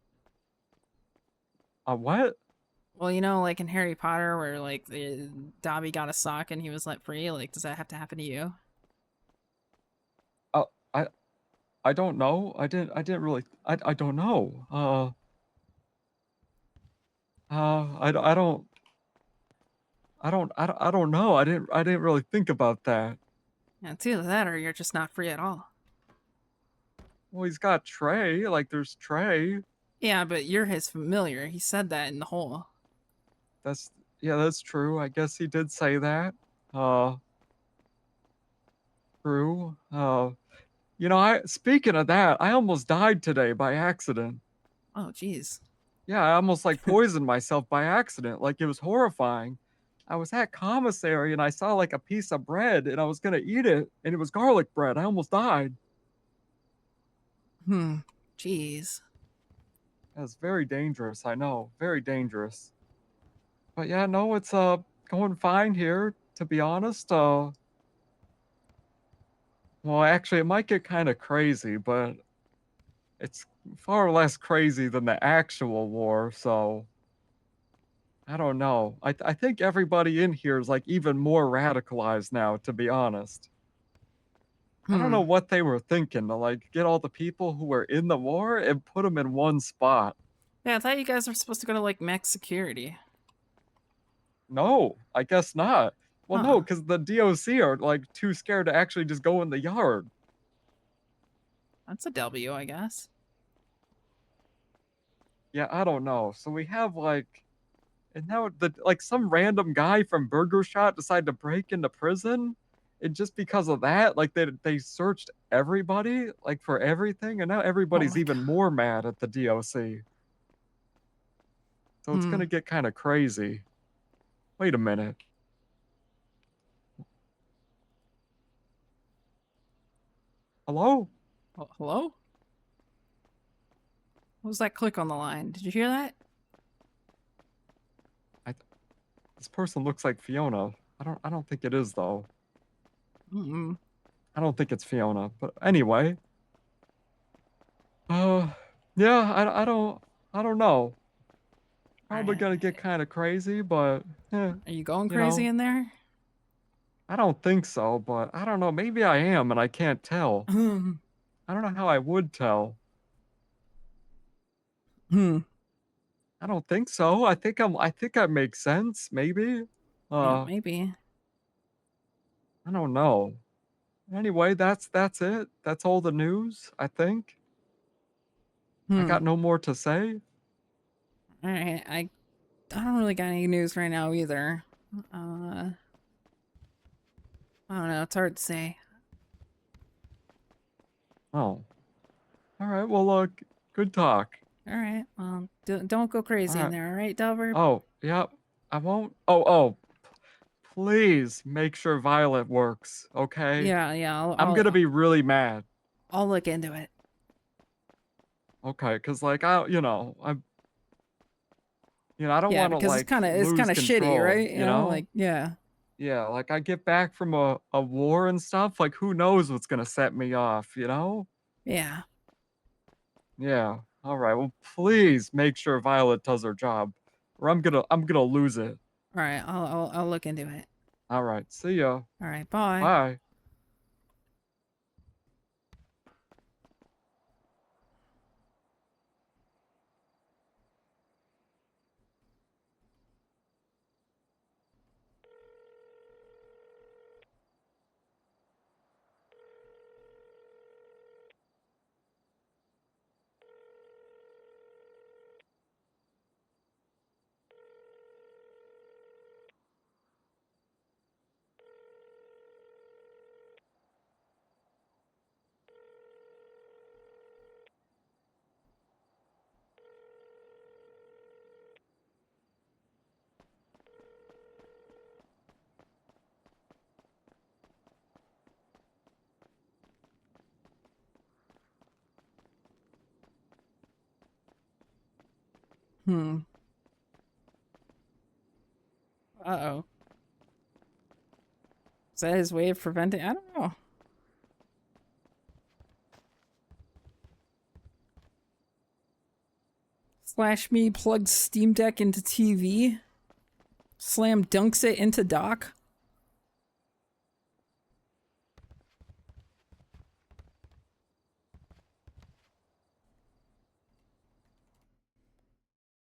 A what? Well, you know, like in Harry Potter, where like Dobby got a sock and he was let free. Like, does that have to happen to you? I don't know. I didn't really. I don't know. I don't. I don't know. I didn't really think about that. Yeah, it's either that or you're just not free at all. Well, he's got Trey. Like, there's Trey. Yeah, but you're his familiar. He said that in the hole. That's true. I guess he did say that. True. You know, speaking of that, I almost died today by accident. Oh, jeez. Yeah, I almost like poisoned myself by accident. Like, it was horrifying. I was at commissary and I saw like a piece of bread and I was gonna eat it, and it was garlic bread. I almost died. Jeez. That's very dangerous. I know, very dangerous. But yeah, no, it's going fine here. To be honest, well, actually, it might get kind of crazy, but it's far less crazy than the actual war. So I don't know. I think everybody in here is like even more radicalized now. To be honest. I don't know what they were thinking to like get all the people who were in the war and put them in one spot. Yeah, I thought you guys were supposed to go to like max security. No, I guess not. Well, no, Huh. because the DOC are like too scared to actually just go in the yard. That's a W, I guess. Yeah, I don't know. So we have like, and now some random guy from Burger Shot decided to break into prison, and just because of that, like they searched everybody like for everything, and now everybody's my even more mad at the DOC. So it's gonna get kind of crazy. Wait a minute. Hello? Hello? What was that click on the line? Did you hear that? This person looks like Fiona. I don't think it is though. I don't think it's Fiona. But anyway. Yeah, I don't know. Probably gonna get kind of crazy, but Are you going you crazy know, in there? I don't think so, but I don't know. Maybe I am and I can't tell. I don't know how I would tell. I don't think so. I think I make sense, maybe. Yeah, maybe. I don't know. Anyway, that's it. That's all the news, I think. I got no more to say. Alright, I don't really got any news right now either. I don't know, it's hard to say. Oh. All right. Well, look, good talk. Alright, well, don't go crazy in there, alright, Delver? Oh, yeah. I won't. Oh. Please make sure Violet works, okay? Yeah, I'm gonna be really mad. I'll look into it. Okay, cause like I don't Yeah, want to because like it's lose kind of shitty, control, right? you know? Like, yeah. Yeah, like I get back from a war and stuff. Like who knows what's gonna set me off, you know? Yeah. Yeah. All right. Well, please make sure Violet does her job, or I'm gonna lose it. Alright, I'll look into it. All right. See ya. Alright, bye. Bye. Uh-oh. Is that his way of preventing? I don't know. Slash me plugs Steam Deck into TV. Slam dunks it into dock.